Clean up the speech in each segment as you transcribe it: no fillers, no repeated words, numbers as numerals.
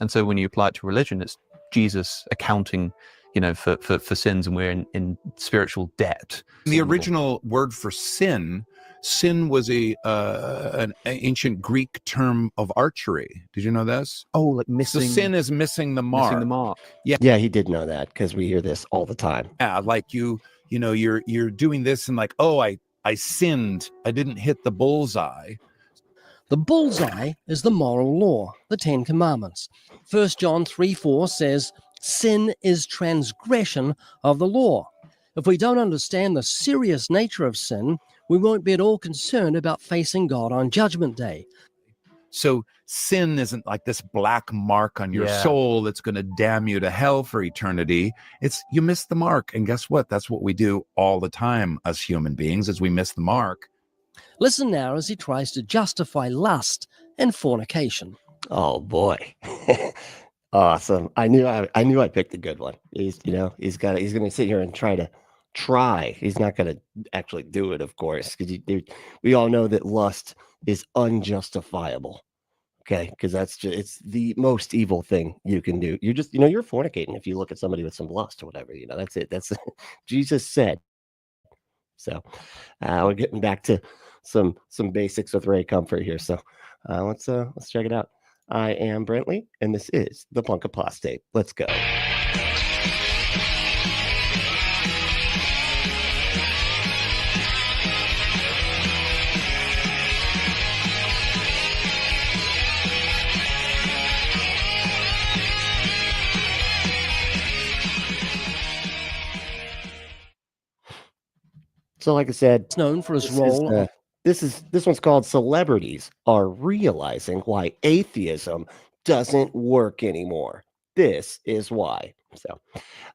And so when you apply it to religion, it's Jesus accounting, for sins, and we're in spiritual debt. The original word for sin was an ancient Greek term of archery. Did you know this? Oh, like missing. So sin is missing the mark. Missing the mark. Yeah, he did know that, because we hear this all the time. Yeah, like you're doing this and like, oh, I sinned. I didn't hit the bullseye. The bullseye is the moral law, the Ten Commandments. 1 John 3:4 says, sin is transgression of the law. If we don't understand the serious nature of sin, we won't be at all concerned about facing God on Judgment Day. So sin isn't like this black mark on your soul that's going to damn you to hell for eternity. It's you missed the mark. And guess what? That's what we do all the time as human beings, is we miss the mark. Listen now as he tries to justify lust and fornication. Oh boy. Awesome. I knew I picked a good one. He's going to sit here and try. He's not going to actually do it, of course, because we all know that lust is unjustifiable. Okay, because it's the most evil thing you can do. You're just, you're fornicating if you look at somebody with some lust or whatever. That's it. That's Jesus said. So we're getting back to some basics with Ray Comfort here. So let's check it out. I am Brentley, and this is the Punk Apostate. Let's go. So, like I said, it's known for his role. This one's called "Celebrities Are Realizing Why Atheism Doesn't Work Anymore." This is why. So,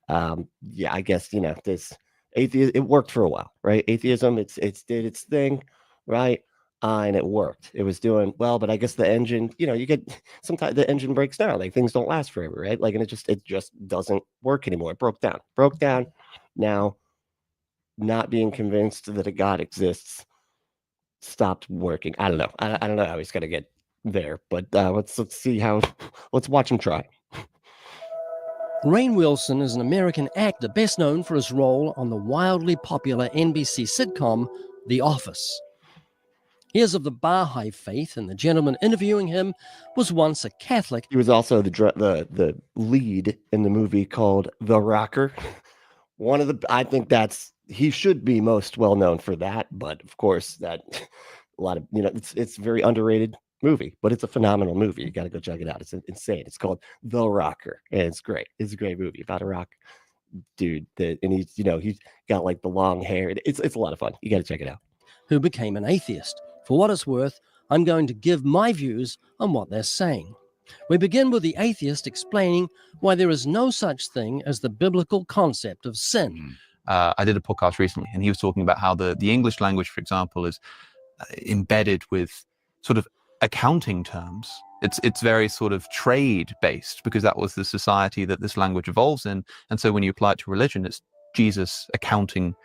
I guess this atheism, it worked for a while, right? Atheism, it did its thing, right? And it worked. It was doing well, but I guess the engine, you get sometimes the engine breaks down. Like things don't last forever, right? Like, and it just doesn't work anymore. It broke down. Now, not being convinced that a God exists stopped working. I don't know. I don't know how he's gonna get there, but let's see how. Let's watch him try. Rainn Wilson is an American actor best known for his role on the wildly popular NBC sitcom The Office. He is of the Baha'i faith, and the gentleman interviewing him was once a Catholic. He was also the lead in the movie called The Rocker. I think he should be most well known for that, but of course that a lot of it's a very underrated movie, but it's a phenomenal movie. You got to go check it out. It's insane. It's called The Rocker, and it's great. It's a great movie about a rock dude and he's got like the long hair. It's a lot of fun. You got to check it out. Who became an atheist. For what it's worth, I'm going to give my views on what they're saying. We begin with the atheist explaining why there is no such thing as the biblical concept of sin. I did a podcast recently, and he was talking about how the English language, for example, is embedded with sort of accounting terms. It's very sort of trade based, because that was the society that this language evolves in. And so when you apply it to religion, it's Jesus accounting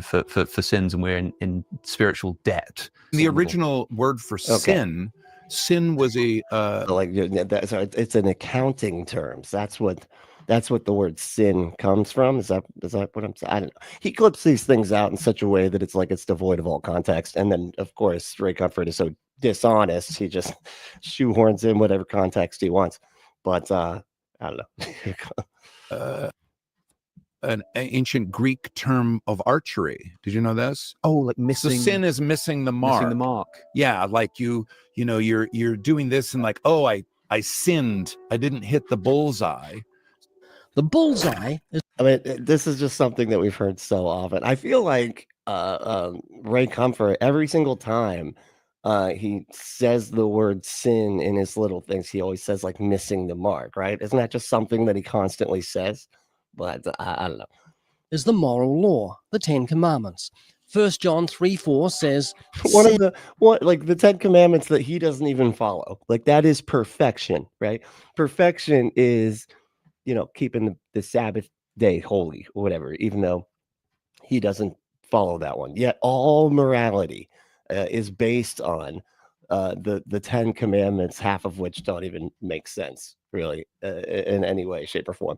for sins, and we're in spiritual debt. The original word for sin was it's an accounting terms. That's what the word sin comes from. Is that what I'm saying? I don't know. He clips these things out in such a way that it's like it's devoid of all context. And then of course Ray Comfort is so dishonest, he just shoehorns in whatever context he wants. But I don't know. An ancient Greek term of archery. Did you know this? Oh, like missing. So sin is missing the mark. Missing the mark. Yeah, like you're doing this and like, oh, I sinned. I didn't hit the bullseye. The bullseye is. I mean, this is just something that we've heard so often. I feel like Ray Comfort, every single time he says the word sin in his little things, he always says like missing the mark, right? Isn't that just something that he constantly says? But I don't know. Is the moral law, the Ten Commandments. 1 John 3:4 says the 10 commandments that he doesn't even follow. Like that is perfection, right? Perfection is, keeping the Sabbath day holy or whatever, even though he doesn't follow that one. Yet all morality is based on the 10 commandments, half of which don't even make sense really in any way, shape, or form.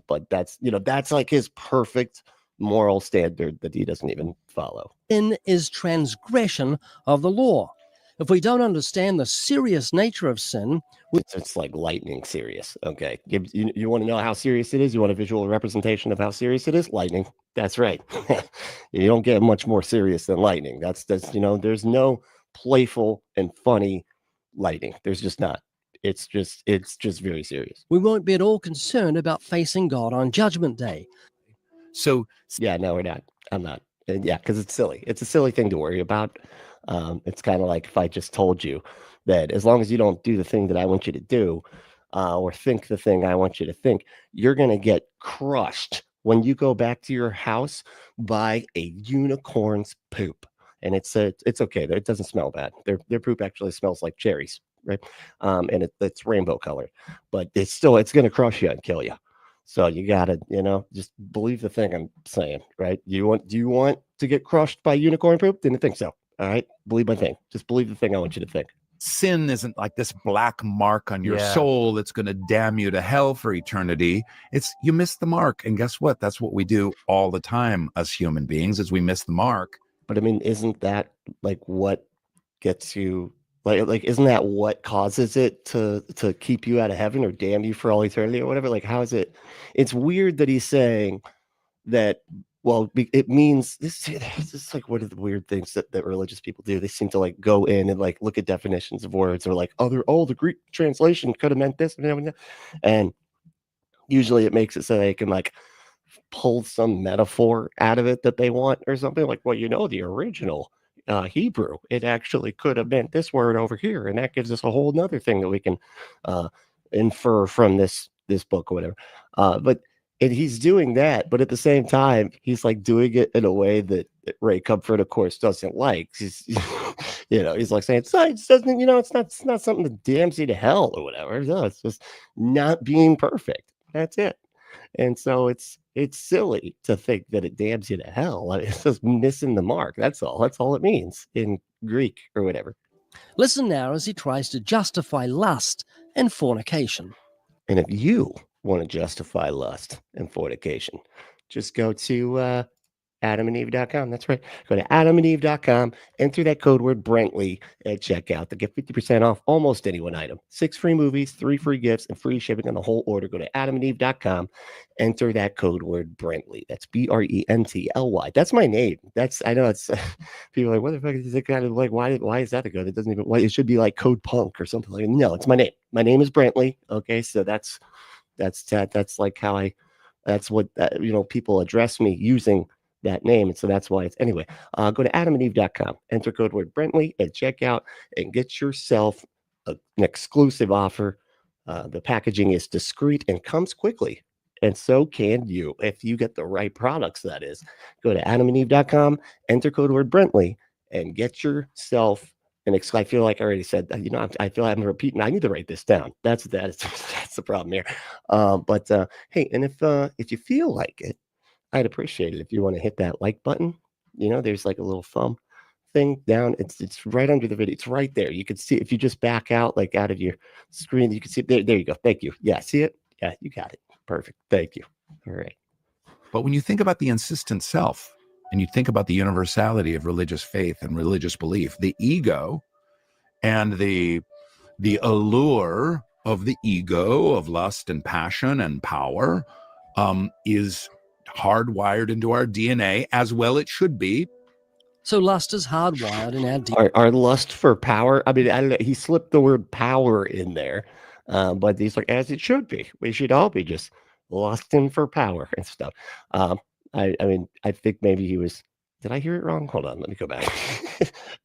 But that's, that's like his perfect moral standard that he doesn't even follow. Sin is transgression of the law. If we don't understand the serious nature of sin, It's like lightning serious. Okay. You want to know how serious it is? You want a visual representation of how serious it is? Lightning. That's right. You don't get much more serious than lightning. That's there's no playful and funny lightning. There's just not. It's just very serious. we won't be at all concerned about facing God on Judgment Day. So Yeah, no, we're not. I'm not. Yeah, because it's silly. It's a silly thing to worry about. It's kind of like if I just told you that as long as you don't do the thing that I want you to do, or think the thing I want you to think, you're going to get crushed when you go back to your house by a unicorn's poop. And it's okay. It doesn't smell bad. Their poop actually smells like cherries, right? And it's rainbow colored, but it's going to crush you and kill you. So you gotta, just believe the thing I'm saying, right? Do you want to get crushed by unicorn poop? Didn't think so. All right, believe my thing. Just believe the thing I want you to think. sin isn't like this black mark on your Yeah. soul that's going to damn you to hell for eternity. It's you miss the mark. And guess what? That's what we do all the time as human beings, is we miss the mark. But I mean, isn't that like what gets you like isn't that what causes it to keep you out of heaven or damn you for all eternity or whatever? Like, how is it? It's weird that he's saying that. Well, it means this is like one of the weird things that religious people do. They seem to like go in and like look at definitions of words or like the Greek translation could have meant this and usually it makes it so they can like pull some metaphor out of it that they want or something like, well, the original Hebrew, it actually could have meant this word over here, and that gives us a whole nother thing that we can infer from this book or whatever. And he's doing that, but at the same time, he's like doing it in a way that Ray Comfort, of course, doesn't like. He's, he's like saying science doesn't, it's not something that damns you to hell or whatever. No, it's just not being perfect. That's it. And so it's silly to think that it damns you to hell. It's just missing the mark. That's all. That's all it means in Greek or whatever. Listen now as he tries to justify lust and fornication. And if you want to justify lust and fornication, just go to adamandeve.com. That's right. Go to adamandeve.com, enter that code word Brentley at checkout to get 50% off almost any one item. 6 free movies, 3 free gifts, and free shipping on the whole order. Go to adamandeve.com, enter that code word Brentley. That's Brently. That's my name. I know it's people are like, what the fuck is it kind of like? Why is that a code? It doesn't even, it should be like Code Punk or something like that. No, it's my name. My name is Brentley. Okay. So that's like how that's what, people address me using that name. And so that's why it's anyway. Go to adamandeve.com, enter code word Brentley at checkout, and get yourself an exclusive offer. The packaging is discreet and comes quickly. And so can you if you get the right products, that is. Go to adamandeve.com, enter code word Brentley, and get yourself I feel like I already said that, I feel like I'm repeating. I need to write this down. That's the problem here. But hey, and if you feel like it, I'd appreciate it if you want to hit that like button. There's like a little thumb thing down. It's right under the video. It's right there. You can see if you just back out out of your screen, you can see it. There you go. Thank you. Yeah, see it? Yeah, you got it. Perfect. Thank you. All right. But when you think about the insistent self and you think about the universality of religious faith and religious belief, the ego and the allure of the ego of lust and passion and power is hardwired into our DNA, as well it should be. So lust is hardwired in our DNA. Our lust for power. I mean, I don't know, he slipped the word power in there, but he's like, as it should be. We should all be just lusting for power and stuff. I mean, I think maybe he was. Did I hear it wrong? Hold on, let me go back.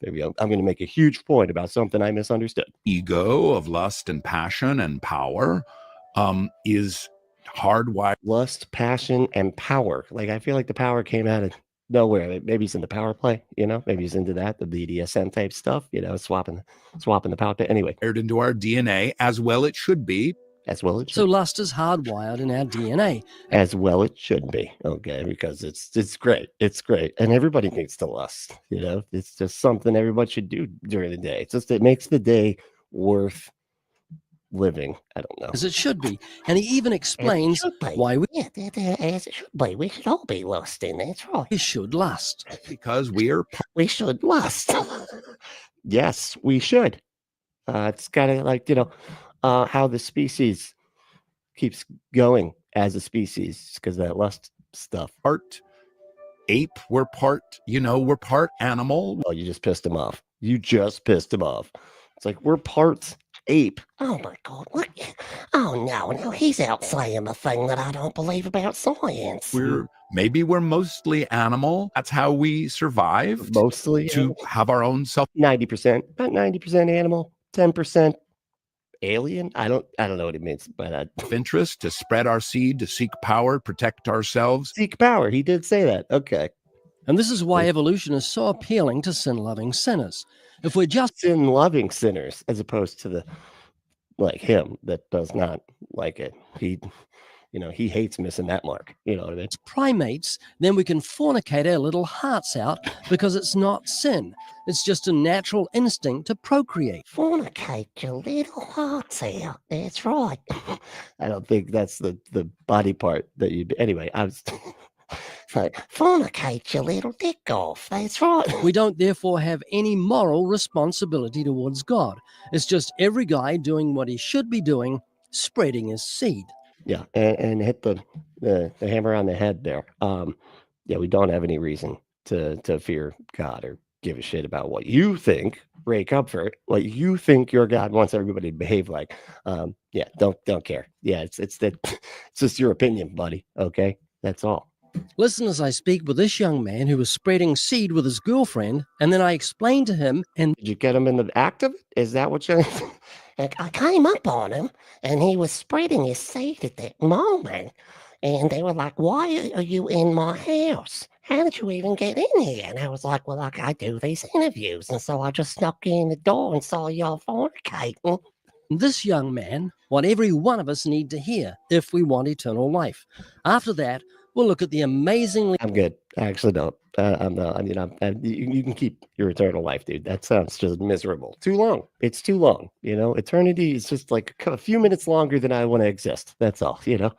Maybe I'm going to make a huge point about something I misunderstood. Ego of lust and passion and power is hardwired. Lust, passion, and power. Like, I feel like the power came out of nowhere. Maybe he's in the power play, maybe he's into that, the BDSM type stuff, swapping the power play. Anyway, Into our DNA, as well it should be. As well it So should. lust is hardwired in our DNA. As well it should be, okay, because it's great. It's great. And everybody needs to lust, you know. It's just something everybody should do during the day. It's just, it makes the day worth living. I don't know. As it should be. And he even As it explains should be. why we Yeah, as it should be. We should all be lusting. That's right. should lust. Because we are We should lust. Yes, we should. It's kind of like, you know, how the species keeps going as a species because that lust stuff. part ape, we're part, we're part animal. Oh, you just pissed him off. You just pissed him off. It's like, we're part ape. Oh my God. What? Oh no, he's out saying a thing that I don't believe about science. Maybe we're mostly animal. That's how we survived. Mostly To have our own self 90%, about 90% animal, 10% alien. I don't know what it means, but interest, to spread our seed, to seek power, protect ourselves. seek power. He did say that. Okay. And this is why evolution is so appealing to sin-loving sinners. If we're just Sin loving sinners as opposed to the like him that does not like it. He hates missing that mark. You know what I mean? primates, then we can fornicate our little hearts out because it's not sin. It's just a natural instinct to procreate. Fornicate your little hearts out. That's right. I don't think that's the body part that you. Anyway, I was like, fornicate your little dick off. That's right. We don't therefore have any moral responsibility towards God. It's just every guy doing what he should be doing, spreading his seed. Yeah, and hit the hammer on the head there. Yeah, we don't have any reason to fear God or give a shit about what you think, Ray Comfort, what you think your God wants everybody to behave like. Yeah, don't care. Yeah, it's just your opinion, buddy. Okay, that's all. Listen as I speak with this young man who was spreading seed with his girlfriend, and then I explained to him, and Did you get him in the act of it? Is that what you? Like, I came up on him, and he was spreading his seed at that moment, and they were like, "Why are you in my house? How did you even get in here?" And I was like, "Well, like I do these interviews, and so I just snuck in the door and saw y'all fornicating." this young man, what every one of us need to hear if we want eternal life. After that, we'll look at the amazingly I'm good. I actually don't. I'm not. I mean, you can keep your eternal life, dude. That sounds just miserable. Too long. It's too long. You know, eternity is just like a few minutes longer than I want to exist. That's all. You know,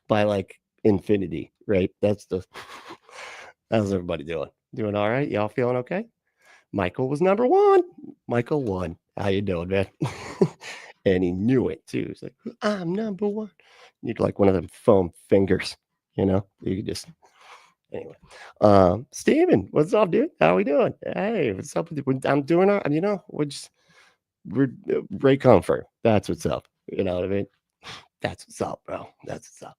by like infinity, right? How's everybody doing? Doing all right? Y'all feeling okay? Michael was number one. Michael won. How you doing, man? And he knew it too. He's like, I'm number one. You'd like one of them foam fingers, you know? You could just anyway. Steven, what's up, dude? How we doing? Hey, what's up? I'm doing we're Ray Comfort. That's what's up. You know what I mean? That's what's up, bro. That's what's up.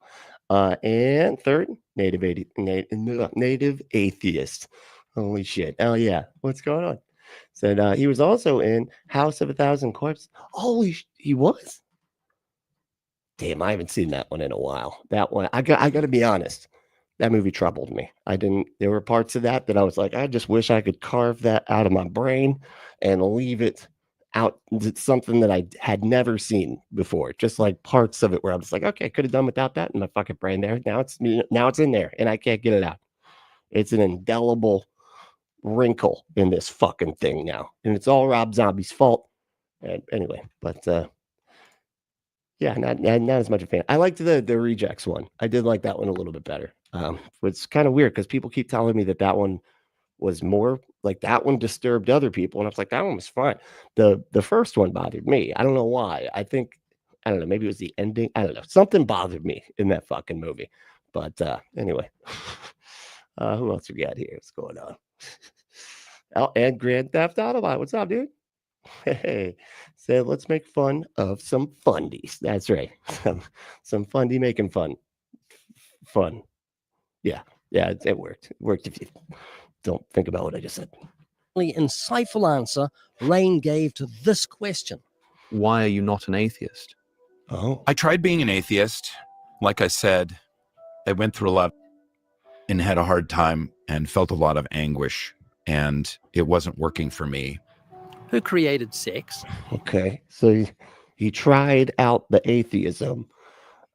And third, native atheist. Holy shit. Oh yeah. What's going on? Said he was also in House of 1,000 Corpses. He was? Damn, I haven't seen that one in a while. That one, I got to be honest. That movie troubled me. There were parts of that I was like, I just wish I could carve that out of my brain and leave it out. It's something that I had never seen before. Just like parts of it where I was like, okay, I could have done without that in my fucking brain there. Now it's in there and I can't get it out. It's an indelible wrinkle in this fucking thing now. And it's all Rob Zombie's fault. And anyway, but yeah, not as much a fan. I liked the Rejects one. I did like that one a little bit better. It's kind of weird because people keep telling me that one was more like that one disturbed other people, and I was like, that one was fine. The first one bothered me. I don't know why. I don't know. Maybe it was the ending. I don't know. Something bothered me in that fucking movie. But anyway, who else we got here? What's going on? Oh, and Grand Theft Autobot. What's up, dude? Hey, said let's make fun of some fundies. That's right. Some fundy making fun. Yeah, it worked. It worked if you don't think about what I just said. insightful answer Rainn gave to this question. Why are you not an atheist? Oh, I tried being an atheist. Like I said, I went through a lot and had a hard time and felt a lot of anguish, and it wasn't working for me. Who created sex? okay. So he tried out the atheism,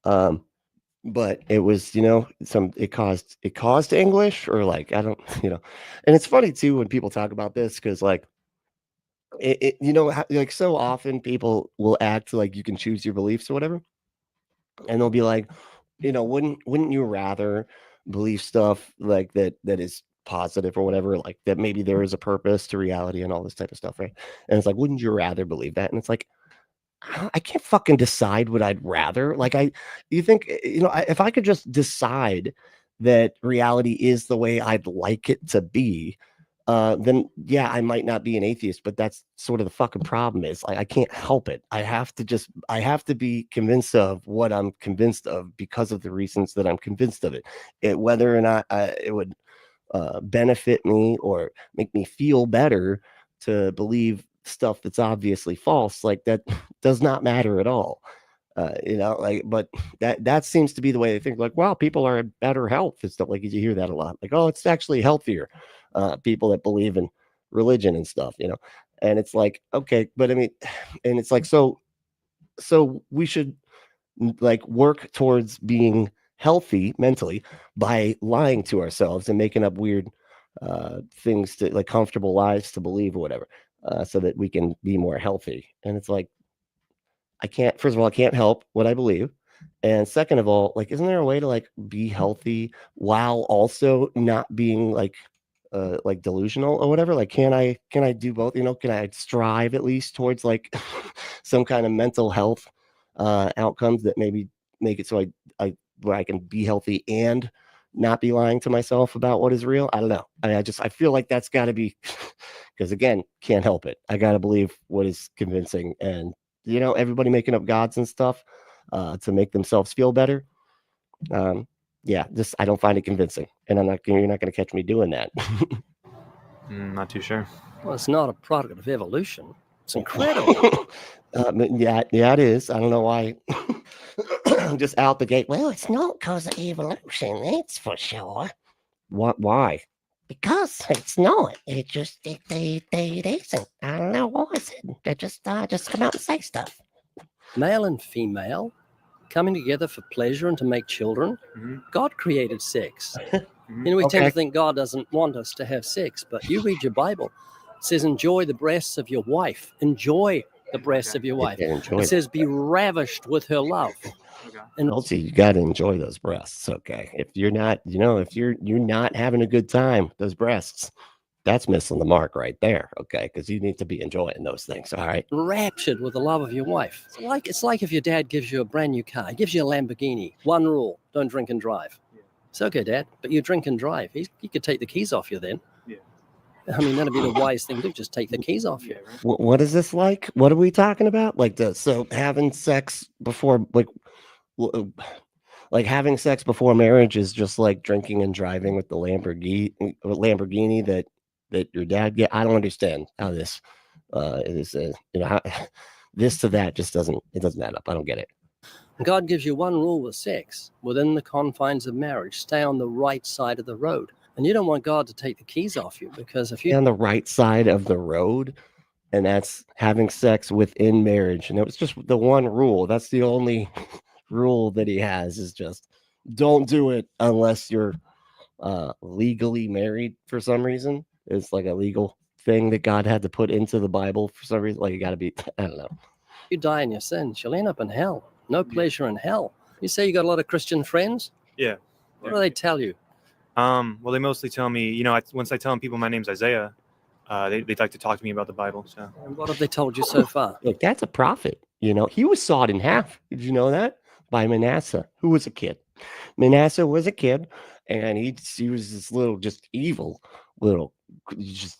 but it was, it caused English, or like, I don't, and it's funny too when people talk about this, because like like so often people will act like you can choose your beliefs or whatever, and they'll be like, wouldn't you rather believe stuff like that is positive or whatever, like that maybe there is a purpose to reality and all this type of stuff, right? And it's like, wouldn't you rather believe that? And it's like, I can't fucking decide what I'd rather. Like, you think, if I could just decide that reality is the way I'd like it to be, then yeah, I might not be an atheist, but that's sort of the fucking problem. Is like, I can't help it. I have to be convinced of what I'm convinced of because of the reasons that I'm convinced of it, whether or not it would benefit me or make me feel better to believe stuff that's obviously false. Like, that does not matter at all. But that seems to be the way they think. Like, wow, people are in better health and stuff. Like, you hear that a lot. Like, oh, it's actually healthier. People that believe in religion and stuff, and it's like, okay, but I mean, and it's like, so we should like work towards being healthy mentally by lying to ourselves and making up weird things, to like comfortable lies to believe or whatever, so that we can be more healthy. And it's like, first of all, I can't help what I believe. And second of all, like, isn't there a way to like be healthy while also not being like delusional or whatever? Like, can I do both? Can I strive at least towards like some kind of mental health outcomes that maybe make it so where I can be healthy and not be lying to myself about what is real? I don't know. I feel like that's got to be, because again, can't help it. I got to believe what is convincing, and everybody making up gods and stuff to make themselves feel better. I don't find it convincing, and you're not going to catch me doing that. Not too sure. Well, it's not a product of evolution. It's incredible. Yeah, it is. I don't know why. Just out the gate. Well, it's not because of evolution, that's for sure. What? Why? Because it's not. It isn't. I don't know why is it. They just come out and say stuff. Male and female coming together for pleasure and to make children. Mm-hmm. God created sex. Mm-hmm. We tend to think God doesn't want us to have sex, but you read your Bible. It says, enjoy the breasts of your wife. Enjoy the breasts of your wife. It says, be ravished with her love. Okay. And also, you got to enjoy those breasts. Okay. If you're not, if you're not having a good time, those breasts, that's missing the mark right there. Okay. Because you need to be enjoying those things. All right. Raptured with the love of your wife. It's like if your dad gives you a brand new car, he gives you a Lamborghini. One rule, don't drink and drive. Yeah. It's okay, Dad, but you drink and drive. He could take the keys off you then. Yeah. I mean, that'd be the wise thing to do. Just take the keys off you. What is this like? What are we talking about? Like so having sex before, like having sex before marriage is just like drinking and driving with the Lamborghini that your dad get. I don't understand how this is. How this to that just doesn't add up. I don't get it. God gives you one rule with sex within the confines of marriage: stay on the right side of the road. And you don't want God to take the keys off you, because if you're on the right side of the road, and that's having sex within marriage, and it was just the one rule. That's the only rule that he has, is just don't do it unless you're legally married for some reason. It's like a legal thing that God had to put into the Bible for some reason. Like, you got to be, I don't know. You die in your sins, you'll end up in hell. No pleasure in hell. You say you got a lot of Christian friends? Yeah. What do they tell you? Well, they mostly tell me, once I tell people my name's Isaiah, they like to talk to me about the Bible. So, and what have they told you so far? Look, that's a prophet. He was sawed in half. Did you know that? By Manasseh, who was a kid. Manasseh was a kid, and he was this little, just evil little, just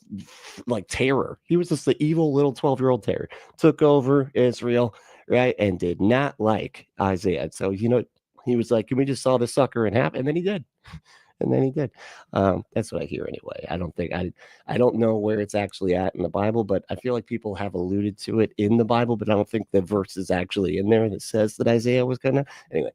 like terror. He was just the evil little 12-year-old terror. Took over Israel, right, and did not like Isaiah. So he was like, "Can we just saw the sucker in half?" And then he did. That's what I hear anyway. I don't think I don't know where it's actually at in the Bible, but I feel like people have alluded to it in the Bible, but I don't think the verse is actually in there that says that Isaiah was gonna. Anyway,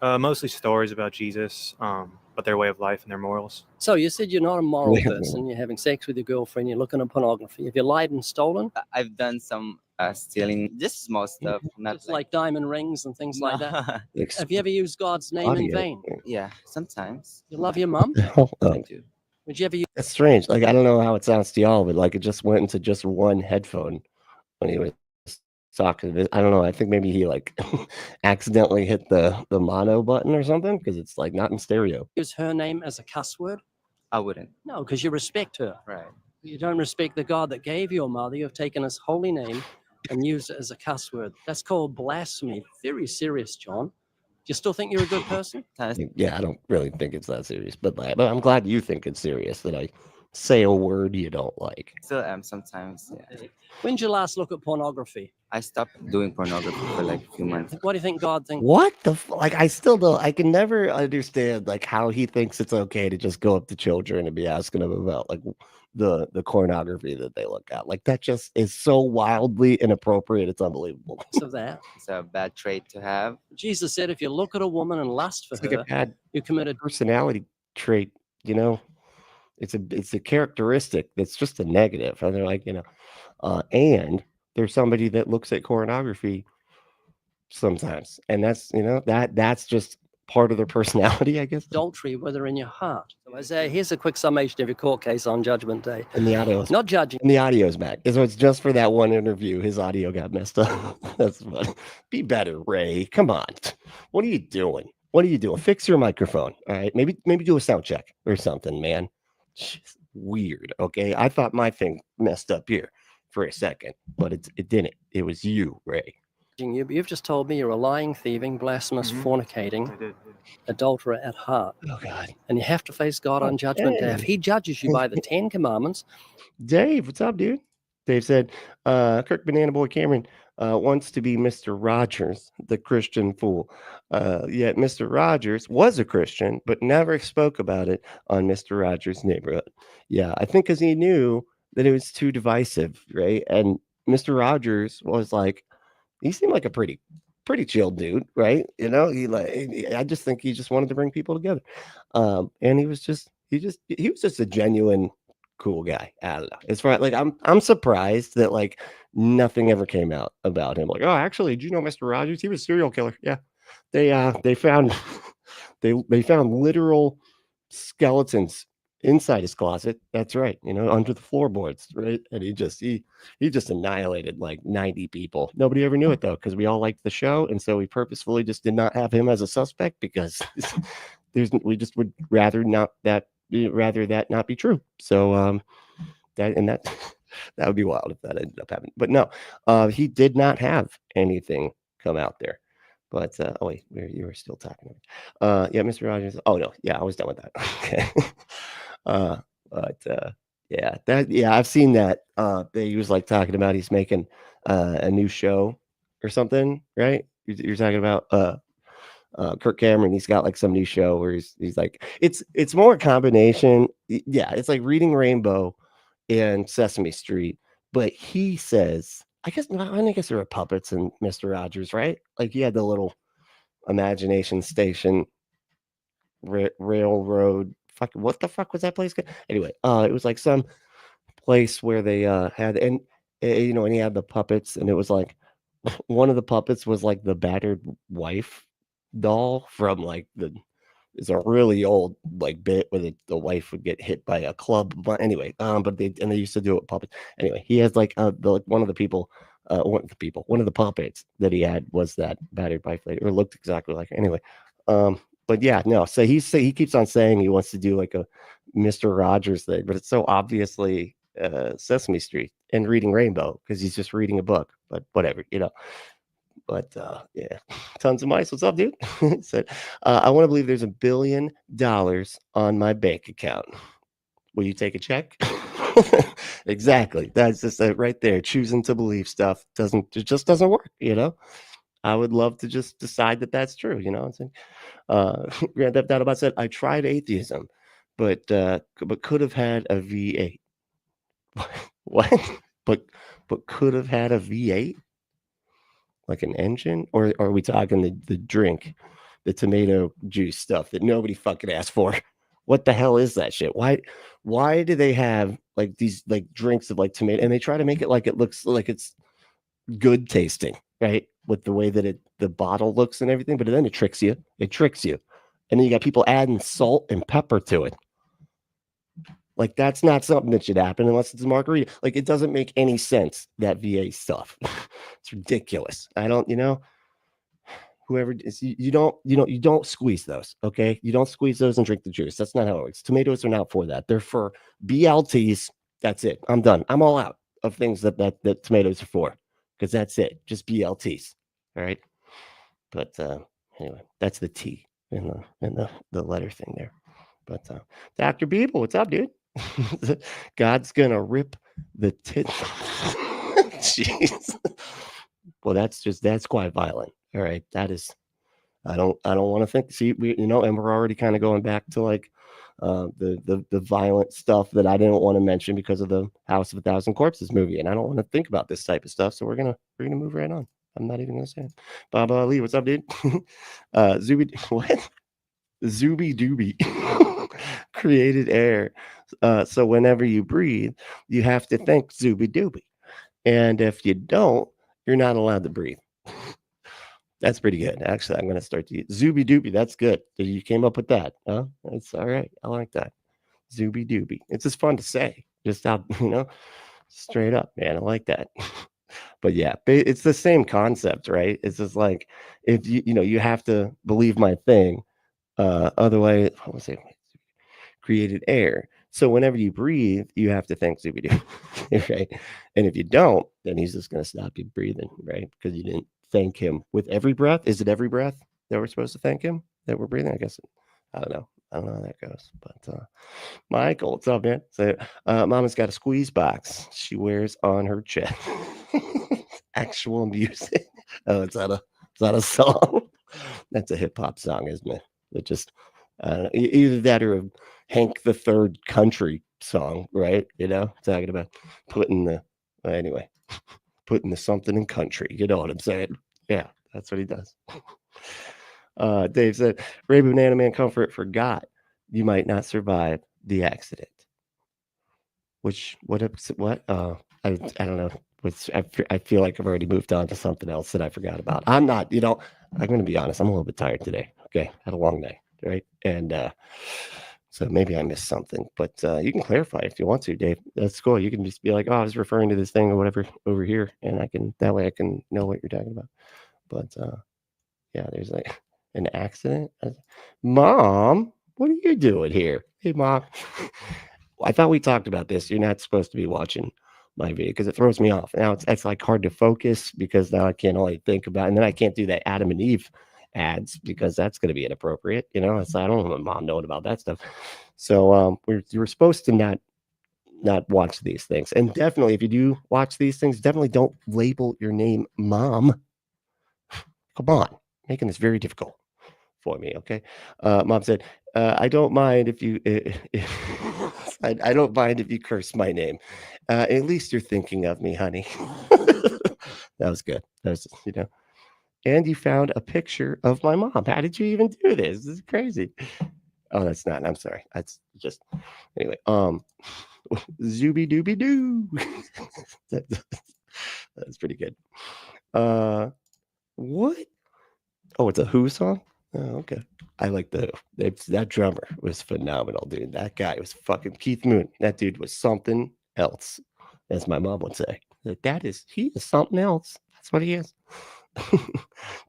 Mostly stories about Jesus, but their way of life and their morals. So you said you're not a moral Yeah. person. You're having sex with your girlfriend. You're looking at pornography. Have you lied and stolen? I've done some stealing, just small stuff, not Just like diamond rings and things like that. Have you ever used God's name in Audio. vain? Yeah, sometimes You love your mum? Oh, I do. Would you ever use that's strange. Like, I don't know how it sounds to y'all, but like it just went into just one headphone when he was talking. I don't know. I think maybe he like accidentally hit the mono button or something because it's like not in stereo. her name as a cuss word? I wouldn't. No, because you respect her. Right. You don't respect the God that gave your mother. You've taken his holy name and used it as a cuss word. That's called blasphemy. Very serious, John. Do you still think you're a good person? Yeah, I don't really think it's that serious, but I'm glad you think it's serious that I say a word you don't like. Still am sometimes. Yeah. When did you last look at pornography? I stopped doing pornography for like a few months. What do you think God thinks? What the like? I still don't. I can never understand like how he thinks it's okay to just go up to children and be asking them about like the pornography that they look at. Like that just is so wildly inappropriate. It's unbelievable. Of that. It's a bad trait to have. Jesus said, if you look at a woman and lust for It's like her, a bad you committed. personality trait. You know, it's a characteristic that's just a negative. And they're like, and there's somebody that looks at pornography sometimes, and that's that's just part of their personality, I guess. Adultery, whether in your heart. So Isaiah, here's a quick summation of your court case on Judgment Day. And the audio, Not judging. and the audio's back. So it's just for that one interview. His audio got messed up. That's fun. Be better, Ray. Come on. What are you doing? What are you doing? Fix your microphone. All right. Maybe do a sound check or something, man. Just weird. Okay. I thought my thing messed up here for a second, but it didn't. It was you, Ray. You, but you've just told me you're a lying, thieving, blasphemous, fornicating, I did. adulterer at heart. Oh God. And you have to face God on Judgment Day. If he judges you by the 10 Commandments, Dave, what's up, dude? Dave said, Kirk Banana Boy Cameron wants to be Mr. Rogers, the Christian fool. Yet Mr. Rogers was a Christian, but never spoke about it on Mr. Rogers' Neighborhood. Yeah, I think because he knew that it was too divisive, right? And Mr. Rogers was like, he seemed like a pretty chill dude, right? I just think he just wanted to bring people together. And he was just a genuine cool guy. I don't know. It's fine. Like I'm surprised that like nothing ever came out about him. Like, oh, actually, did you know Mr. Rogers? He was a serial killer. Yeah. They found they found literal skeletons inside his closet. That's right. Under the floorboards, right? And he just annihilated like 90 people. Nobody ever knew it though, because we all liked the show, and so we purposefully just did not have him as a suspect because we just would rather that not be true. So that would be wild if that ended up happening. But no, he did not have anything come out there. But oh wait, you were still talking. Yeah, Mr. Rogers. Oh no, yeah, I was done with that. Okay. I've seen that. He was like talking about he's making a new show or something, right? You're talking about Kirk Cameron. He's got like some new show where he's like it's more a combination. Yeah, it's like Reading Rainbow and Sesame Street, but he says I guess there were puppets in Mr. Rogers, right? Like he had the little imagination station railroad. What the fuck was that place? Anyway, it was like some place where they had and he had the puppets, and it was like one of the puppets was like the battered wife doll from like it's a really old like bit where the wife would get hit by a club. But anyway, but they used to do it with puppets. Anyway, he has like one of the puppets that he had was that battered wife lady, or looked exactly like her. Anyway, but yeah, no. So he keeps on saying he wants to do like a Mr. Rogers thing, but it's so obviously Sesame Street and Reading Rainbow because he's just reading a book. But whatever, But yeah, tons of mice. What's up, dude? Said, I want to believe there's $1 billion on my bank account. Will you take a check? Exactly. That's just right there. Choosing to believe stuff just doesn't work. I would love to just decide that that's true. Grand Theft Autobot said, I tried atheism, but could have had a V8. What? But could have had a V8? Like an engine, or are we talking the drink? the tomato juice stuff that nobody fucking asked for. What the hell is that shit? Why do they have like these like drinks of like tomato, and they try to make it like it looks like it's good tasting, right? With the way that the bottle looks and everything, but then it tricks you. It tricks you. And then you got people adding salt and pepper to it. Like, that's not something that should happen unless it's a margarita. Like, it doesn't make any sense, that VA stuff. It's ridiculous. I don't, whoever you don't squeeze those, okay? You don't squeeze those and drink the juice. That's not how it works. Tomatoes are not for that. They're for BLTs. That's it. I'm done. I'm all out of things that tomatoes are for, because that's it. Just BLTs. All right. But anyway, that's the T in the letter thing there. But Dr. Beeble, what's up, dude? God's gonna rip the tit. Jeez. Well, that's quite violent. All right, that is. I don't want to think. See, and we're already kind of going back to like the violent stuff that I didn't want to mention because of the House of a Thousand Corpses movie, and I don't want to think about this type of stuff. So we're gonna move right on. I'm not even gonna say it. Baba Ali, what's up, dude? Zuby, what? Zuby Dooby created air. So whenever you breathe, you have to think Zuby Dooby. And if you don't, you're not allowed to breathe. That's pretty good. Actually, I'm going to start to use Zuby Dooby. That's good. You came up with that. Huh? That's all right. I like that. Zuby Dooby. It's just fun to say. Just out, straight up, man. I like that. But yeah, it's the same concept, right? It's just like, if you have to believe my thing. Otherwise, what was it? Created air. So whenever you breathe, you have to thank Zuby Dooby, right? And if you don't, then he's just going to stop you breathing, right? Because you didn't thank him with every breath. Is it every breath that we're supposed to thank him that we're breathing? I guess. I don't know. I don't know how that goes. But Michael, what's up, man? So Mama's got a squeeze box she wears on her chest. Actual music. Oh, is that a song? That's a hip hop song, isn't it? It just either that or a Hank the Third country song, right? Talking about putting the something in country. You know what I'm saying? Yeah, that's what he does. Dave said, Ray Banana Man Comfort forgot you might not survive the accident. What? I don't know. I feel like I've already moved on to something else that I forgot about. I'm not, I'm going to be honest. I'm a little bit tired today. Okay. Had a long night. Right. And so maybe I missed something, but you can clarify if you want to, Dave. That's cool. You can just be like, oh, I was referring to this thing or whatever over here. And that way I can know what you're talking about. But yeah, there's like an accident. Mom, what are you doing here? Hey, Mom. I thought we talked about this. You're not supposed to be watching my video because it throws me off. Now it's like hard to focus because now I can't only think about, and then I can't do that Adam and Eve ads because that's going to be inappropriate. So I don't want my mom knowing about that stuff. So you're supposed to not watch these things. And definitely, if you do watch these things, definitely don't label your name Mom. Come on, making this very difficult for me. Okay. Mom said, I don't mind if you I don't mind if you curse my name. At least you're thinking of me, honey. That was good. That was, and you found a picture of my mom. How did you even do this? This is crazy. Oh, that's not. I'm sorry. That's just anyway. Zooby dooby doo. That's pretty good. What? Oh, it's a Who song? Oh, okay. I like that drummer was phenomenal, dude. That guy was fucking Keith Moon. That dude was something else, as my mom would say. He is something else. That's what he is.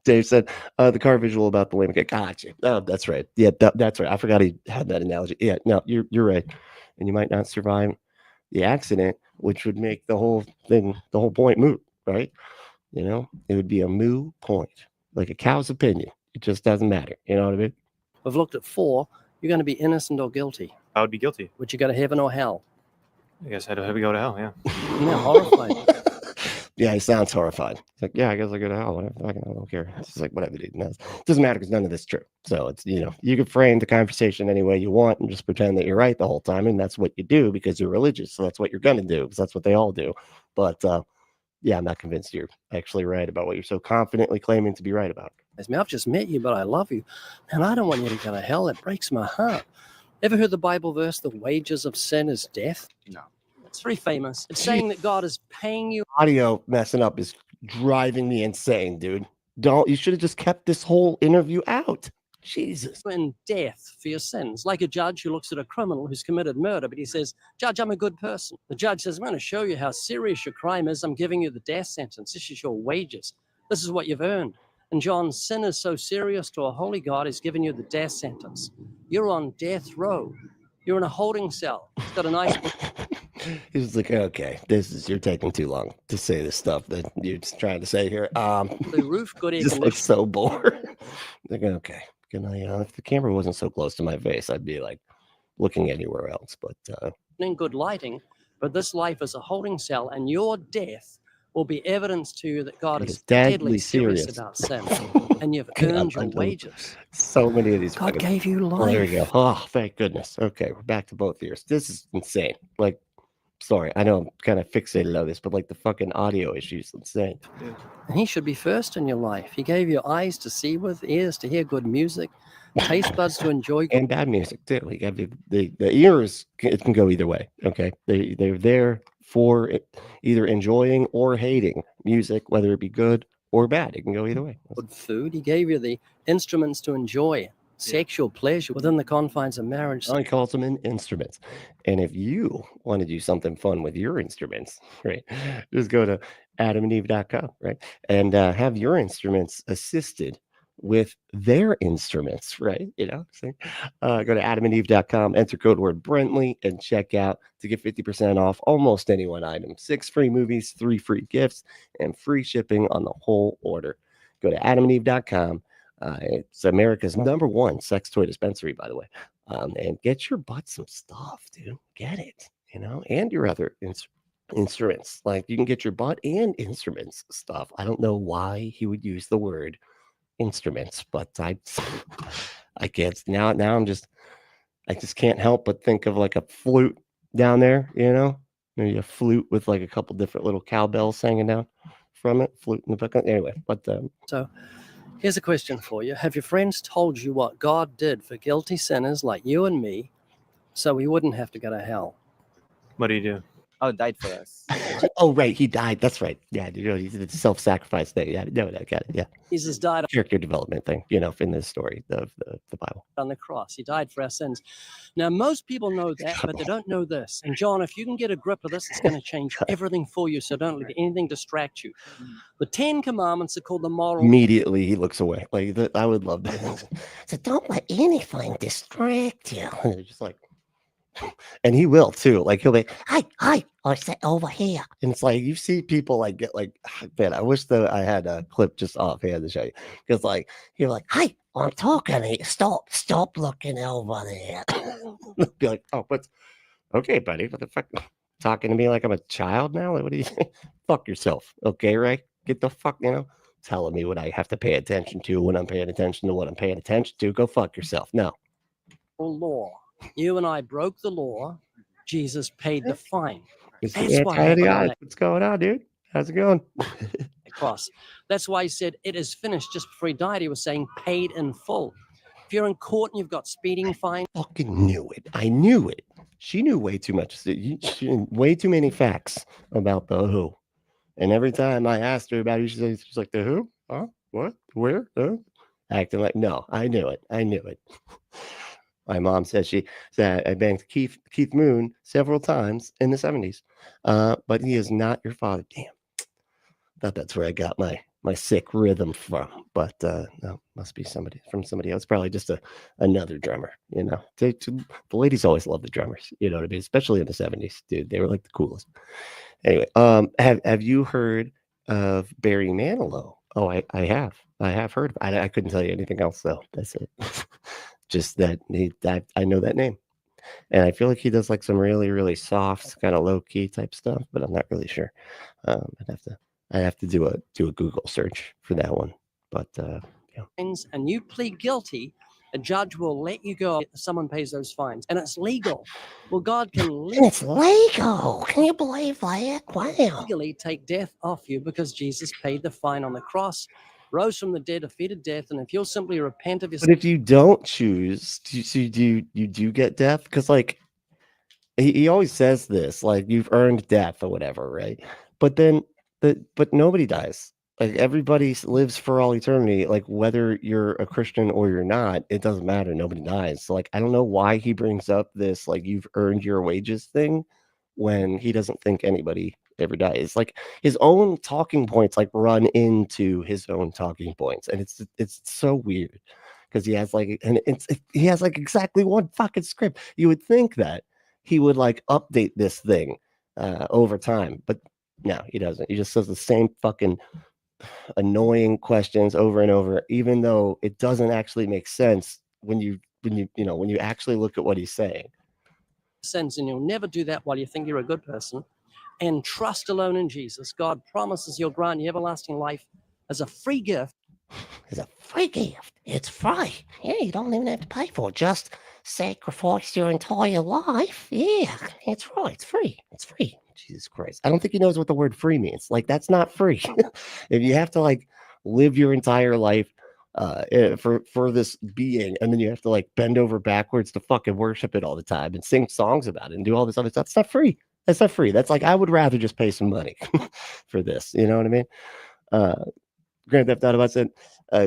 Dave said, the car visual about the lame guy. Gotcha. Oh, that's right. Yeah, that's right. I forgot he had that analogy. Yeah, no, you're right. And you might not survive the accident, which would make the whole point moot, right? It would be a moo point, like a cow's opinion. It just doesn't matter. You know what I mean? We've looked at 4. You're going to be innocent or guilty. I would be guilty. Would you go to heaven or hell? I guess I'd have to go to hell, yeah. Horrified. Yeah, he sounds horrified. He's like, yeah, I guess I go to hell. Whatever. I don't care. It's just like, whatever, dude. No, it doesn't matter because none of this is true. So it's, you can frame the conversation any way you want and just pretend that you're right the whole time. And that's what you do because you're religious. So that's what you're going to do because that's what they all do. But yeah, I'm not convinced you're actually right about what you're so confidently claiming to be right about. I've just met you, but I love you. And I don't want you to go to hell. It breaks my heart. Ever heard the Bible verse, the wages of sin is death? No. It's very famous. It's saying that God is paying you. Audio messing up is driving me insane, dude. You should have just kept this whole interview out. Jesus. In death for your sins, like a judge who looks at a criminal who's committed murder, but he says, Judge, I'm a good person. The judge says, I'm going to show you how serious your crime is. I'm giving you the death sentence. This is your wages. This is what you've earned. And John, sin is so serious to a holy God, he's given you the death sentence. You're on death row. You're in a holding cell. It's got a nice... He's like, okay, you're taking too long to say this stuff that you're just trying to say here. The roof, good air just looks conditioning. so bored. Like, okay, can I? If the camera wasn't so close to my face, I'd be like looking anywhere else. But Good lighting, but this life is a holding cell, and your death will be evidence to you that God is deadly serious about sin, and you've earned your wages. So many of these. God gave you life. Oh, there we go. Oh, thank goodness. Okay, we're back to both ears. This is insane. Like, sorry, I know I'm kind of fixated on this, but like the fucking audio issue is insane. And he should be first in your life. He gave you eyes to see with, ears to hear good music, taste buds to enjoy, and bad music too. He gave you the ears. It can go either way. Okay, they're there for either enjoying or hating music, whether it be good or bad. It can go either way. good food. He gave you the instruments to enjoy sexual pleasure within the confines of marriage. He calls them instruments. And if you want to do something fun with your instruments, right, just go to adamandeve.com, right, and have your instruments assisted with their instruments, right? You know, so, go to adamandeve.com, enter code word Brentley, and check out to get 50% off almost any one item. 6 free movies, 3 free gifts, and free shipping on the whole order. Go to adamandeve.com. It's America's #1 sex toy dispensary, by the way. And get your butt some stuff, dude. Get it, you know, and your other instruments. Like, you can get your butt and instruments stuff. I don't know why he would use the word instruments, but I can't now I just can't help but think of like a flute down there, you know, maybe a flute with like a couple different little cowbells hanging down from it, flute in the book. Anyway, but So here's a question for you. Have your friends told you what God did for guilty sinners like you and me so we wouldn't have to go to hell? What do you do? Oh, died for us. oh right, he died. That's right. Yeah, you know, he did the self-sacrifice thing. Yeah, no, I got it. Yeah, Jesus died character development thing, you know, in the story of the Bible. on the cross. He died for our sins. Now, most people know that, but they don't know this. And John, if you can get a grip of this, it's going to change everything for you. So don't let anything distract you. The 10 Commandments are called the moral. Immediately he looks away. Like, I would love that. So don't let anything distract you. And it's just like, and he will too. Like, he'll be, hi, or sit over here. And it's like, you see people like get like, man, I wish that I had a clip just offhand to show you. Because like, you're like, hi, I'm talking to you. Stop looking over there. Be like, oh, but okay, buddy, what the fuck? Talking to me like I'm a child now? Like, what do you think? Fuck yourself. Okay, right? Get the fuck, you know, telling me what I have to pay attention to when I'm paying attention to what I'm paying attention to. Go fuck yourself. No. Law. You and I broke the law. Jesus paid the fine. It's That's why I anti-idiotic. What's going on, dude? How's it going? cross. That's why he said it is finished. Just before he died, he was saying paid in full. If you're in court and you've got speeding fine. Fucking knew it. I knew it. She knew way too much. Way too many facts about the who. And every time I asked her about it, she's like, the who? Huh? What? Where? Huh? Acting like, no, I knew it. I knew it. My mom said she said I banged Keith Moon several times in the 70s. But he is not your father. Damn. Thought that's where I got my sick rhythm from. But no, must be somebody else. Probably just another drummer, you know. The ladies always love the drummers, you know what I mean? Especially in the 70s, dude. They were like the coolest. Anyway, have you heard of Barry Manilow? Oh, I have heard of it. I couldn't tell you anything else though. That's it. Just that I know that name. And I feel like he does like some really, really soft, kind of low key type stuff, but I'm not really sure. I'd have to do a Google search for that one. But yeah. And you plead guilty A judge will let you go if someone pays those fines, and it's legal. Well, God can And it's legal. Can you believe that? Wow. legally take death off you because Jesus paid the fine on the cross, rose from the dead, defeated death, and if you'll simply repent of your But if you don't choose, do you get death? Because like he always says this, like you've earned death or whatever, right? But then but nobody dies. Like everybody lives for all eternity. Like whether you're a Christian or you're not, it doesn't matter. Nobody dies. So like I don't know why he brings up this like you've earned your wages thing when he doesn't think anybody ever dies. Like his own talking points like run into his own talking points, and it's so weird because he has like he has like exactly one fucking script. You would think that he would like update this thing over time, but no, he doesn't. He just says the same fucking annoying questions over and over, even though it doesn't actually make sense when you actually look at what he's saying. sins, and you'll never do that while you think you're a good person, and trust alone in Jesus. God promises he'll grant you everlasting life as a free gift. It's a free gift. It's free. Yeah, you don't even have to pay for it. Just sacrifice your entire life. Yeah, it's right. It's free. It's free. Jesus Christ. I don't think he knows what the word free means. Like, that's not free. If you have to, like, live your entire life for this being, and then you have to, like, bend over backwards to fucking worship it all the time and sing songs about it and do all this other stuff, it's not free. That's not free. That's like, I would rather just pay some money for this. You know what I mean? Grand Theft Auto said,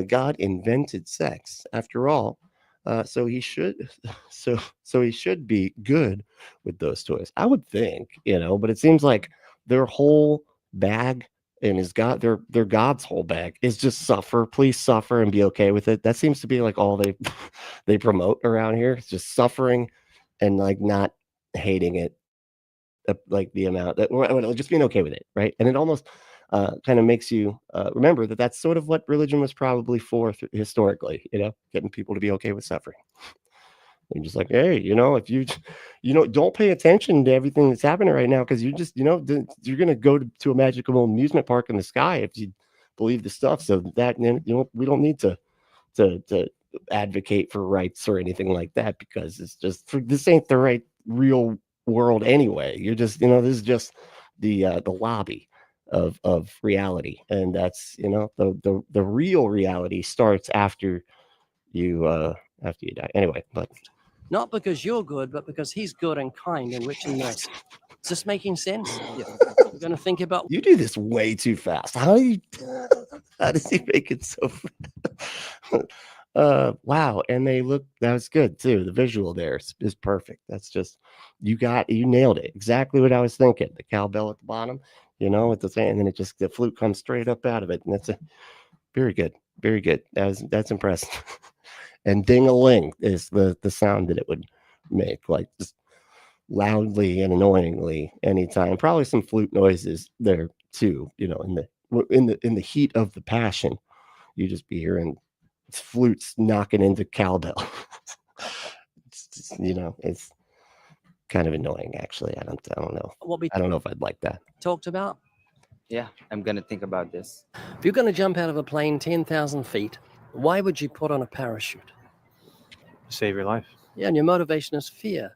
God invented sex after all, so he should be good with those toys. I would think, but it seems like their whole bag and their God's whole bag is just suffer. Please suffer and be okay with it. That seems to be like all they promote around here. It's just suffering and like not hating it, like the amount that, or just being okay with it, right? And it almost kind of makes you remember that that's sort of what religion was probably for historically, getting people to be okay with suffering. And just like, hey, if you don't pay attention to everything that's happening right now, because you just, you're going to go to a magical amusement park in the sky if you believe the stuff. So that, we don't need to advocate for rights or anything like that, because it's just, this ain't the right real world anyway. You're just, this is just the lobby of reality, and that's the real reality starts after you die anyway. But Not because you're good, but because he's good and kind and rich in mercy. Is this making sense? Yeah. We're going to think about. You do this way too fast. How does he make it so fast? Wow. And that was good too. The visual there is perfect. That's just, you nailed it. Exactly what I was thinking. The cowbell at the bottom, with the thing, and then the flute comes straight up out of it. And that's very good. Very good. That's impressive. And ding-a-ling is the sound that it would make, like just loudly and annoyingly anytime. Probably some flute noises there too, in the heat of the passion. You just be hearing flutes knocking into cowbell. It's kind of annoying, actually. I don't know. I don't know if I'd like that. Talked about. Yeah, I'm gonna think about this. If you're going to jump out of a plane 10,000 feet, why would you put on a parachute? Save your life. Yeah, and your motivation is fear.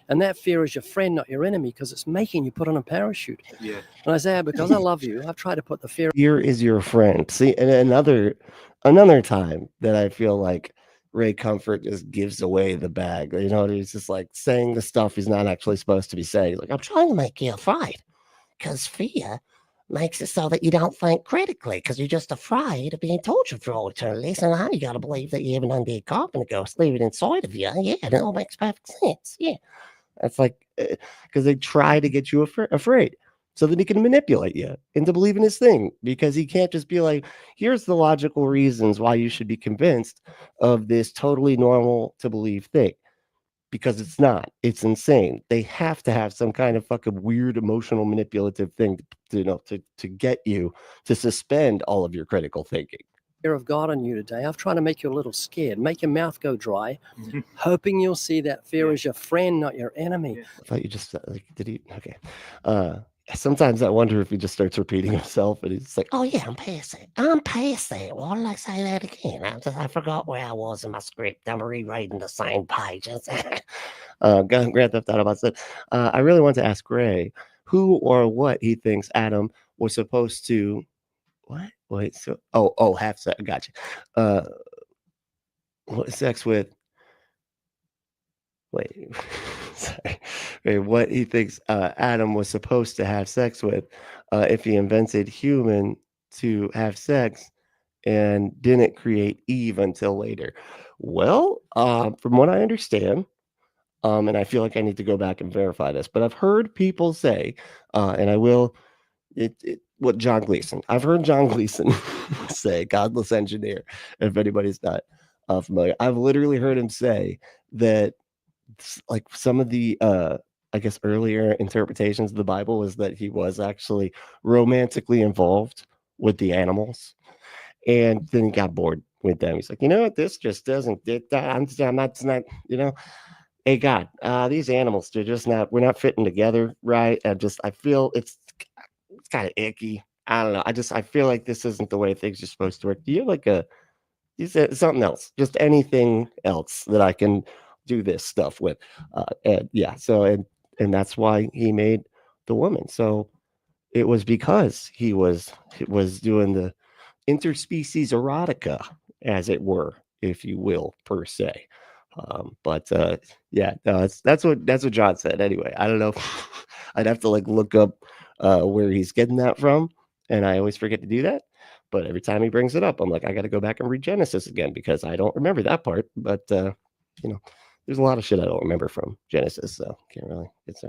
And that fear is your friend, not your enemy, because it's making you put on a parachute. Yeah. And Isaiah, because I love you, I've tried to put the fear. Fear is your friend. See, and another time that I feel like Ray Comfort just gives away the bag. He's just like saying the stuff he's not actually supposed to be saying. Like, I'm trying to make you afraid, because fear makes it so that you don't think critically, because you're just afraid of being tortured for all eternity. So now you got to believe that you have an undead carpenter ghost living inside of you. Yeah, it all makes perfect sense. Yeah. That's like, because they try to get you afraid so that he can manipulate you into believing his thing, because he can't just be like, here's the logical reasons why you should be convinced of this totally normal to believe thing. Because it's not. It's insane. They have to have some kind of fucking weird emotional manipulative thing to get you to suspend all of your critical thinking. Fear of God on you today. I've tried to make you a little scared, make your mouth go dry, hoping you'll see that fear is your friend, not your enemy. I thought you just did he? Okay. sometimes I wonder if he just starts repeating himself and he's like, oh yeah, I'm past it. I'm past it. Why did I say that again? I forgot where I was in my script. I'm rewriting the same pages. Grand Theft Auto said, I really want to ask Gray who or what he thinks Adam was supposed to, what? Wait, so, have sex. Gotcha. What sex with? Wait, sorry. Wait, what he thinks Adam was supposed to have sex with if he invented human to have sex and didn't create Eve until later. Well, from what I understand, and I feel like I need to go back and verify this, but I've heard people say, and I will, what John Gleason, I've heard John Gleason say, Godless Engineer, if anybody's not familiar. I've literally heard him say that like some of the I guess earlier interpretations of the Bible was that he was actually romantically involved with the animals, and then he got bored with them. He's like, you know what, this just doesn't I'm not, you know, hey God, these animals, they're just not, we're not fitting together right. I feel it's kind of icky. I don't know, I feel like this isn't the way things are supposed to work. Do you have like you said something else, just anything else that I can do this stuff with? And yeah, so and that's why he made the woman. So it was because he was doing the interspecies erotica, as it were, if you will, per se. But yeah, no, that's what John said. Anyway, I don't know. I'd have to like look up where he's getting that from, and I always forget to do that. But every time he brings it up, I'm like, I got to go back and read Genesis again because I don't remember that part. But you know, there's a lot of shit I don't remember from Genesis, so can't really. It's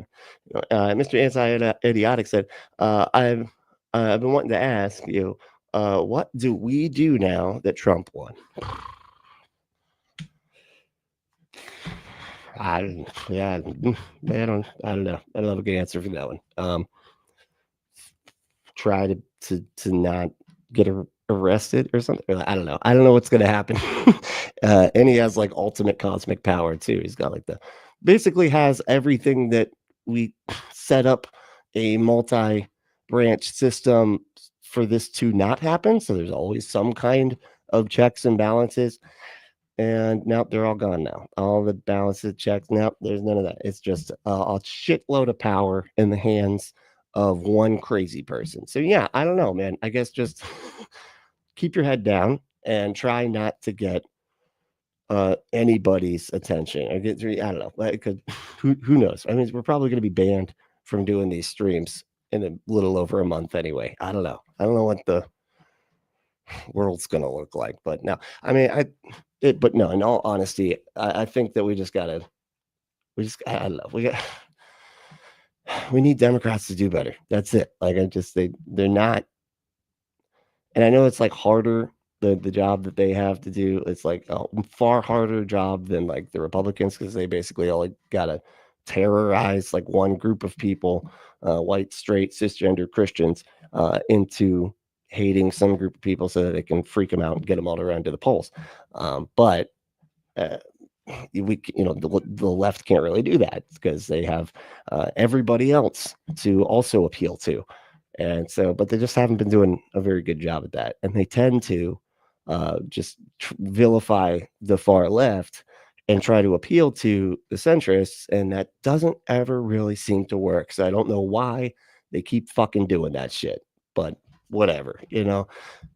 Mr. Anti-Idiotic said, I've been wanting to ask you, what do we do now that Trump won? I don't know. I don't have a good answer for that one. Try to not get arrested or something. I don't know. I don't know what's gonna happen. And he has like ultimate cosmic power too. He's got like basically has everything that we set up a multi-branch system for this to not happen. So there's always some kind of checks and balances. And now they're all gone now. All the balances, checks. Now there's none of that. It's just a shitload of power in the hands of one crazy person. So yeah, I don't know, man. I guess just keep your head down and try not to get anybody's attention. I don't know. Like, who knows? I mean, we're probably going to be banned from doing these streams in a little over a month anyway. I don't know. I don't know what the world's going to look like. But no, I mean, but no, in all honesty, I think that I don't know. We need Democrats to do better. That's it. Like they're not. And I know it's like harder, the job that they have to do. It's like a far harder job than like the Republicans, because they basically all like gotta terrorize like one group of people, white, straight, cisgender Christians, into hating some group of people so that they can freak them out and get them all around to the polls. But the left can't really do that because they have everybody else to also appeal to. And so, but they just haven't been doing a very good job at that. And they tend to just vilify the far left and try to appeal to the centrists. And that doesn't ever really seem to work. So I don't know why they keep fucking doing that shit, but whatever, I don't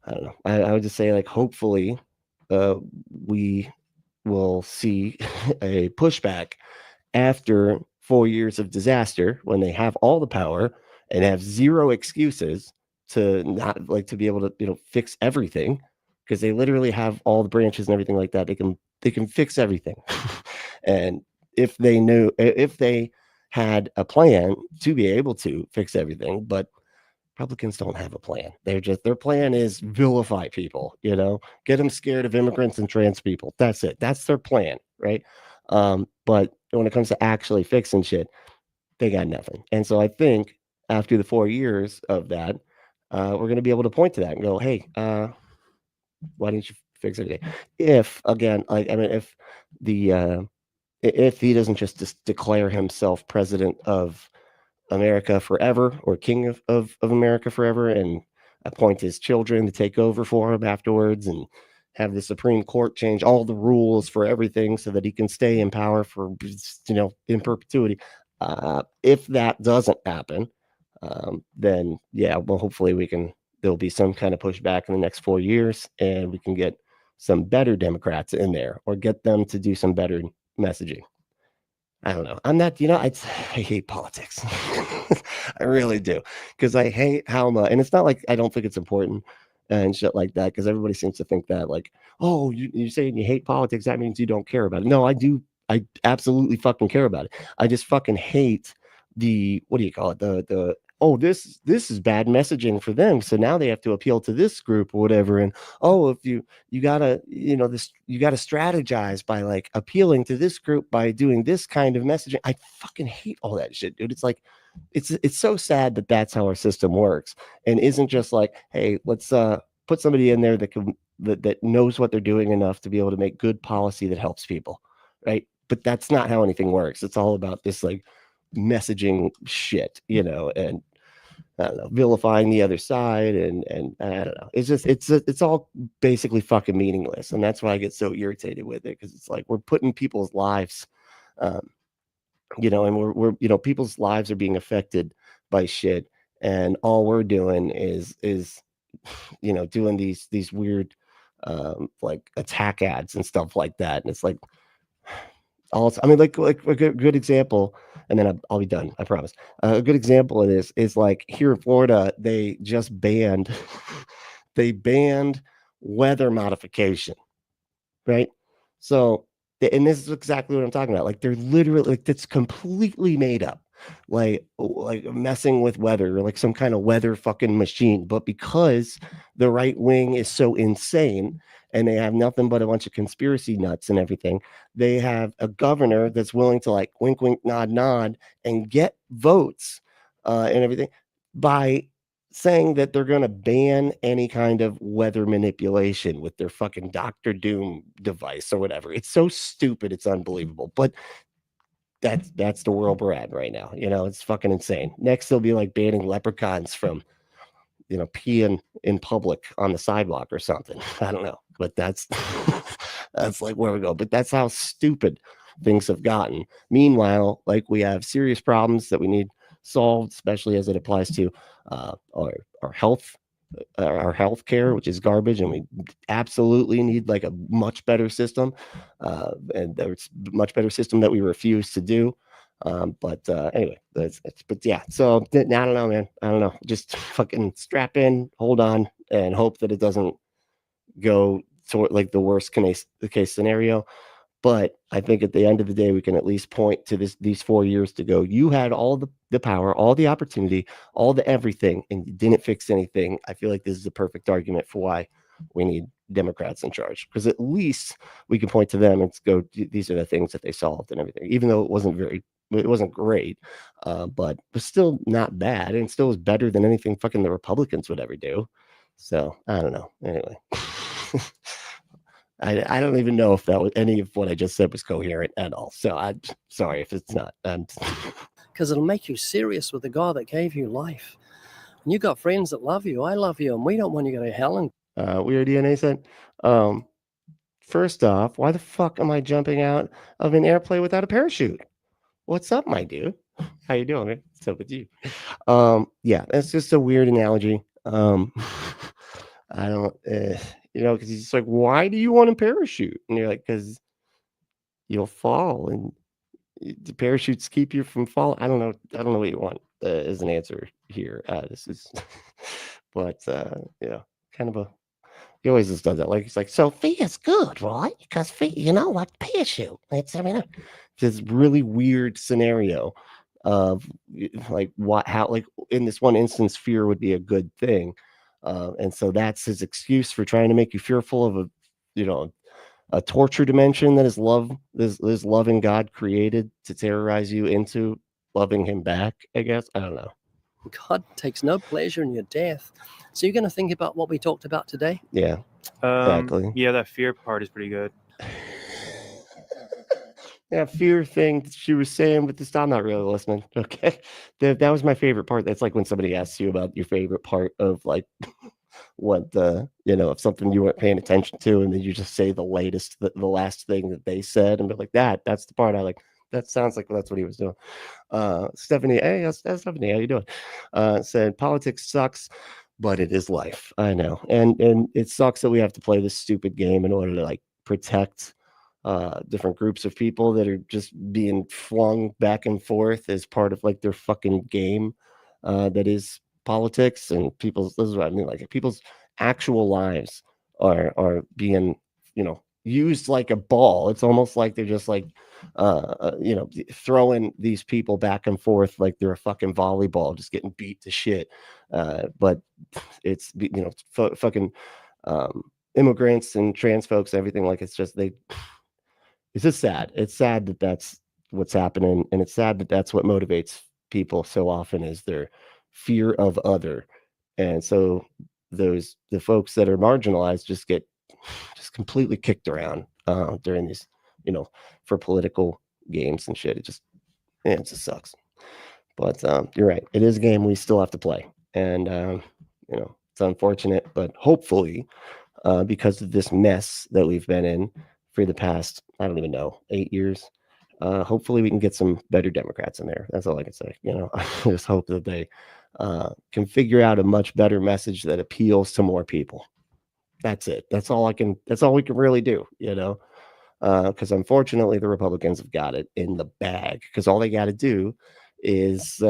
know. I would just say, like, hopefully we will see a pushback after 4 years of disaster when they have all the power and have zero excuses to not like to be able to fix everything, because they literally have all the branches and everything like that. They can fix everything. And if they had a plan to be able to fix everything, but Republicans don't have a plan. Their plan is vilify people, get them scared of immigrants and trans people. That's it. That's their plan, right? But when it comes to actually fixing shit, they got nothing. And so I think after the 4 years of that, we're going to be able to point to that and go, hey, why didn't you fix anything? If if he doesn't just declare himself president of America forever, or king of America forever, and appoint his children to take over for him afterwards, and have the Supreme Court change all the rules for everything so that he can stay in power for, in perpetuity. If that doesn't happen, then yeah, well, hopefully there'll be some kind of pushback in the next 4 years, and we can get some better Democrats in there, or get them to do some better messaging. I don't know. I'm not, I hate politics. I really do. Because I hate how much, and it's not like I don't think it's important and shit like that, because everybody seems to think that, like, oh, you're saying you hate politics, that means you don't care about it. No, I do. I absolutely fucking care about it. I just fucking hate the, what do you call it? The oh, this is bad messaging for them, so now they have to appeal to this group or whatever. And oh, if you gotta, you gotta strategize by like appealing to this group by doing this kind of messaging. I fucking hate all that shit, dude. It's like, it's so sad that that's how our system works, and isn't just like, hey, let's put somebody in there that knows what they're doing enough to be able to make good policy that helps people, right? But that's not how anything works. It's all about this like messaging shit, and I don't know, vilifying the other side, and I don't know. It's just it's all basically fucking meaningless, and that's why I get so irritated with it, because it's like we're putting people's lives, and we're people's lives are being affected by shit, and all we're doing is doing these weird like attack ads and stuff like that, and it's like. Also, I mean, like a good example, and then I'll be done, I promise. A good example of this is like here in Florida, they just banned weather modification, right? So, and this is exactly what I'm talking about. Like they're literally like, that's completely made up, like messing with weather, or like some kind of weather fucking machine. But because the right wing is so insane, and they have nothing but a bunch of conspiracy nuts and everything, they have a governor that's willing to like wink, wink, nod, nod, and get votes and everything by saying that they're going to ban any kind of weather manipulation with their fucking Dr. Doom device or whatever. It's so stupid. It's unbelievable. But that's the world we're at right now. It's fucking insane. Next, they'll be like banning leprechauns from, peeing in public on the sidewalk or something. I don't know. But that's like where we go. But that's how stupid things have gotten. Meanwhile, like we have serious problems that we need solved, especially as it applies to our health, our health care, which is garbage, and we absolutely need like a much better system, and there's a much better system that we refuse to do. But anyway, but yeah. So I don't know, man. I don't know. Just fucking strap in, hold on, and hope that it doesn't go toward like the worst case scenario. But I think at the end of the day, we can at least point to these 4 years to go. You had all the power, all the opportunity, all the everything, and you didn't fix anything. I feel like this is a perfect argument for why we need Democrats in charge, because at least we can point to them and go, these are the things that they solved and everything, even though it wasn't great, but it was still not bad, and still was better than anything fucking the Republicans would ever do. So I don't know. Anyway. I don't even know if that was any of what I just said was coherent at all. So I'm sorry if it's not. Because it'll make you serious with the God that gave you life. And you got friends that love you. I love you, and we don't want you to go to hell. And Weird DNA said, first off, why the fuck am I jumping out of an airplane without a parachute? What's up, my dude? How you doing, man? What's up with you? Yeah, that's just a weird analogy. I don't, because he's just like, why do you want a parachute? And you're like, because you'll fall, and the parachutes keep you from falling. I don't know what you want as an answer here. This is, but yeah, kind of he always just does that. Like he's like, so fear's good, right? Because fear, like parachute. It's this really weird scenario of like how like in this one instance, fear would be a good thing. And so that's his excuse for trying to make you fearful of a torture dimension that is loving God created to terrorize you into loving him back, I guess. I don't know. God takes no pleasure in your death. So you're going to think about what we talked about today? Yeah, exactly. Yeah, that fear part is pretty good. that fear thing that she was saying with this. I'm not really listening. Okay. That was my favorite part. That's like when somebody asks you about your favorite part of like what the, of something you weren't paying attention to, and then you just say the last thing that they said, and be like, that's the part I like. That sounds like that's what he was doing. Stephanie, hey, that's Stephanie. How you doing? Said politics sucks, but it is life. I know, and it sucks that we have to play this stupid game in order to like protect different groups of people that are just being flung back and forth as part of like their fucking game that is politics. And this is what I mean, like people's actual lives are being used like a ball. It's almost like they're just like throwing these people back and forth like they're a fucking volleyball, just getting beat to shit. But it's fucking immigrants and trans folks, everything. Like it's just sad. It's sad that that's what's happening, and it's sad that that's what motivates people so often, is their fear of other. And so the folks that are marginalized just get completely kicked around during these, for political games and shit. It just sucks. But you're right. It is a game we still have to play, and it's unfortunate, but hopefully, because of this mess that we've been in for the past, I don't even know, 8 years, hopefully we can get some better Democrats in there. That's all I can say. I just hope that they can figure out a much better message that appeals to more people. That's it. That's all we can really do, because unfortunately the Republicans have got it in the bag, because all they got to do is,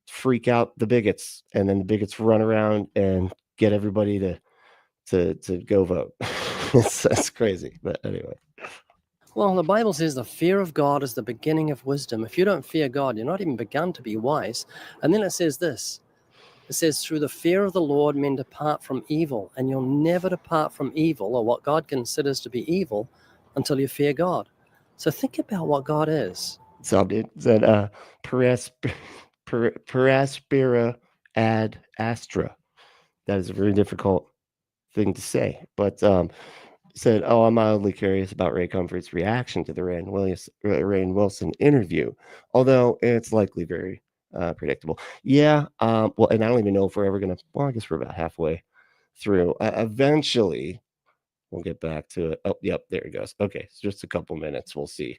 freak out the bigots, and then the bigots run around and get everybody to go vote. That's crazy. But anyway. Well, the Bible says the fear of God is the beginning of wisdom. If you don't fear God, you're not even begun to be wise. And then it says this. It says, through the fear of the Lord, men depart from evil. And you'll never depart from evil, or what God considers to be evil, until you fear God. So think about what God is. So it said, paraspera ad astra. That is a very difficult thing to say. But said, I'm mildly curious about Ray Comfort's reaction to the Rainn Wilson interview, although it's likely very predictable. Yeah. Well, and I don't even know if we're ever going to, I guess we're about halfway through. Eventually, we'll get back to it. Oh, yep, there it goes. Okay, so just a couple minutes. We'll see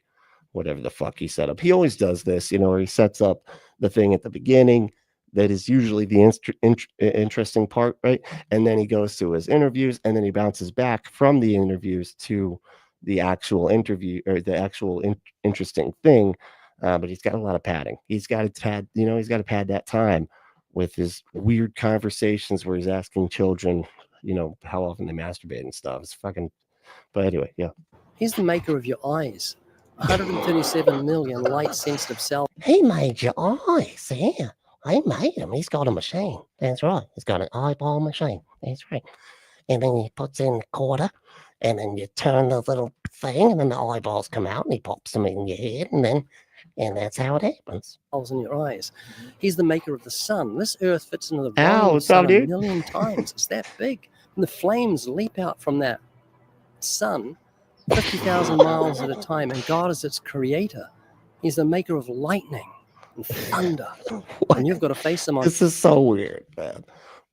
whatever the fuck he set up. He always does this, where he sets up the thing at the beginning. That is usually the interesting part, right? And then he goes to his interviews, and then he bounces back from the interviews to the actual interview, or the actual interesting thing. But he's got a lot of padding. He's got to pad, he's got to pad that time with his weird conversations where he's asking children, how often they masturbate and stuff. It's fucking. But anyway, yeah. He's the maker of your eyes. 137 million light-sensitive cells. He made your eyes, yeah. He made him. He's got a machine. That's right. He's got an eyeball machine. That's right. And then he puts in the quarter, and then you turn the little thing, and then the eyeballs come out, and he pops them in your head, and that's how it happens. In your eyes. He's the maker of the sun. This earth fits into the volume of sun a million times. It's that big. And the flames leap out from that sun 50,000 miles at a time, and God is its creator. He's the maker of lightning and thunder. And you've got to face him on. This is so weird, man.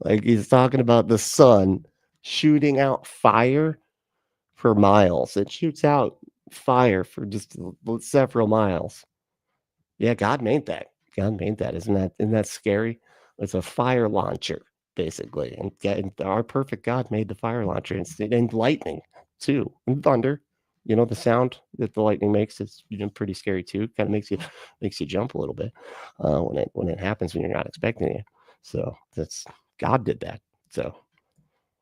Like, he's talking about the sun shooting out fire for miles. It shoots out fire for just several miles. Yeah, God made that. God made that. Isn't that scary? It's a fire launcher, basically. And our perfect God made the fire launcher, and lightning too, and thunder. The sound that the lightning makes is pretty scary too. Kind of makes you jump a little bit when it happens when you're not expecting it. So that's God did that. So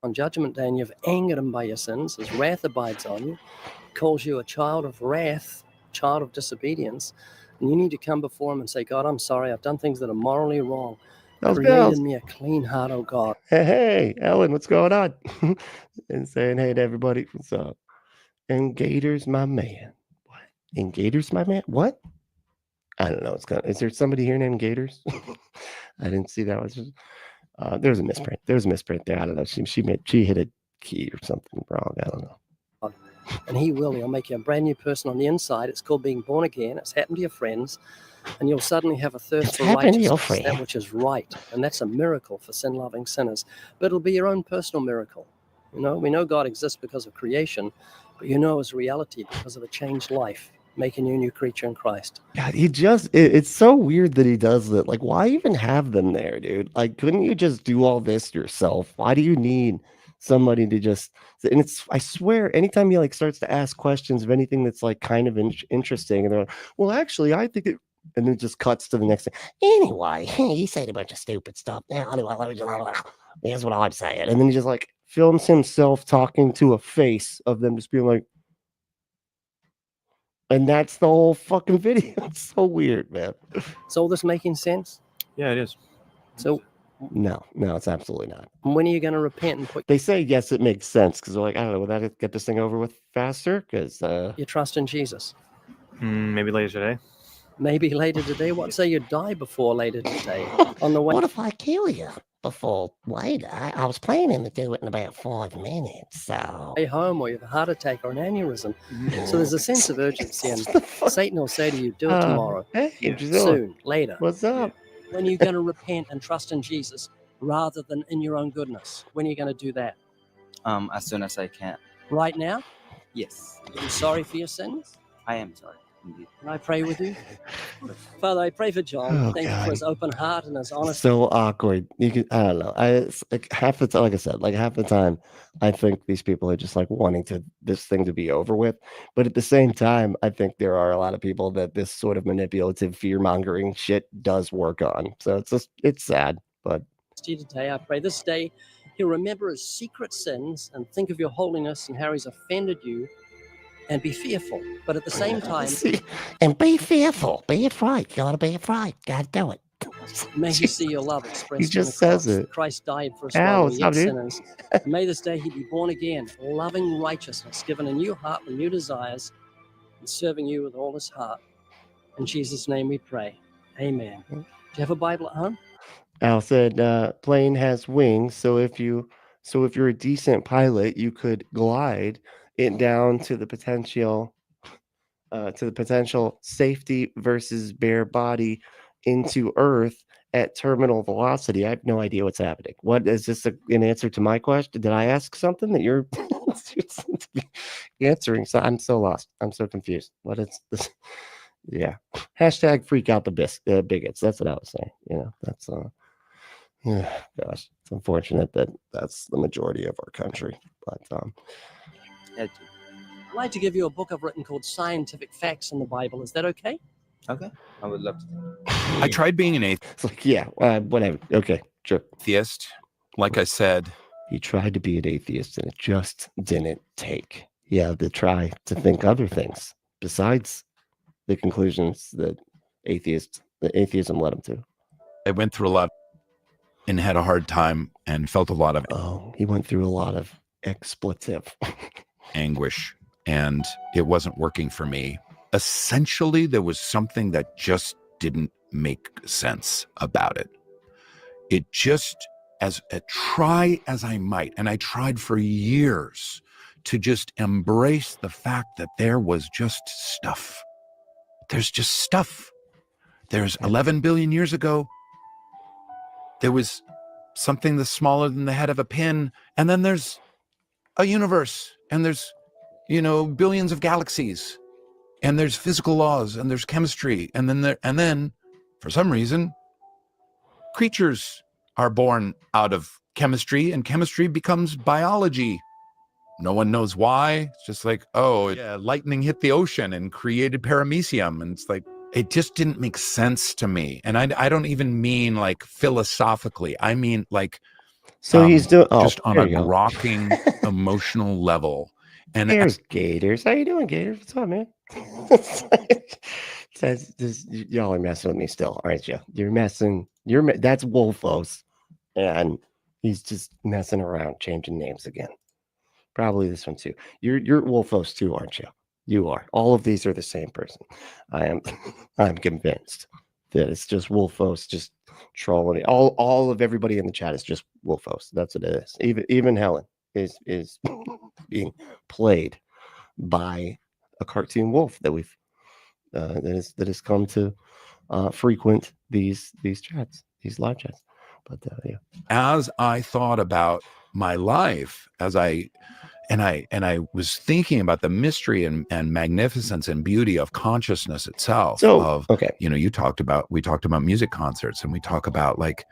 on Judgment Day, and you've angered him by your sins, his wrath abides on you, calls you a child of wrath, child of disobedience, and you need to come before him and say, God, I'm sorry, I've done things that are morally wrong. Create in me a clean heart, oh God. Hey, Ellen, what's going on? And saying hey to everybody. What's up? And Gator's my man. What? And Gator's my man? What? I don't know. Is there somebody here named Gators? I didn't see that. There's a misprint. There's a misprint there. I don't know. She hit a key or something wrong. I don't know. And he will. He'll make you a brand new person on the inside. It's called being born again. It's happened to your friends. And you'll suddenly have a thirst It's for happened to your righteousness, that friend. which is right. And that's a miracle for sin-loving sinners. But it'll be your own personal miracle. You know, we know God exists because of creation, but you know it's reality because of a changed life, making you a new creature in Christ. God, it's so weird that he does that. Like, why even have them there, dude? Like, couldn't you just do all this yourself? Why do you need somebody to just, and I swear, anytime he like starts to ask questions of anything that's like kind of interesting, and they're like, well, actually, I think it, and then it just cuts to the next thing. Anyway, he said a bunch of stupid stuff. Now, here's what I'm saying. And then he just like films himself talking to a face of them just being like, and that's the whole fucking video. It's so weird, man. Is all this making sense? Yeah, it is. So No, it's absolutely not. when are you going to repent and put They say, yes, it makes sense because they're like, I don't know, would that get this thing over with faster? Because your trust in Jesus? Maybe later today. Maybe later today. What say you die before later today? On the way. what if I kill you before later? I was planning to do it in about 5 minutes, so. Home, or you have a heart attack or an aneurysm. So there's a sense of urgency, and Satan will say to you, do it tomorrow, Hey, Giselle, soon, later. what's up? When are you going to repent and trust in Jesus rather than in your own goodness? When are you going to do that? As soon as I can. Right now? Yes, Are you sorry for your sins? I am sorry. Indeed. Can I pray with you? Father, I pray for John. Oh, Thank you God. for his open heart and his honesty. So awkward. You can, I don't know. It's like half the time, like I said, like half the time, I think these people are just like wanting this thing to be over with. But at the same time, I think there are a lot of people that this sort of manipulative, fear mongering shit does work on. So it's sad, but Today, I pray this day he'll remember his secret sins and think of your holiness and how he's offended you and be fearful. But at the same time, and be fearful, be afraid. You gotta be afraid. Gotta do it. may he see your love expressed. He just in the cross. says it. Christ died for us Ow, while we what's up, yet dude? sinners. May this day he be born again, loving righteousness, given a new heart with new desires, and serving you with all his heart. In Jesus' name we pray. Amen. Do you have a Bible at home? Al said, plane has wings, so if you're a decent pilot, you could glide it down to the potential safety versus bare body into Earth at terminal velocity. I have no idea what's happening. What is this an answer to my question? Did I ask something that you're answering? So I'm so lost. I'm so confused. What is this? Yeah. Hashtag freak out the bigots. That's what I was saying. You know, that's yeah, gosh, it's unfortunate that that's the majority of our country. But Yeah, I'd like to give you a book I've written called Scientific Facts in the Bible. Is that okay? okay. I would love to. I tried being an it's like, yeah, whatever. Okay, sure. atheist. Like I said, He tried to be an atheist and it just didn't take. He had to try to think other things besides the conclusions that atheism led him to. I went through a lot and had a hard time and felt a lot of Oh, he went through a lot of expletive. anguish, and it wasn't working for me. Essentially, there was something that just didn't make sense about it. It just, as a try as I might, and I tried for years to just embrace the fact that there was just stuff. There's just stuff. There's 11 billion years ago, there was something that's smaller than the head of a pin, and then there's a universe, and there's, billions of galaxies, and there's physical laws, and there's chemistry, and then for some reason, creatures are born out of chemistry, and chemistry becomes biology. No one knows why. It's just like, oh, yeah, lightning hit the ocean and created paramecium, and it's like, it just didn't make sense to me. And I don't even mean like philosophically. I mean like, So he's doing just on there a you go. rocking emotional level. And There's Gators. How you doing, Gators? What's up, man? Y'all are messing with me still, aren't you? You're messing. That's Wolfos, and he's just messing around, changing names again. Probably this one too. You're Wolfos too, aren't you? You are. All of these are the same person. I'm convinced that it's just Wolfos just trolling. All of everybody in the chat is just Wolfos. That's what it is. Even Helen is being played by a cartoon wolf that we've that has come to frequent these chats, these live chats. But yeah, as I thought about my life, as I was thinking about the mystery and magnificence and beauty of consciousness itself. So, okay, you know, we talked about music concerts, and we talk about like.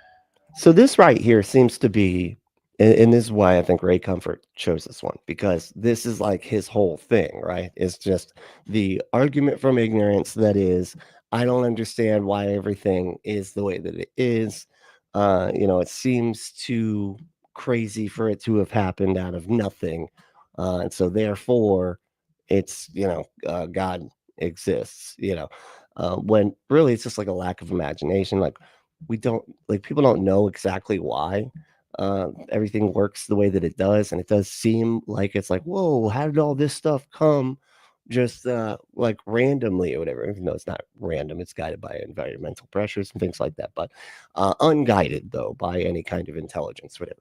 So this right here seems to be, and this is why I think Ray Comfort chose this one, because this is like his whole thing, right? It's just the argument from ignorance that is, I don't understand why everything is the way that it is. You know, it seems too crazy for it to have happened out of nothing. And so therefore, it's, you know, God exists, you know, when really it's just like a lack of imagination. Like, we don't, like, people don't know exactly why everything works the way that it does, and it does seem like it's like, whoa, how did all this stuff come just like randomly or whatever, even though it's not random, it's guided by environmental pressures and things like that, but unguided though by any kind of intelligence, whatever.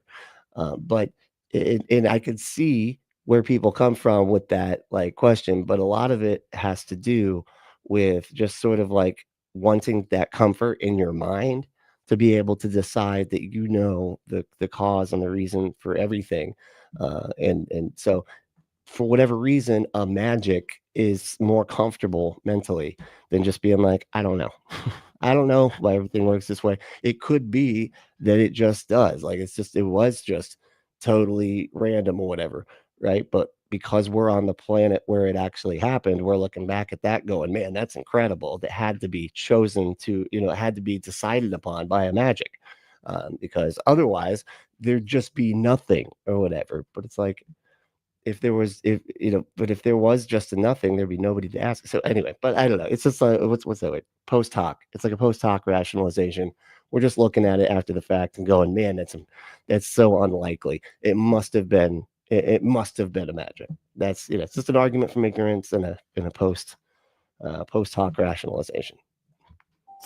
But and I could see where people come from with that like question, but a lot of it has to do with just sort of like wanting that comfort in your mind to be able to decide that you know the cause and the reason for everything, and so for whatever reason, a magic is more comfortable mentally than just being like, I don't know. I don't know why everything works this way. It could be that it just does. Like, it was just totally random or whatever, right? But because we're on the planet where it actually happened, we're looking back at that going, man, that's incredible. That had to be chosen to, you know, it had to be decided upon by a magic, because otherwise there'd just be nothing or whatever. But it's like, if there was just a nothing, there'd be nobody to ask. So anyway, but I don't know. It's just what's that way? Post hoc. It's like a post hoc rationalization. We're just looking at it after the fact and going, man, that's so unlikely. It must have been a magic. That's, you know, it's just an argument from ignorance and a post hoc rationalization.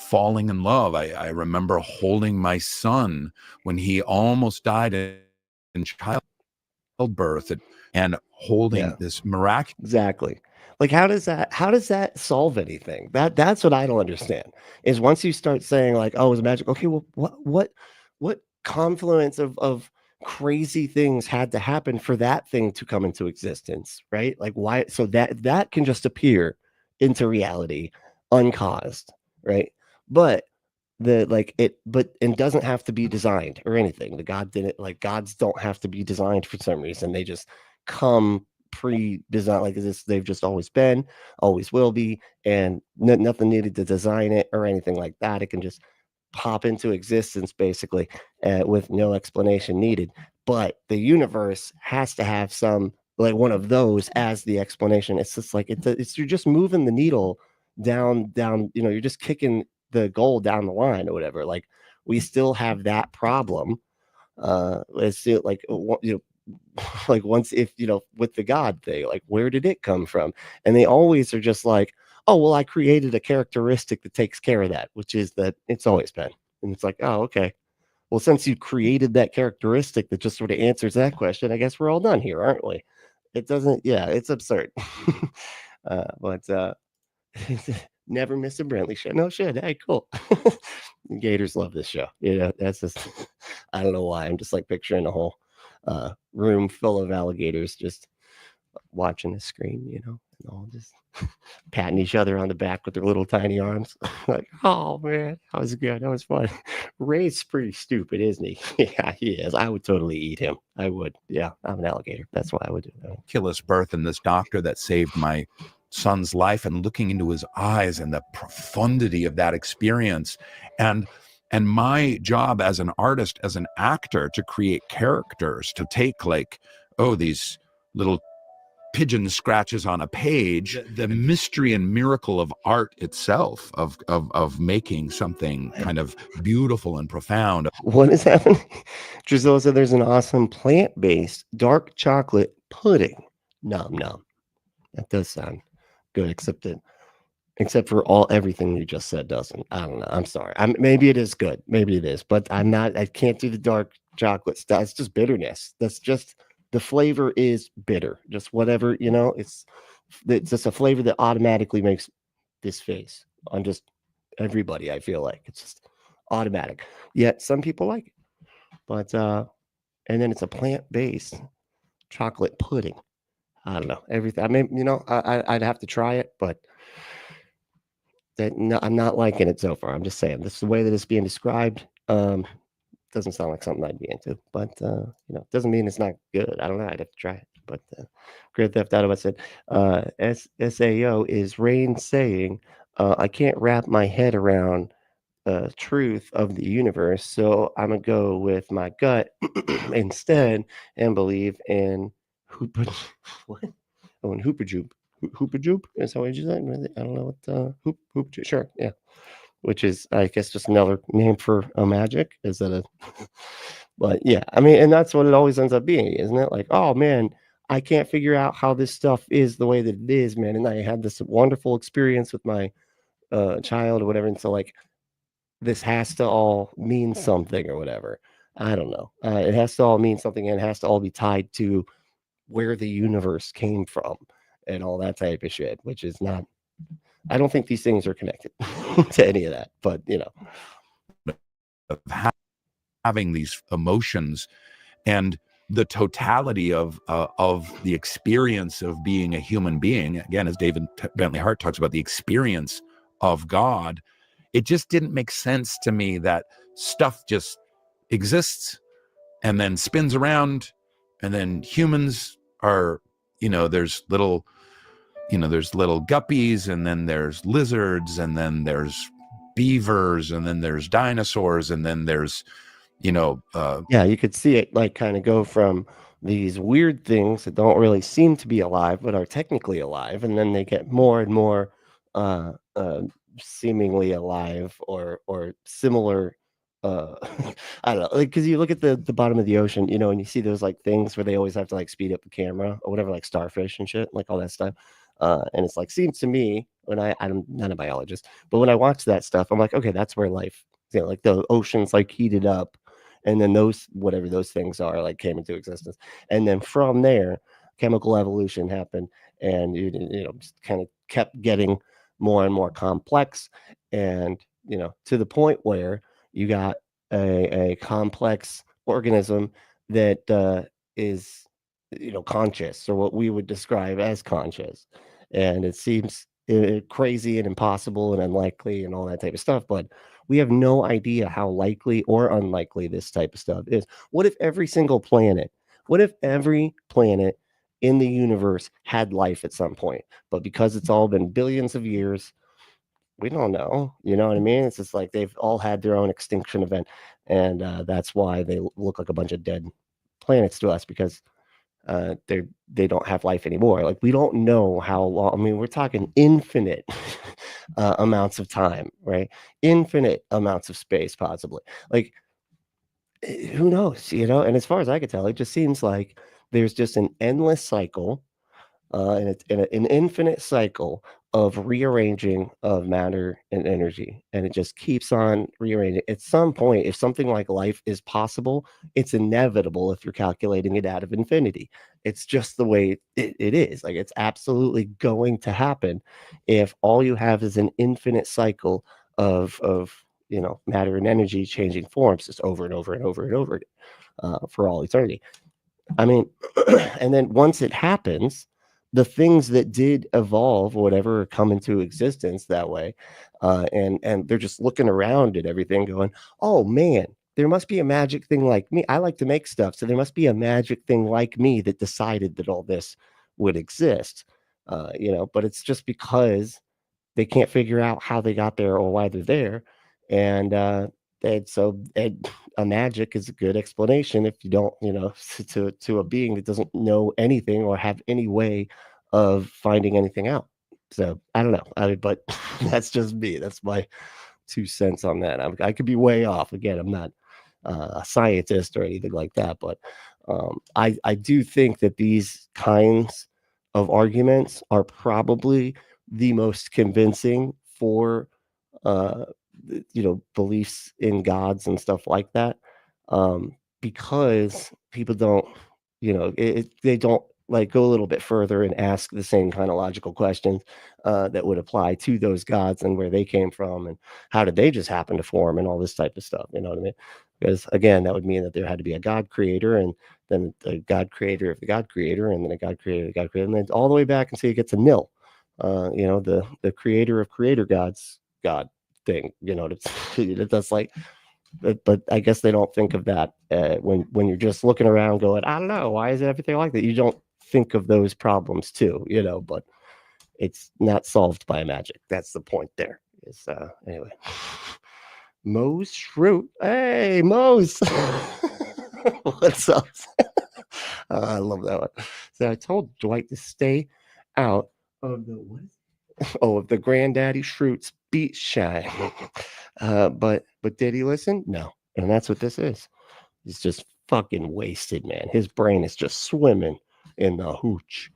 Falling in love. I remember holding my son when he almost died in childbirth, and holding this miraculous. Exactly. Like, how does that solve anything? That's what I don't understand, is once you start saying like, oh, it's magic. Okay, well, what confluence of crazy things had to happen for that thing to come into existence, right? Like, why? So that can just appear into reality uncaused, right? But and doesn't have to be designed or anything. The God didn't, like, gods don't have to be designed for some reason. They just come pre-designed, like this. They've just always been, always will be, and nothing needed to design it or anything like that. It can just pop into existence basically, with no explanation needed. But the universe has to have some, like, one of those as the explanation. It's just like it's you're just moving the needle down, you know, you're just kicking the goal down the line or whatever. Like, we still have that problem. It's still like, you know, like, once, if, you know, with the God thing, like, where did it come from? And they always are just like, oh, well, I created a characteristic that takes care of that, which is that it's always been. And it's like, oh, okay. Well, since you created that characteristic that just sort of answers that question, I guess we're all done here, aren't we? It doesn't, yeah, it's absurd. But never miss a Brentley show. No shit. Hey, cool. Gators love this show. You know, that's just, I don't know why. I'm just like picturing a whole room full of alligators just watching the screen, you know, and all just patting each other on the back with their little tiny arms. Like, oh man, that was good. That was fun. Ray's pretty stupid, isn't he? Yeah, he is. I would totally eat him. I would. Yeah, I'm an alligator. That's why I would do that. Miraculous birth, and this doctor that saved my son's life, and looking into his eyes and the profundity of that experience, and my job as an artist, as an actor, to create characters, to take, like, oh, these little pigeon scratches on a page, the mystery and miracle of art itself, of making something kind of beautiful and profound. What is happening? Giselle said there's an awesome plant-based dark chocolate pudding. Nom nom. That does sound good, except for everything you just said doesn't. I don't know. I'm sorry. Maybe it is good. Maybe it is, but I can't do the dark chocolate stuff. It's just bitterness. That's just the flavor is bitter. Just whatever, it's just a flavor that automatically makes this face on just everybody. I feel like it's just automatic. Yet some people like it. But and then it's a plant-based chocolate pudding. I don't know everything. I mean, I'd have to try it, but no, I'm not liking it so far. I'm just saying this is the way that it's being described. Doesn't sound like something I'd be into, but doesn't mean it's not good. I don't know. I'd have to try it. But Grand Theft Auto, I said, SAO is Rainn saying, I can't wrap my head around truth of the universe, so I'm gonna go with my gut instead and believe in what? Oh, in Hoopajoop. Hoopajoop? Is that what you said? I don't know what Hoopajoop. Sure, yeah. Which is, I guess, just another name for a magic. Is that a? But yeah, I mean, and that's what it always ends up being, isn't it? Like, oh man, I can't figure out how this stuff is the way that it is, man. And I had this wonderful experience with my child or whatever, and so like, this has to all mean something or whatever. I don't know. It has to all mean something, and it has to all be tied to where the universe came from and all that type of shit, which is not. I don't think these things are connected to any of that, but of having these emotions and the totality of the experience of being a human being. Again, as David Bentley Hart talks about the experience of God, it just didn't make sense to me that stuff just exists and then spins around, and then humans are, there's little guppies, and then there's lizards, and then there's beavers, and then there's dinosaurs, and then there's, yeah, you could see it like kind of go from these weird things that don't really seem to be alive but are technically alive, and then they get more and more seemingly alive or similar. I don't know, like, because you look at the bottom of the ocean, and you see those like things where they always have to like speed up the camera or whatever, like starfish and shit, like all that stuff. And it's like, seems to me, when I'm not a biologist, but when I watch that stuff, I'm like, okay, that's where life, like the ocean's like heated up, and then those, whatever those things are, like came into existence, and then from there, chemical evolution happened, and just kind of kept getting more and more complex, and to the point where you got a complex organism that is conscious, or what we would describe as conscious. And it seems crazy and impossible and unlikely and all that type of stuff, but we have no idea how likely or unlikely this type of stuff is. What if every planet in the universe had life at some point, but because it's all been billions of years, we don't know, you know what I mean? It's just like they've all had their own extinction event, and that's why they look like a bunch of dead planets to us, because they don't have life anymore. Like, we don't know how long. I mean, we're talking infinite amounts of time, right? Infinite amounts of space, possibly. Like, who knows, And as far as I could tell, it just seems like there's just an endless cycle, and it's an infinite cycle of rearranging of matter and energy, and it just keeps on rearranging. At some point, if something like life is possible, it's inevitable if you're calculating it out of infinity. It's just the way it is. Like, it's absolutely going to happen if all you have is an infinite cycle of matter and energy changing forms just over and over and over and over again, for all eternity. I mean, and then once it happens, the things that did evolve or whatever come into existence that way, and they're just looking around at everything going, oh man, there must be a magic thing like me. I like to make stuff, so there must be a magic thing like me that decided that all this would exist. But it's just because they can't figure out how they got there or why they're there, and a magic is a good explanation if you don't, to a being that doesn't know anything or have any way of finding anything out. So I don't know. But that's just me. That's my 2 cents on that. I could be way off. Again, I'm not a scientist or anything like that, but I do think that these kinds of arguments are probably the most convincing for beliefs in gods and stuff like that, because people don't they don't like go a little bit further and ask the same kind of logical questions that would apply to those gods and where they came from and how did they just happen to form and all this type of stuff. You know what I mean? Because again, that would mean that there had to be a God creator and then the God creator of the God creator and then a God creator of the God creator and then all the way back until you get to nil. The creator of creator gods God thing. That's like. But I guess they don't think of that when you're just looking around going, I don't know, why is everything like that? You don't think of those problems too, but it's not solved by magic. That's the point there. Is anyway. Mose Shroot. Hey, Mose. What's up? I love that one. So I told Dwight to stay out of the what? Of the Granddaddy Shroot's beat shine. But did he listen? No. And that's what this is. He's just fucking wasted, man. His brain is just swimming in the hooch.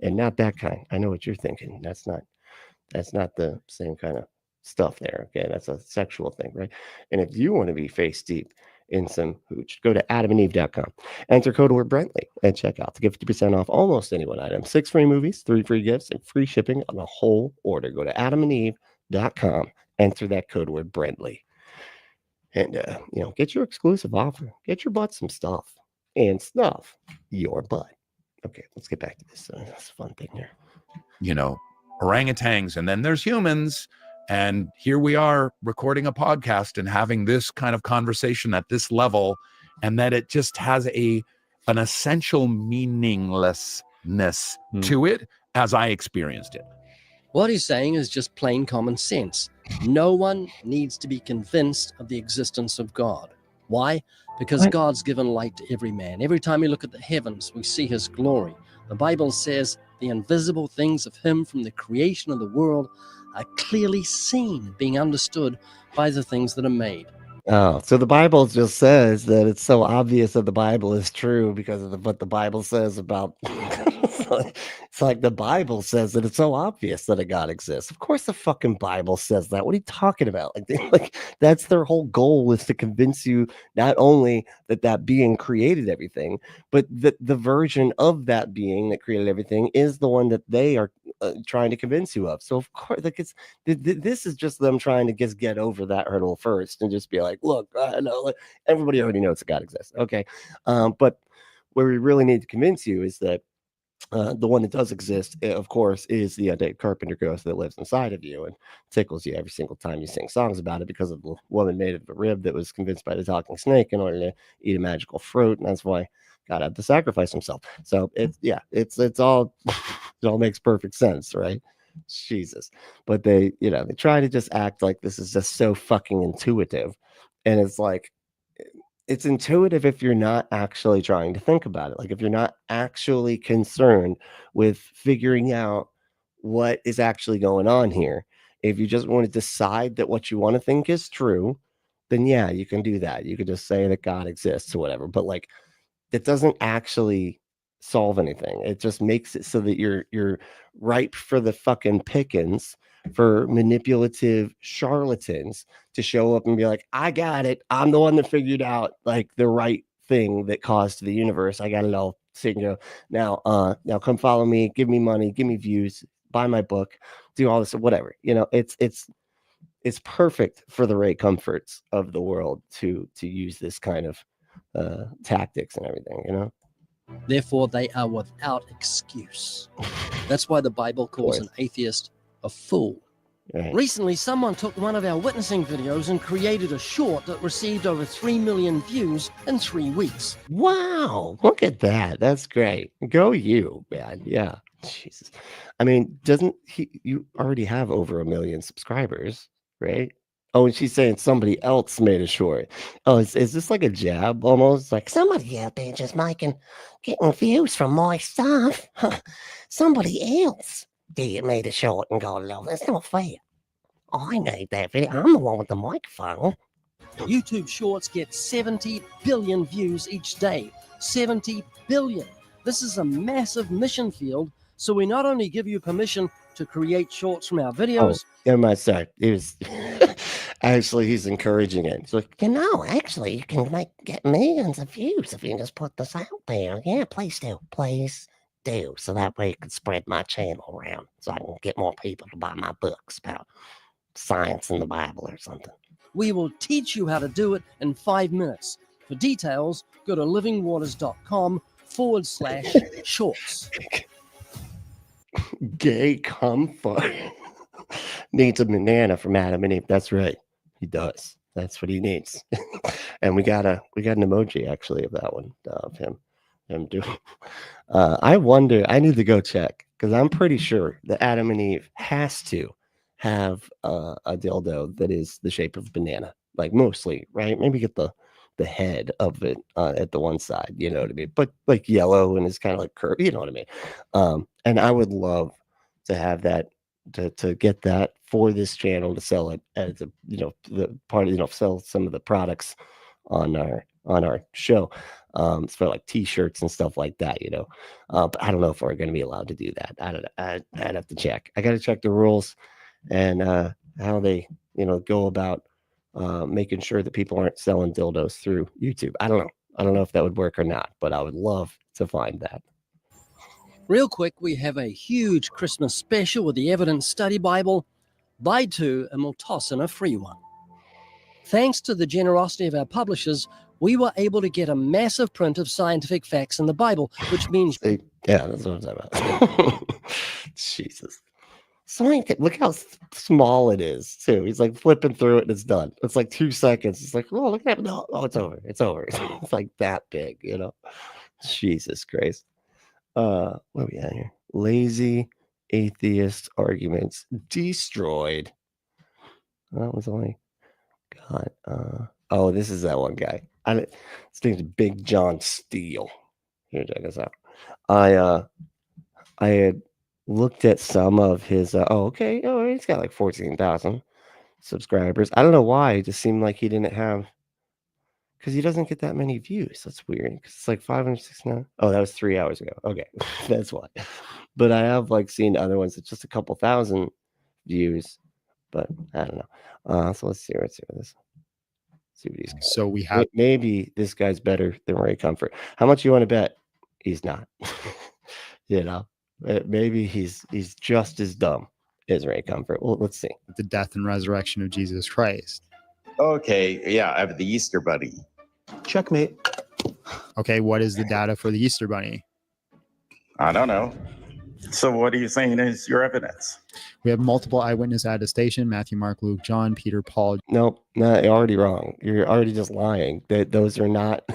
And not that kind. I know what you're thinking. That's not the same kind of stuff there. Okay. That's a sexual thing, right? And if you want to be face deep in some hooch, go to adamandeve.com. Enter code word Brentley and check out to get 50% off almost any one item. 6 free movies, 3 free gifts, and free shipping on the whole order. Go to adamandeve.com. Enter that code word Brentley. And get your exclusive offer. Get your butt some stuff. And stuff your butt. Okay, let's get back to this. That's a fun thing here. Orangutans, and then there's humans. And here we are recording a podcast and having this kind of conversation at this level, and that it just has an essential meaninglessness to it as I experienced it. What he's saying is just plain common sense. No one needs to be convinced of the existence of God. Why? Because God's given light to every man. Every time we look at the heavens, we see his glory. The Bible says the invisible things of him from the creation of the world are clearly seen, being understood by the things that are made. Oh, so the Bible just says that it's so obvious that the Bible is true because of what the Bible says about. It's like the Bible says that it's so obvious that a God exists. Of course, the fucking Bible says that. What are you talking about? Like that's their whole goal, is to convince you not only that being created everything, but that the version of that being that created everything is the one that they are trying to convince you of. So of course, like this is just them trying to just get over that hurdle first and just be like, look, I know, like, everybody already knows that God exists. Okay, but where we really need to convince you is that the one that does exist, of course, is the dead carpenter ghost that lives inside of you and tickles you every single time you sing songs about it, because of the woman made of a rib that was convinced by the talking snake in order to eat a magical fruit, and that's why God had to sacrifice himself. So it's all it all makes perfect sense, right? Jesus. But they try to just act like this is just so fucking intuitive, and it's like, it's intuitive if you're not actually trying to think about it. Like if you're not actually concerned with figuring out what is actually going on here. If you just want to decide that what you want to think is true, then yeah, you can do that. You could just say that God exists or whatever. But like, it doesn't actually solve anything. It just makes it so that you're ripe for the fucking pickings for manipulative charlatans to show up and be like, I got it. I'm the one that figured out like the right thing that caused the universe. I got it all. Now come follow me, give me money, give me views, buy my book, do all this, whatever. It's perfect for the Ray Comforts of the world to use this kind of tactics and everything, Therefore, they are without excuse. That's why the Bible calls an atheist a fool. Right. Recently, someone took one of our witnessing videos and created a short that received over 3 million views in 3 weeks. Wow, look at that. That's great. Go you, man. Yeah. Jesus. I mean, you already have over 1 million subscribers, right? Oh, and she's saying somebody else made a short. Oh, is this like a jab almost? Like somebody out there just getting views from my stuff. Somebody else made a short and got it over. That's not fair. I need that video. I'm the one with the microphone. YouTube Shorts get 70 billion views each day. 70 billion. This is a massive mission field. So we not only give you permission to create shorts from our videos. Oh, sorry. It was Actually, he's encouraging it. He's like, actually, you can like get millions of views if you just put this out there. Yeah, please do. Please do. So that way you can spread my channel around so I can get more people to buy my books about science and the Bible or something. We will teach you how to do it in 5 minutes. For details, go to livingwaters.com/shorts. Gay comfort needs a banana from Adam and Eve. That's right. He does. That's what he needs. And we got an emoji actually of that one, of him doing. I wonder, I need to go check because I'm pretty sure that Adam and Eve has to have a dildo that is the shape of a banana, like mostly, right? Maybe get the head of it at the one side, you know what I mean? But like yellow and it's kind of like curved, you know what I mean? And I would love to have that, to get that for this channel, to sell it as a, the part of, sell some of the products on our show. It's for like t-shirts and stuff like that, but I don't know if we're going to be allowed to do that. I don't know. I'd have to check. I got to check the rules and how they, go about making sure that people aren't selling dildos through YouTube. I don't know if that would work or not, but I would love to find that. Real quick, we have a huge Christmas special with the Evidence Study Bible. Buy 2 and we'll toss in a free one. Thanks to the generosity of our publishers, we were able to get a massive print of scientific facts in the Bible, which means... Yeah, that's what I'm talking about. Jesus. Scientific. Look how small it is, too. He's like flipping through it and it's done. It's like 2 seconds. It's like, oh, look at that. No, oh, it's over. It's over. It's like that big, Jesus Christ. What are we at here? Lazy atheist arguments destroyed. That was only... God. Oh, this is that one guy. His name's Big John Steele. Here, check this out. I had looked at some of his. He's got like 14,000 subscribers. I don't know why. It just seemed like he didn't have, because he doesn't get that many views. That's weird. Because it's like 569. Oh, that was 3 hours ago. Okay, that's why. But I have like seen other ones that's just a couple thousand views. But I don't know. So let's see what this. See what he's got. So we have, maybe this guy's better than Ray Comfort. How much you want to bet he's not? Maybe he's just as dumb as Ray Comfort. Well, let's see. the death and resurrection of Jesus Christ. Okay, yeah, I have the Easter Bunny. Checkmate. Okay, what is the data for the Easter Bunny? I don't know. So what are you saying is your evidence? We have multiple eyewitness attestation: Matthew, Mark, Luke, John, Peter, Paul. Nope, no, you're already wrong. You're already just lying. Those are not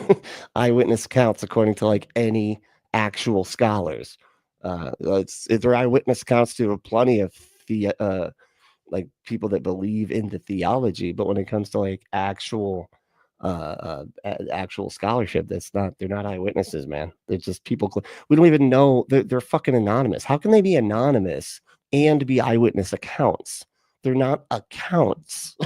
eyewitness accounts according to like any actual scholars. They're eyewitness accounts to plenty of like people that believe in the theology, but when it comes to like actual scholarship, they're not eyewitnesses, man. They're just people. We don't even know. They're fucking anonymous. How can they be anonymous and be eyewitness accounts? They're not accounts.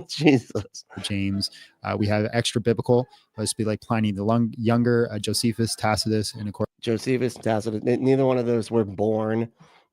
Jesus. James. We have extra biblical. Let's be like Pliny the Younger, Josephus, Tacitus, and of course Josephus, Tacitus. Neither one of those were born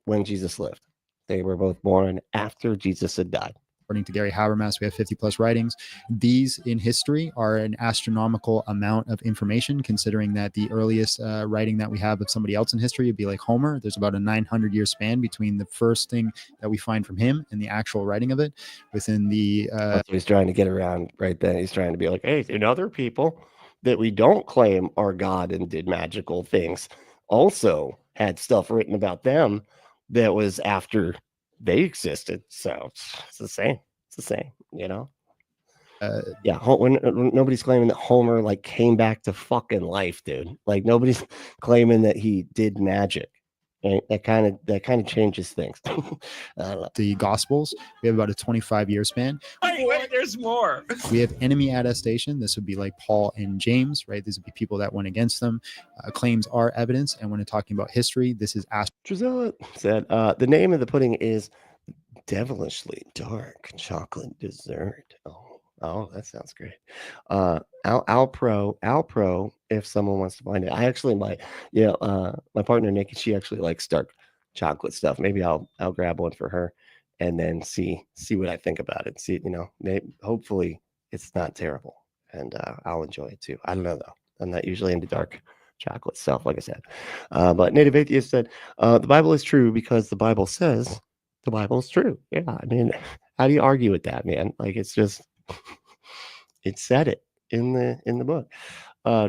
when Jesus lived. They were both born after Jesus had died. according to Gary Habermas, we have 50 plus writings. These in history are an astronomical amount of information, considering that the earliest writing that we have of somebody else in history would be like Homer. There's about a 900-year span between the first thing that we find from him and the actual writing of it. Within the That's what he's trying to get around right then. He's trying to be like, hey, and other people that we don't claim are God and did magical things also had stuff written about them that was after they existed. So it's the same. It's the same, you know? Yeah, when nobody's claiming that Homer like came back to fucking life, dude. Like nobody's claiming that he did magic. Right? That kind of changes things. I don't know. the Gospels, we have about a 25-year span. Wait, there's more. We have enemy attestation. This would be like Paul and James, right? These would be people that went against them. Claims are evidence. And when talking about history, this is Giselle said, the name of the pudding is Devilishly Dark Chocolate Dessert. Oh, that sounds great. Alpro, if someone wants to find it. I actually might, my partner Nikki, she actually likes dark chocolate stuff. Maybe I'll grab one for her and then see what I think about it. See, hopefully it's not terrible, and I'll enjoy it too. I don't know though. I'm not usually into dark chocolate stuff, like I said. But Native Atheist said, the Bible is true because the Bible says the Bible is true. Yeah, I mean, how do you argue with that, man? Like, it's just, it said it in the book.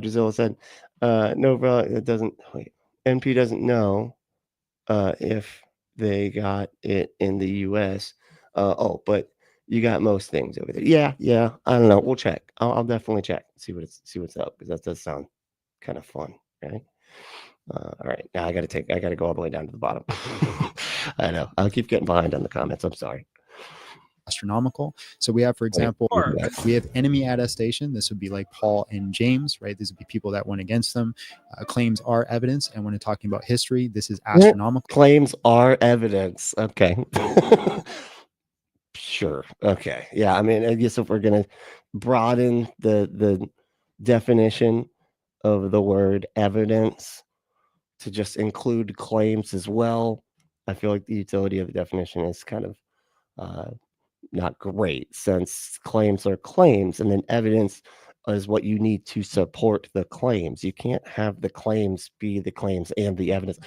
Gisela said, no, bro, it doesn't, wait, NP doesn't know if they got it in the US. But you got most things over there. Yeah. I don't know. We'll check. I'll definitely check. See what's up, because that does sound kind of fun, right? All right. Now I gotta go all the way down to the bottom. I know. I'll keep getting behind on the comments. I'm sorry. Astronomical. So we have, for example, we have enemy attestation. This would be like Paul and James, right? These would be people that went against them. Claims are evidence. And when talking about history, this is astronomical. Claims are evidence. Okay. Sure. Okay. Yeah. I mean, I guess if we're going to broaden the definition of the word evidence to just include claims as well, I feel like the utility of the definition is kind of not great, since claims are claims, and then evidence is what you need to support the claims. You can't have the claims be the claims and the evidence.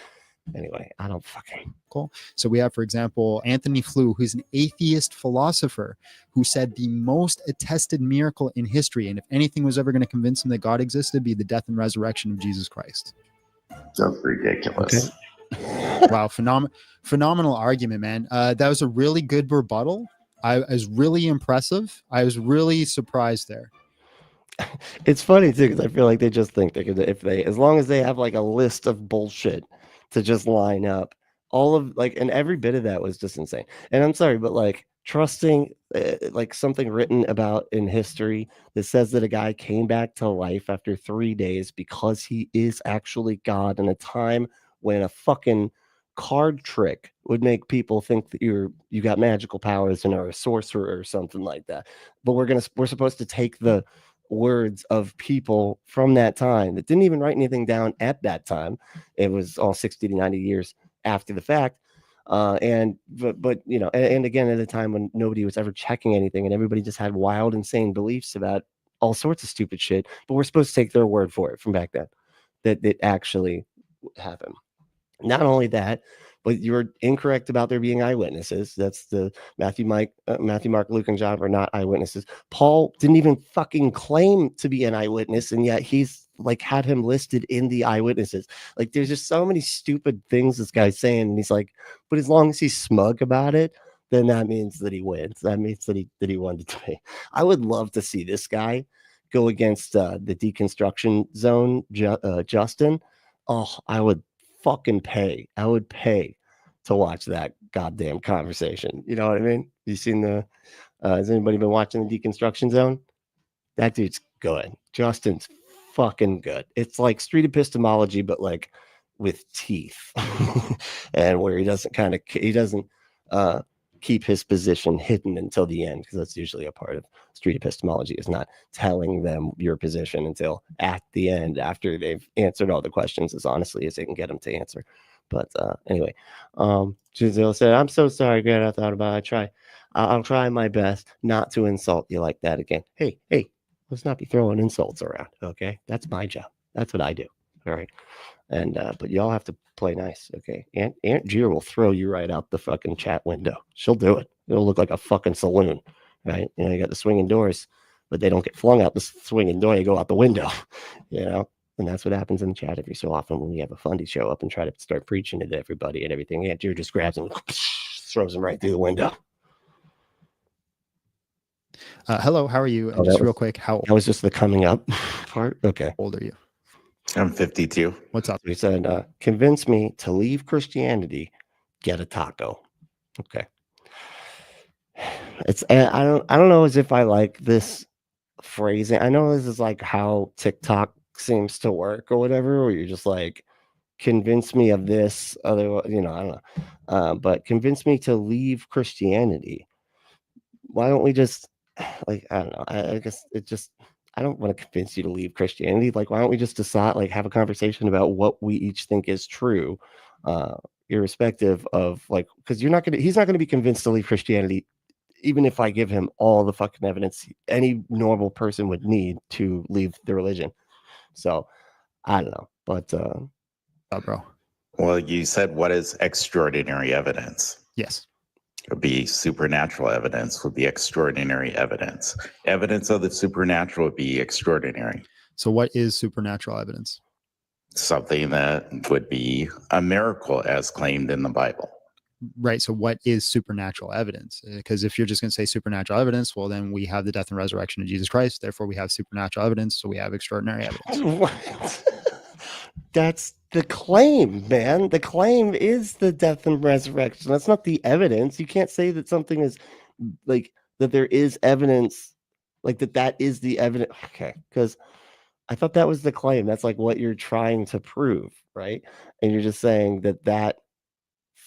Anyway, I don't fucking cool. So we have, for example, Anthony Flew, who's an atheist philosopher, who said the most attested miracle in history, and if anything was ever going to convince him that God existed, it'd be the death and resurrection of Jesus Christ. So ridiculous. Okay. Wow, phenomenal argument, man. That was a really good rebuttal. I was really impressive. I was really surprised there. It's funny too, because I feel like they just think they could, as long as they have like a list of bullshit to just line up, all of like, and every bit of that was just insane. And I'm sorry, but like trusting like something written about in history that says that a guy came back to life after 3 days because he is actually God, in a time when a fucking card trick would make people think that you got magical powers and are a sorcerer or something like that. But we're supposed to take the words of people from that time that didn't even write anything down at that time. It was all 60 to 90 years after the fact. But and again, at a time when nobody was ever checking anything and everybody just had wild, insane beliefs about all sorts of stupid shit. But we're supposed to take their word for it from back then that it actually happened. Not only that, but you're incorrect about there being eyewitnesses. That's the Matthew, Mark, Luke, and John are not eyewitnesses. Paul didn't even fucking claim to be an eyewitness, and yet he's like had him listed in the eyewitnesses. Like, there's just so many stupid things this guy's saying, and he's like, but as long as he's smug about it, then that means that he wins. That means that he won the debate. I would love to see this guy go against the Deconstruction Zone, Justin. Oh, I would fucking pay. I would pay to watch that goddamn conversation. You know what I mean? You seen has anybody been watching the Deconstruction Zone? That dude's good. Justin's fucking good. It's like street epistemology, but like with teeth. And where he doesn't keep his position hidden until the end, because that's usually a part of street epistemology, is not telling them your position until at the end, after they've answered all the questions as honestly as they can get them to answer. But anyway, Giselle said, I'm so sorry, Grant. I thought about it. I'll try my best not to insult you like that again. Hey, let's not be throwing insults around, okay? That's my job. That's what I do. All right. And but y'all have to play nice, okay? Aunt Gia will throw you right out the fucking chat window. She'll do it. It'll look like a fucking saloon, right? You got the swinging doors, but they don't get flung out the swinging door. You go out the window, And that's what happens in the chat every so often when we have a fundy show up and try to start preaching to everybody and everything. Aunt Gia just grabs him, throws him right through the window. Hello, how are you? And just real quick, that was just the coming up part. Okay. How old are you? I'm 52. What's up? He said, convince me to leave Christianity, get a taco. Okay. I don't know as if I like this phrasing. I know this is like how TikTok seems to work or whatever, where you're just like, convince me of this, otherwise, I don't know. But convince me to leave Christianity. Why don't we just, like, I don't know. I guess it just, I don't want to convince you to leave Christianity. Like, why don't we just decide, like, have a conversation about what we each think is true, irrespective of like, because he's not gonna be convinced to leave Christianity, even if I give him all the fucking evidence any normal person would need to leave the religion. So I don't know, but Oh, bro. Well, you said what is extraordinary evidence? Yes. It would be supernatural evidence would be extraordinary evidence. Evidence of the supernatural would be extraordinary. So what is supernatural evidence? Something that would be a miracle as claimed in the Bible. Right. So what is supernatural evidence? Because if you're just going to say supernatural evidence, well, then we have the death and resurrection of Jesus Christ. Therefore, we have supernatural evidence. So we have extraordinary evidence. what? That's the claim, man. The claim is the death and resurrection. That's not the evidence. You can't say that something is like that there is evidence, like that is the evidence. Okay, because I thought that was the claim. That's like what you're trying to prove, right? And you're just saying that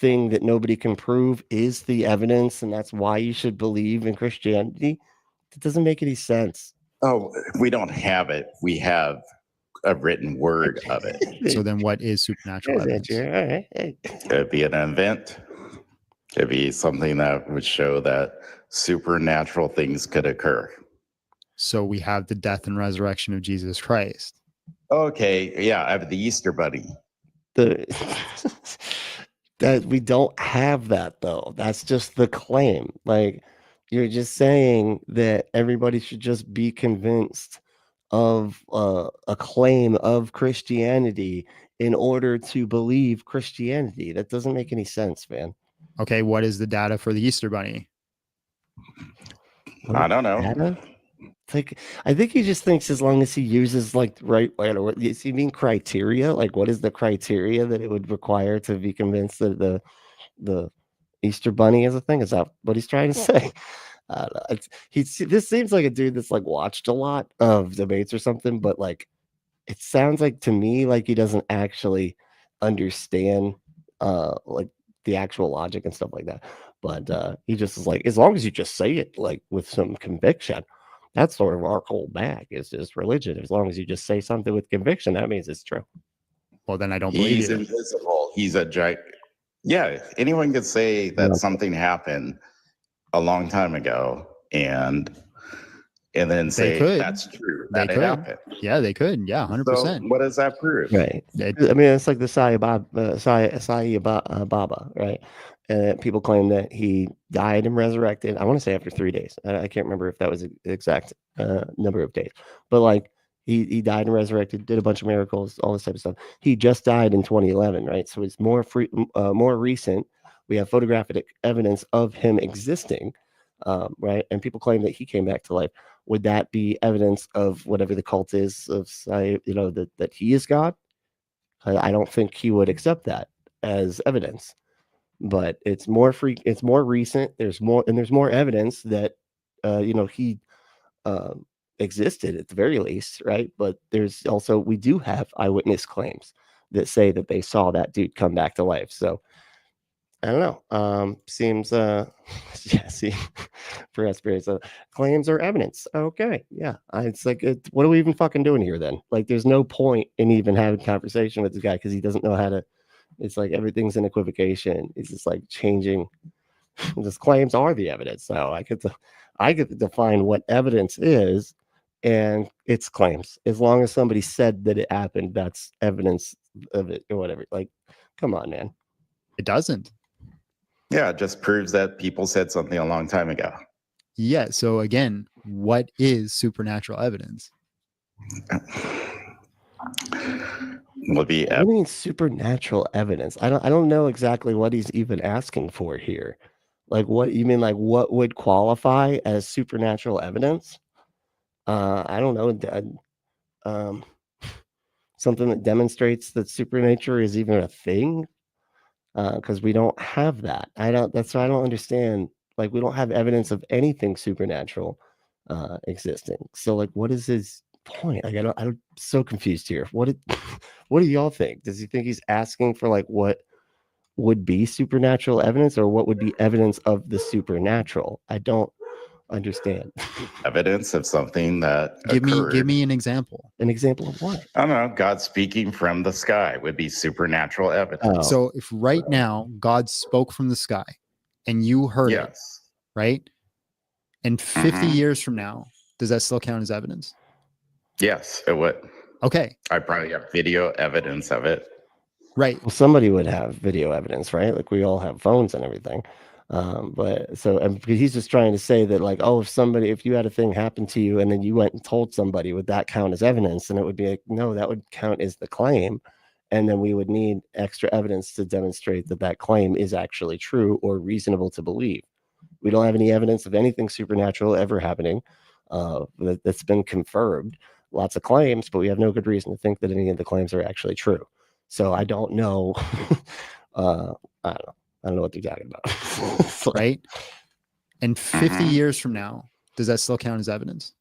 thing that nobody can prove is the evidence, and that's why you should believe in Christianity. It doesn't make any sense. Oh, we don't have it. We have a written word of it. So then what is supernatural evidence? All right. Hey. It could be an event. It could be something that would show that supernatural things could occur. So we have the death and resurrection of Jesus Christ. Okay, yeah, I have the Easter Bunny. That we don't have that though. That's just the claim. Like you're just saying that everybody should just be convinced of a claim of Christianity in order to believe Christianity. That doesn't make any sense, man. Okay, what is the data for the Easter Bunny? I don't know. Data? It's like I think he just thinks as long as he uses like right, you mean criteria? Like what is the criteria that it would require to be convinced that the Easter Bunny is a thing? Is that what he's trying to say? This seems like a dude that's like watched a lot of debates or something, but like it sounds like to me like he doesn't actually understand like the actual logic and stuff like that. But he just is like, as long as you just say it like with some conviction, that's sort of our whole bag is just religion. As long as you just say something with conviction, that means it's true. Well, then I don't believe He's you. invisible. He's a giant. Yeah, anyone could say that something happened a long time ago and then say that's true. That it happened. Yeah, they could. Yeah, 100%. So what does that prove? Right. I mean, it's like the Sai Baba, right? People claim that he died and resurrected. I want to say after 3 days. I can't remember if that was the exact number of days, but like he died and resurrected, did a bunch of miracles, all this type of stuff. He just died in 2011, right? So it's more recent. We have photographic evidence of him existing, right? And people claim that he came back to life. Would that be evidence of whatever the cult is of, that he is God? I don't think he would accept that as evidence. But it's more it's more recent. There's more evidence that he existed at the very least, right? But there's also we do have eyewitness claims that say that they saw that dude come back to life. So I don't know. Seems see for experience claims are evidence. Okay, yeah. It's like what are we even fucking doing here then? Like there's no point in even having a conversation with this guy because he doesn't know how to. It's like everything's an equivocation. It's just like changing. Just claims are the evidence. So I get to define what evidence is, and it's claims. As long as somebody said that it happened, that's evidence of it or whatever. Like, come on, man. It doesn't. Yeah, it just proves that people said something a long time ago. Yeah. So again, what is supernatural evidence? Would be What do you mean supernatural evidence? I don't know exactly what he's even asking for here. Like what you mean? Like what would qualify as supernatural evidence? I don't know. Something that demonstrates that supernature is even a thing. Because we don't have that. That's why I don't understand. Like we don't have evidence of anything supernatural existing. So like, what is his point? Like I'm so confused here. What do y'all think? Does he think he's asking for like what would be supernatural evidence or what would be evidence of the supernatural? I don't understand. Evidence of something that Give occurred. me an example. An example of what? I don't know. God speaking from the sky would be supernatural evidence. Oh. So if right now God spoke from the sky and you heard it, Yes. right? And 50 Mhm. years from now, does that still count as evidence? Yes, it would. Okay. I probably have video evidence of it. Right. Well, somebody would have video evidence, right? Like we all have phones and everything. But so and he's just trying to say that, like, oh, if you had a thing happen to you and then you went and told somebody, would that count as evidence? And it would be like, no, that would count as the claim. And then we would need extra evidence to demonstrate that that claim is actually true or reasonable to believe. We don't have any evidence of anything supernatural ever happening that's been confirmed. Lots of claims, but we have no good reason to think that any of the claims are actually true. So I don't know. I don't know what they're talking about. Right. And 50 years from now, does that still count as evidence?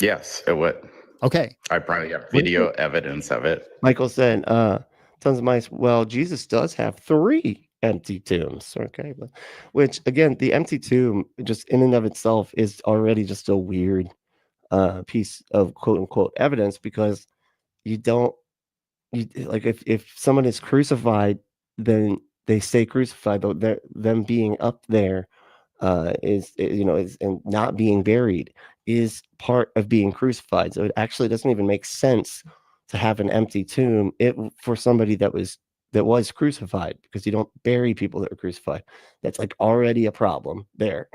Yes, it would. Okay. I probably have video evidence of it. Michael said, tons of mice. Well, Jesus does have 3 empty tombs. Okay. But, which again, the empty tomb just in and of itself is already just a weird piece of quote unquote evidence, because like if someone is crucified, then they stay crucified, but them being up there is and not being buried is part of being crucified. So it actually doesn't even make sense to have an empty tomb for somebody that was crucified, because you don't bury people that are crucified. That's like already a problem there.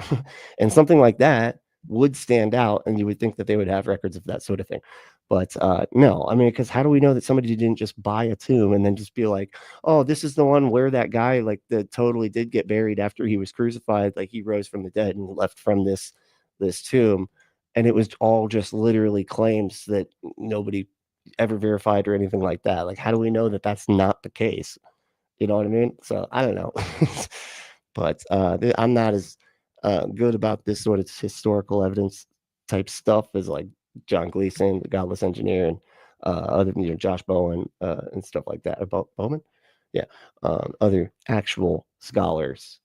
And something like that would stand out, and you would think that they would have records of that sort of thing. But no, I mean, because how do we know that somebody didn't just buy a tomb and then just be like, oh, this is the one where that guy like that totally did get buried after he was crucified, like he rose from the dead and left from this tomb, and it was all just literally claims that nobody ever verified or anything like that. Like, how do we know that that's not the case? You know what I mean? So I don't know. But I'm not as good about this sort of historical evidence type stuff as like John Gleason, the Godless Engineer, and other Josh Bowen and stuff like that. About Bowman, yeah, other actual scholars,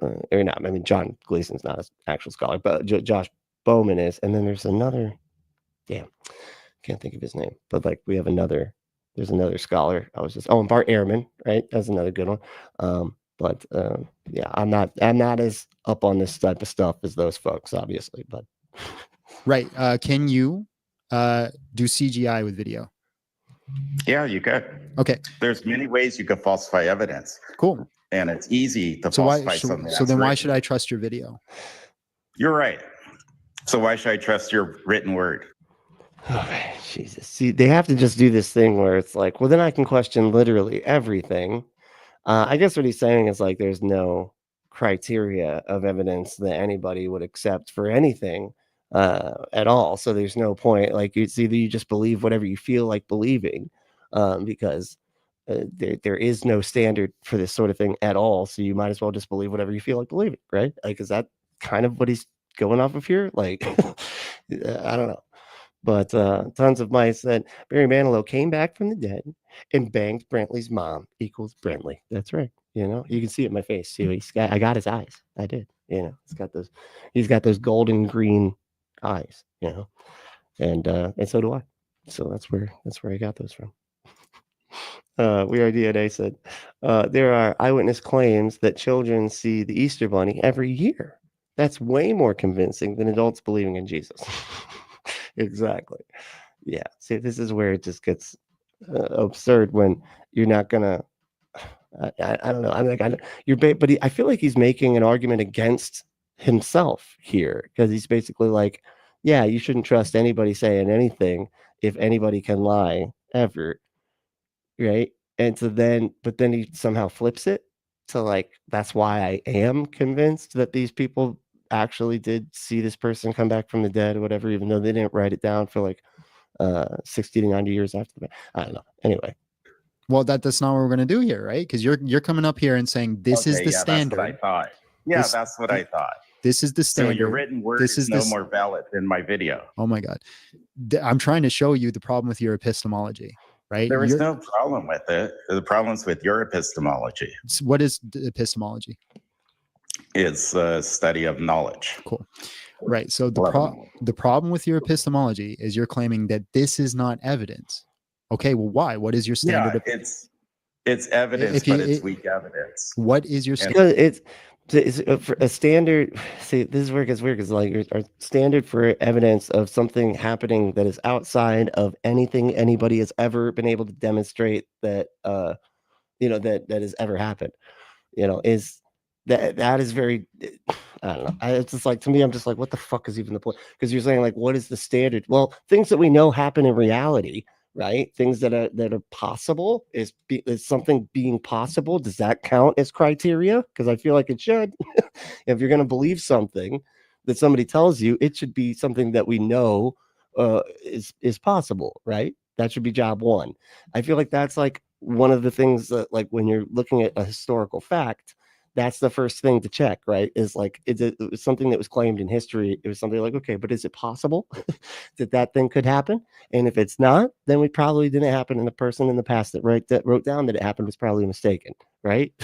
or not. I mean, John Gleason's not an actual scholar, but Josh Bowman is. And then there's another, can't think of his name, but like we have there's another scholar. And Bart Ehrman, right? That's another good one. But yeah, I'm not as up on this type of stuff as those folks, obviously, but. Right. Can you do CGI with video? Yeah, you could. Okay. There's many ways you could falsify evidence. Cool. And it's easy to falsify something. So then why should I trust your video? You're right. So why should I trust your written word? Oh, Jesus. See, they have to just do this thing where it's like, well, then I can question literally everything. I guess what he's saying is like there's no criteria of evidence that anybody would accept for anything at all. So there's no point. Like it's either you just believe whatever you feel like believing, because there is no standard for this sort of thing at all. So you might as well just believe whatever you feel like believing, right? Like, is that kind of what he's going off of here? Like, I don't know. But tons of mice said Barry Manilow came back from the dead and banged Brantley's mom equals Brantley. That's right. You know, you can see it in my face. See, I got his eyes. I did. You know, he's got those golden green eyes. You know, and so do I. So that's where I got those from. We Are DNA said there are eyewitness claims that children see the Easter Bunny every year. That's way more convincing than adults believing in Jesus. Exactly. Yeah. See, this is where it just gets absurd when you're not gonna. I don't know. I'm like, I feel like he's making an argument against himself here, because he's basically like, yeah, you shouldn't trust anybody saying anything if anybody can lie ever, right? And so then he somehow flips it to like, that's why I am convinced that these people actually did see this person come back from the dead or whatever, even though they didn't write it down for like 60 to 90 years after that. I don't know. Anyway. Well, that's not what we're going to do here, right? Because you're coming up here and saying this is the standard. That's what I thought. Yeah, that's what I thought. This is the standard. So your written word is no more valid than my video. Oh my God. I'm trying to show you the problem with your epistemology, right? There is no problem with it. The problem's with your epistemology. What is epistemology? It's a study of knowledge. Cool. Right. So the problem with your epistemology is you're claiming that this is not evidence. Okay. Well, why? What is your standard? Yeah, it's evidence, but it's weak evidence. What is your standard? It's for a standard. See, this is where it gets weird because like our standard for evidence of something happening that is outside of anything anybody has ever been able to demonstrate that that has ever happened, is that is very, I don't know. It's just like, to me, I'm just like, what the fuck is even the point? Because you're saying like, what is the standard? Well, things that we know happen in reality, right? Things that are possible is something being possible. Does that count as criteria? Because I feel like it should. If you're going to believe something that somebody tells you, it should be something that we know is possible, right? That should be job one. I feel like that's like one of the things that, like, when you're looking at a historical fact, that's the first thing to check, right? Is like, it was something that was claimed in history. It was something like, okay, but is it possible that thing could happen? And if it's not, then we probably didn't happen. And the person in the past that wrote down that it happened was probably mistaken, right?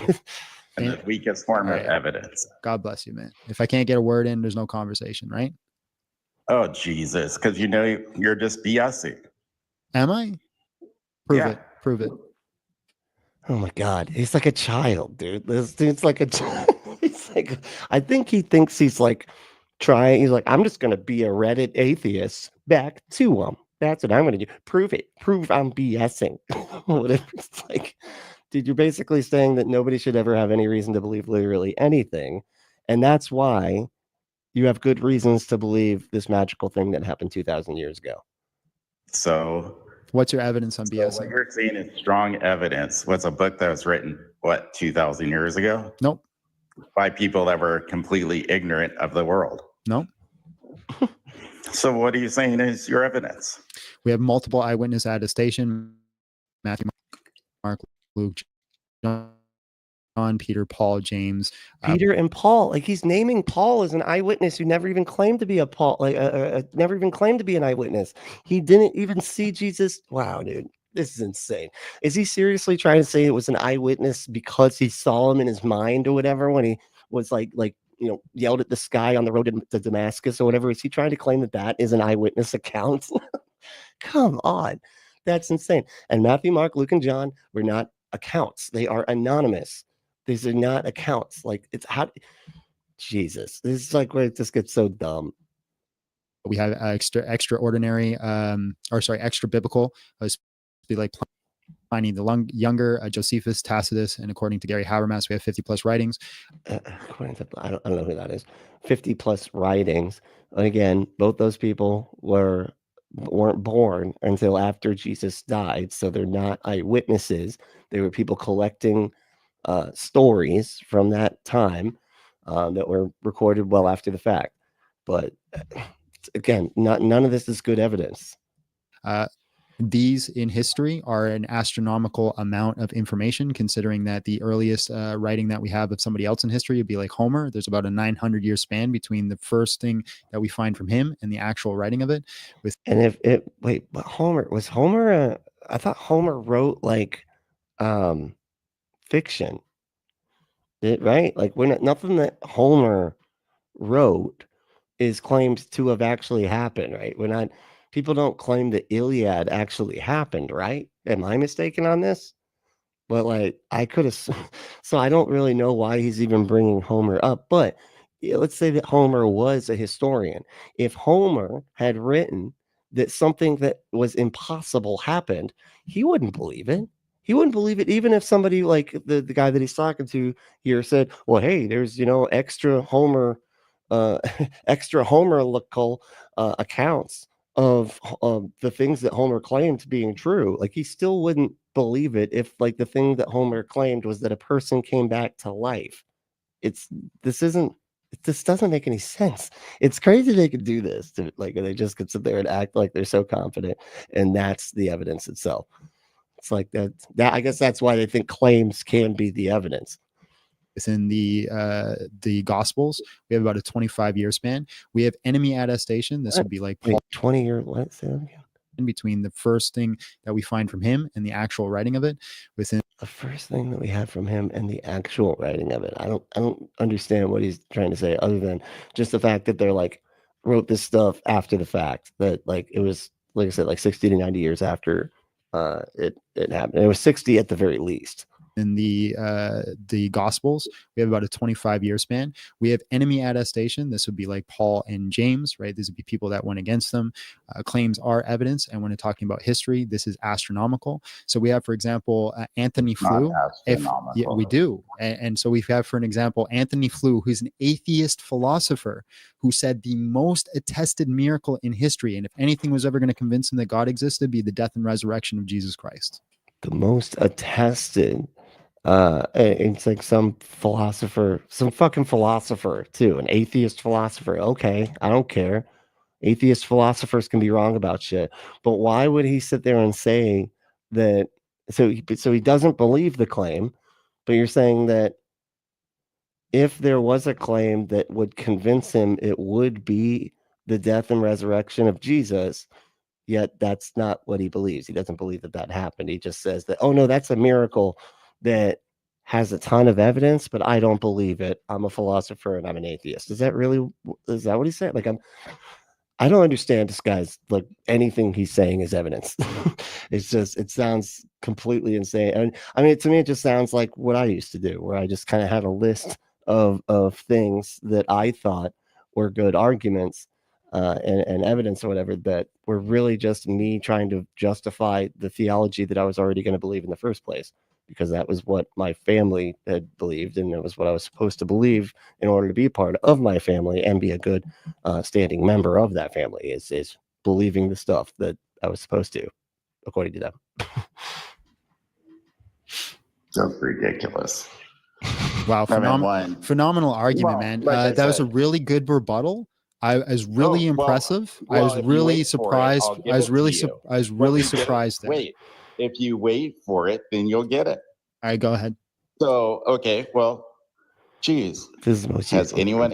And the weakest form of evidence. God bless you, man. If I can't get a word in, there's no conversation, right? Oh, Jesus. Because you're just BSing. Am I? Prove it. Oh my God, he's like a child, dude. This dude's like a child. He's like, I think he thinks he's like trying. He's like, I'm just gonna be a Reddit atheist back to him. That's what I'm gonna do. Prove it. Prove I'm BSing. Whatever. It's like, dude, you're basically saying that nobody should ever have any reason to believe literally anything, and that's why you have good reasons to believe this magical thing that happened 2,000 years ago. So. What's your evidence on BS? What you're saying is strong evidence. What's a book that was written, 2,000 years ago? Nope. By people that were completely ignorant of the world? Nope. So what are you saying is your evidence? We have multiple eyewitness attestation. Matthew, Mark, Luke, John, Peter, Paul, James. Peter and Paul, like he's naming Paul as an eyewitness who never even claimed to be a Paul, like never even claimed to be an eyewitness. He didn't even see Jesus. Wow, dude, this is insane. Is he seriously trying to say it was an eyewitness because he saw him in his mind or whatever when he was like yelled at the sky on the road to Damascus or whatever? Is he trying to claim that is an eyewitness account? Come on, that's insane. And Matthew, Mark, Luke, and John were not accounts; they are anonymous. These are not accounts. Like, it's how Jesus. This is like where it just gets so dumb. We have extraordinary, extra biblical. Be like Pliny the Younger, Josephus, Tacitus, and according to Gary Habermas, we have 50 plus writings. According to, I don't know who that is. 50 plus writings. And again, both those people weren't born until after Jesus died, so they're not eyewitnesses. They were people collecting stories from that time that were recorded well after the fact. But again, none of this is good evidence. These in history are an astronomical amount of information, considering that the earliest writing that we have of somebody else in history would be like Homer. There's about a 900-year span between the first thing that we find from him and the actual writing of it. But Homer, I thought Homer wrote like fiction, right? Like, nothing that Homer wrote is claimed to have actually happened, right? People don't claim the Iliad actually happened, right? Am I mistaken on this? But like, I could have, so I don't really know why he's even bringing Homer up. But let's say that Homer was a historian. If Homer had written that something that was impossible happened, he wouldn't believe it. He wouldn't believe it, even if somebody like the guy that he's talking to here said, well, hey, there's, extra Homerical accounts of the things that Homer claimed being true. Like, he still wouldn't believe it if like the thing that Homer claimed was that a person came back to life. This doesn't make any sense. It's crazy they could do this. They just could sit there and act like they're so confident, and that's the evidence itself. It's like that. I guess that's why they think claims can be the evidence. Within the Gospels, we have about a 25-year span. We have enemy attestation. This would be like 20-year. What? Say that again. In between the first thing that we find from him and the actual writing of it. Within the first thing that we have from him and the actual writing of it, I don't understand what he's trying to say, other than just the fact that they're like wrote this stuff after the fact. That like it was, like I said, like 60 to 90 years after it happened. It was 60 at the very least. In the Gospels, we have about a 25-year span. We have enemy attestation. This would be like Paul and James, right? These would be people that went against them. Claims are evidence, and when we're talking about history, this is astronomical. So we have, for example, Anthony Flew. Yeah, we do, and so we have, for an example, Anthony Flew, who's an atheist philosopher, who said the most attested miracle in history, and if anything was ever going to convince him that God existed, be the death and resurrection of Jesus Christ. The most attested. It's like some philosopher, some fucking philosopher too, an atheist philosopher. Okay, I don't care. Atheist philosophers can be wrong about shit, but why would he sit there and say that? So he doesn't believe the claim, but you're saying that if there was a claim that would convince him it would be the death and resurrection of Jesus, yet that's not what he believes. He doesn't believe that happened. He just says that, oh no, that's a miracle that has a ton of evidence, but I don't believe it. I'm a philosopher and I'm an atheist. Is that what he said? Like, I don't understand this guy's, like, anything he's saying is evidence. It's just, it sounds completely insane. And I mean, to me, it just sounds like what I used to do, where I just kind of had a list of things that I thought were good arguments and evidence or whatever, that were really just me trying to justify the theology that I was already going to believe in the first place, because that was what my family had believed, and it was what I was supposed to believe in order to be part of my family and be a good standing member of that family, is believing the stuff that I was supposed to, according to them. That's ridiculous. Wow, phenomenal argument, man. That was a really good rebuttal. I was really impressive. I was really surprised. I was really surprised. Wait, if you wait for it, then you'll get it. All right, go ahead. So, okay, well, geez, has anyone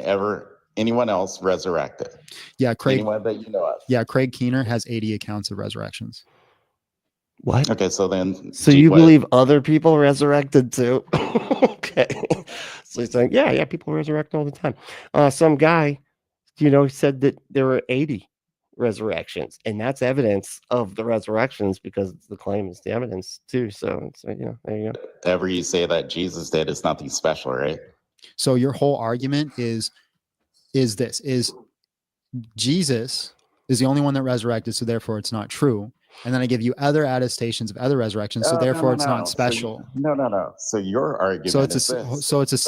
else resurrected? Yeah, Craig. Anyone that you know of? Yeah, Craig Keener has 80 accounts of resurrections. What? Okay, so then. So you believe other people resurrected too? Okay. So he's saying, yeah, people resurrect all the time. Some guy, said that there were 80 resurrections, and that's evidence of the resurrections, because the claim is the evidence too. So there you go. Whatever you say that Jesus did is nothing special, right? So your whole argument is Jesus is the only one that resurrected, so therefore it's not true. And then I give you other attestations of other resurrections, so therefore it's not special. No. So your argument it's a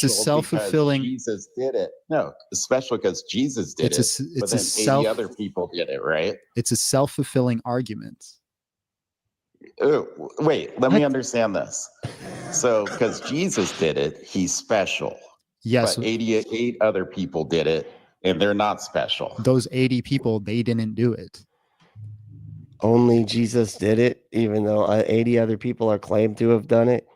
self-fulfilling. Jesus did it. No, it's special because Jesus did it. But then 80 other people did it, right? It's a self-fulfilling argument. Wait, let me understand this. So, because Jesus did it, he's special. Yes. But 88 other people did it, and they're not special. Those 80 people, they didn't do it. Only Jesus did it, even though 80 other people are claimed to have done it.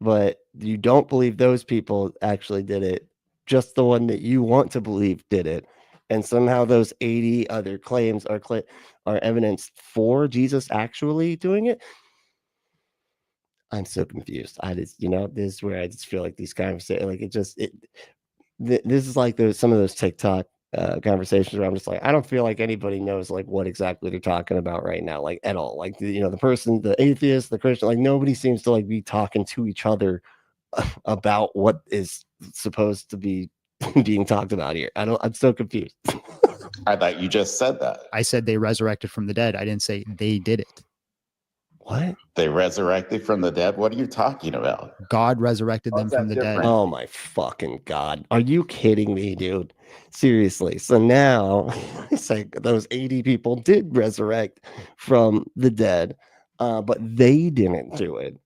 But you don't believe those people actually did it. Just the one that you want to believe did it. And somehow those 80 other claims are evidence for Jesus actually doing it. I'm so confused. I just, this is where I just feel like these conversations, like this is like some of those TikTok conversations where I'm just like, I don't feel like anybody knows like what exactly they're talking about right now, like at all. Like, the person, the atheist, the Christian, like nobody seems to like be talking to each other about what is supposed to be being talked about here. I'm so confused. I thought you just said that. I said they resurrected from the dead. I didn't say they did it. What? They resurrected from the dead? What are you talking about? God resurrected them from the dead. Oh my fucking God. Are you kidding me, dude? Seriously. So now it's like those 80 people did resurrect from the dead, but they didn't do it.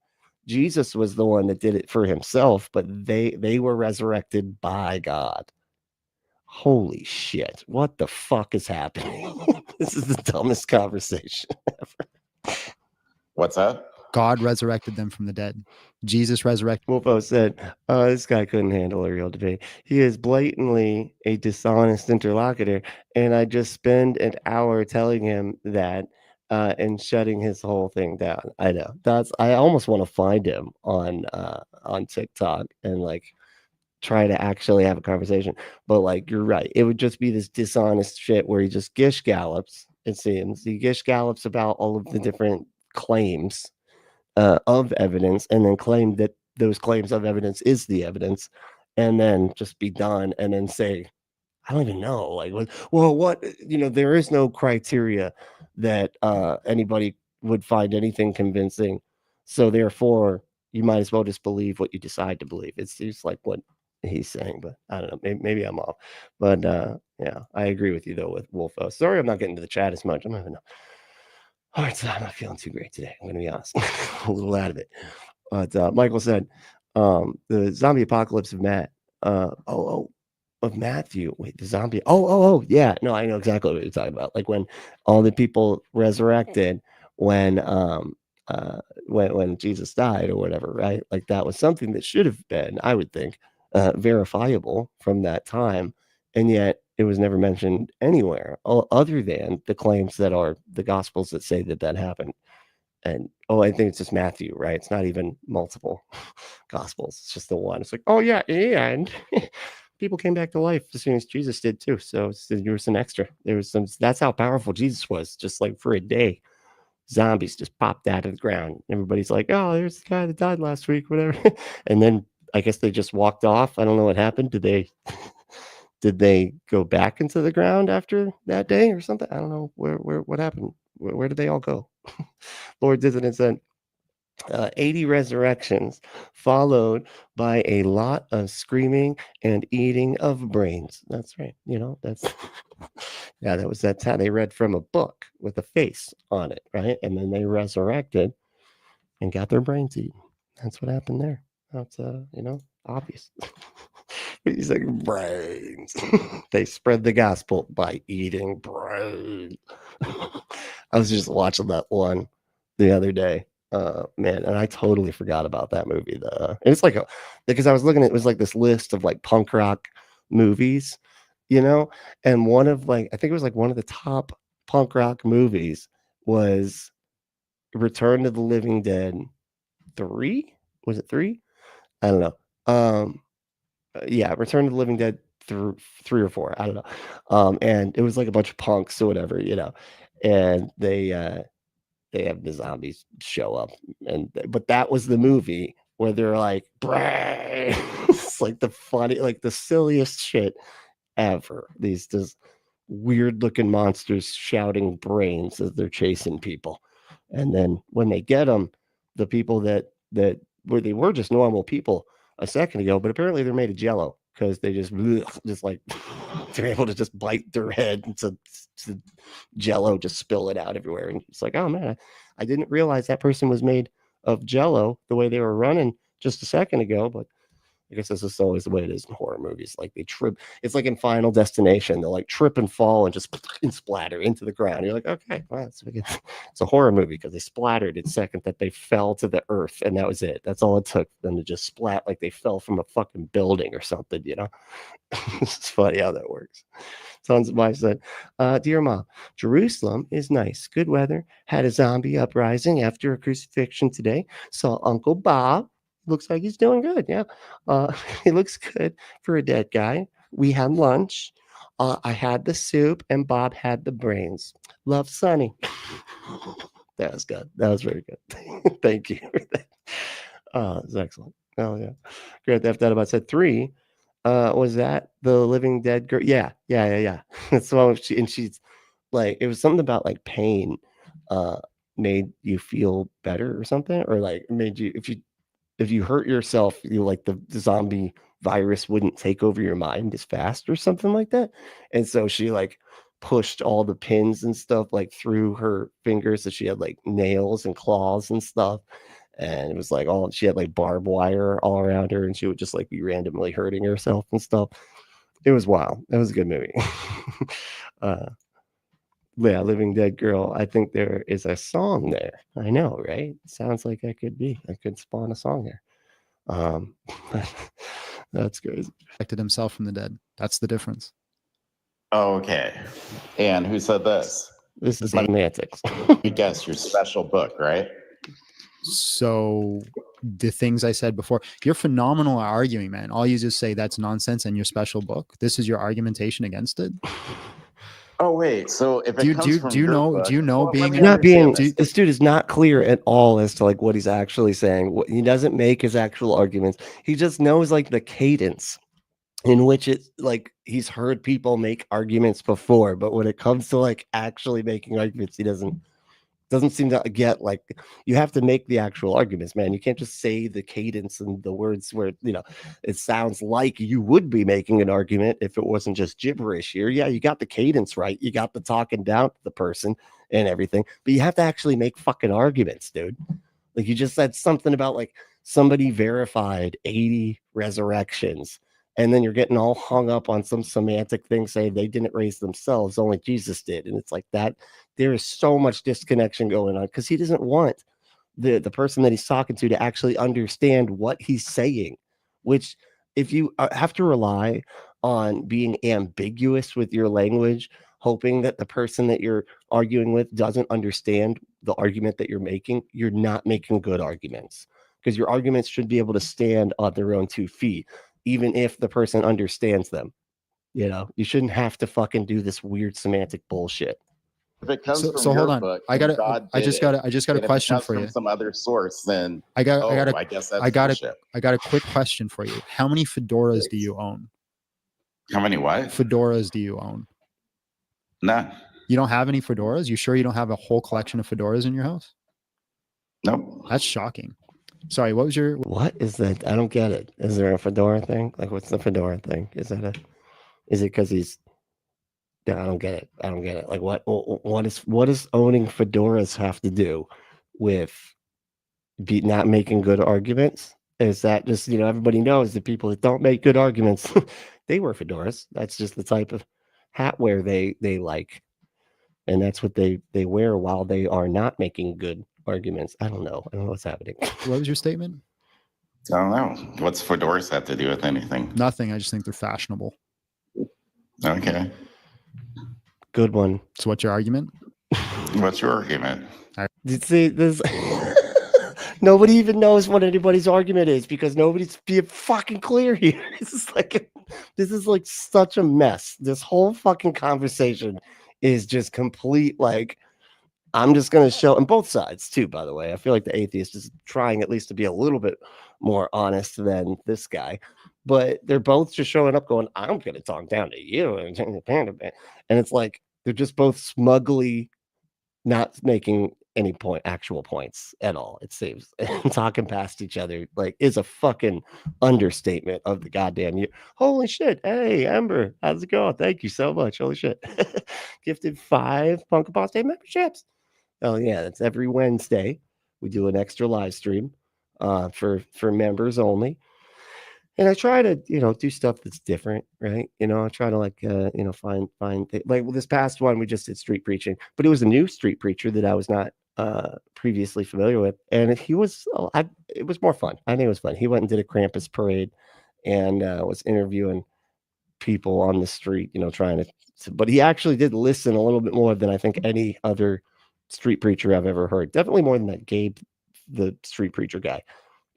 Jesus was the one that did it for himself, but they were resurrected by God. Holy shit. What the fuck is happening? This is the dumbest conversation ever. What's that? God resurrected them from the dead. Jesus resurrected. Wolfo said, this guy couldn't handle a real debate. He is blatantly a dishonest interlocutor, and I just spend an hour telling him that and shutting his whole thing down. I know. I almost want to find him on TikTok and like try to actually have a conversation. But like, you're right. It would just be this dishonest shit where he just gish gallops, it seems. He gish gallops about all of the different claims of evidence, and then claim that those claims of evidence is the evidence, and then just be done, and then say, I don't even know. Like, what, there is no criteria that anybody would find anything convincing. So therefore, you might as well just believe what you decide to believe. It's just like what he's saying, but I don't know. Maybe I'm off. But yeah, I agree with you though with Wolfo. Sorry, I'm not getting to the chat as much. I'm having all right, so I'm not feeling too great today. I'm gonna be honest, a little out of it. But Michael said, the zombie apocalypse of Matt. Of Matthew. Wait, the zombie. Oh, yeah. No, I know exactly what you're talking about. Like when all the people resurrected when Jesus died or whatever, right? Like that was something that should have been, I would think, verifiable from that time, and yet it was never mentioned anywhere other than the claims that are the Gospels that say that happened. And I think it's just Matthew, right? It's not even multiple Gospels. It's just the one. It's like, oh yeah, and people came back to life as soon as Jesus did too. So there was some extra. There was some. That's how powerful Jesus was. Just like for a day, zombies just popped out of the ground. Everybody's like, oh, there's the guy that died last week, whatever. And then I guess they just walked off. I don't know what happened. Did they go back into the ground after that day or something? I don't know what happened. Where did they all go? Lord Dissonant said, 80 resurrections followed by a lot of screaming and eating of brains. That's right. That's that's how they read from a book with a face on it, right? And then they resurrected and got their brains eaten. That's what happened there. That's obvious. He's like, brains. They spread the gospel by eating brains. I was just watching that one the other day. Man, and I totally forgot about that movie. And it's like because I was looking at it was like this list of like punk rock movies, and one of I think it was like one of the top punk rock movies was Return to the Living Dead 3. Was it 3? I don't know. Yeah, Return to the Living Dead 3 or 4. I don't know. And it was like a bunch of punks or whatever, and they have the zombies show up, but that was the movie where they're like, it's like the silliest shit ever. These just weird looking monsters shouting brains as they're chasing people, and then when they get them, the people that they were just normal people a second ago, but apparently they're made of jello because they just like they're able to just bite their head into jello, just spill it out everywhere. And it's like, oh man, I didn't realize that person was made of jello the way they were running just a second ago. But I guess this is always the way it is in horror movies. Like they trip. It's like in Final Destination, they'll like trip and fall and just splatter into the ground. You're like, okay, well, it's a horror movie because they splattered the second that they fell to the earth, and that was it. That's all it took for them to just splat like they fell from a fucking building or something. It's funny how that works. Sons of Wife said, dear Mom, Jerusalem is nice. Good weather. Had a zombie uprising after a crucifixion today. Saw Uncle Bob. Looks like he's doing good. Yeah. He looks good for a dead guy. We had lunch. I had the soup and Bob had the brains. Love, Sonny. That was good. That was very good. Thank you. It's excellent. Oh yeah. Grand Theft Auto said 3. Was that the Living Dead girl? Yeah. That's the one. She's like, it was something about like pain made you feel better or something, or like made you, if you hurt yourself, like the zombie virus wouldn't take over your mind as fast or something like that. And so she like pushed all the pins and stuff like through her fingers. So she had like nails and claws and stuff. And it was like she had like barbed wire all around her, and she would just like be randomly hurting herself and stuff. It was wild. It was a good movie. Yeah, Living Dead Girl. I think there is a song there. I know, right? Sounds like I could spawn a song there. That's crazy. Resurrected himself from the dead. That's the difference. Okay. And who said this? This is semantics. You guess your special book, right? So the things I said before, you're phenomenal at arguing, man. All you just say that's nonsense and your special book. This is your argumentation against it. Oh wait, so if Do it comes from your book, do you know well, being let me not being understand this dude is not clear at all as to like what he's actually saying. He doesn't make his actual arguments. He just knows like the cadence in which it's like he's heard people make arguments before, but when it comes to like actually making arguments, he doesn't seem to get like you have to make the actual arguments, man. You can't just say the cadence and the words where it sounds like you would be making an argument if it wasn't just gibberish here. Yeah, you got the cadence right, you got the talking down to the person and everything, but you have to actually make fucking arguments, dude. Like you just said something about like somebody verified 80 resurrections, and then you're getting all hung up on some semantic thing saying they didn't raise themselves, only Jesus did. And it's like that. There is so much disconnection going on because he doesn't want the person that he's talking to actually understand what he's saying, which if you have to rely on being ambiguous with your language, hoping that the person that you're arguing with doesn't understand the argument that you're making, you're not making good arguments, because your arguments should be able to stand on their own 2 feet. Even if the person understands them, you shouldn't have to fucking do this weird semantic bullshit. If it comes from so your hold on, book, I just got a question for from you. Some other source, then I got a quick question for you. How many fedoras do you own? How many what? Fedoras do you own? None. You don't have any fedoras? You sure you don't have a whole collection of fedoras in your house? Nope. That's shocking. Sorry, what is that? I don't get it. Is there a fedora thing? Like, what's the fedora thing? Is it because he's I don't get it. Like, what does owning fedoras have to do with not making good arguments? Is that just, everybody knows the people that don't make good arguments, they wear fedoras. That's just the type of hat wear they like. And that's what they wear while they are not making good arguments. I don't know what's happening. What was your statement? I don't know. What's fedoras have to do with anything? Nothing. I just think they're fashionable. Okay. Good one. So what's your argument? What's your argument? You see, this nobody even knows what anybody's argument is because nobody's being fucking clear here. This is like such a mess. This whole fucking conversation is just complete. Like, I'm just going to show, and both sides too, by the way. I feel like the atheist is trying at least to be a little bit more honest than this guy, but they're both just showing up going, I'm going to talk down to you. And it's like, they're just both smugly not making any actual points at all. It seems talking past each other like is a fucking understatement of the goddamn year. Holy shit. Hey, Ember, how's it going? Thank you so much. Holy shit. Gifted 5 Punk Apostate memberships. Oh yeah, that's every Wednesday. We do an extra live stream for members only. And I try to, do stuff that's different, right? I try to find this past one, we just did street preaching, but it was a new street preacher that I was not previously familiar with. And it was more fun. I think it was fun. He went and did a Krampus parade and was interviewing people on the street, trying to, but he actually did listen a little bit more than I think any other street preacher I've ever heard. Definitely more than that Gabe, the street preacher guy.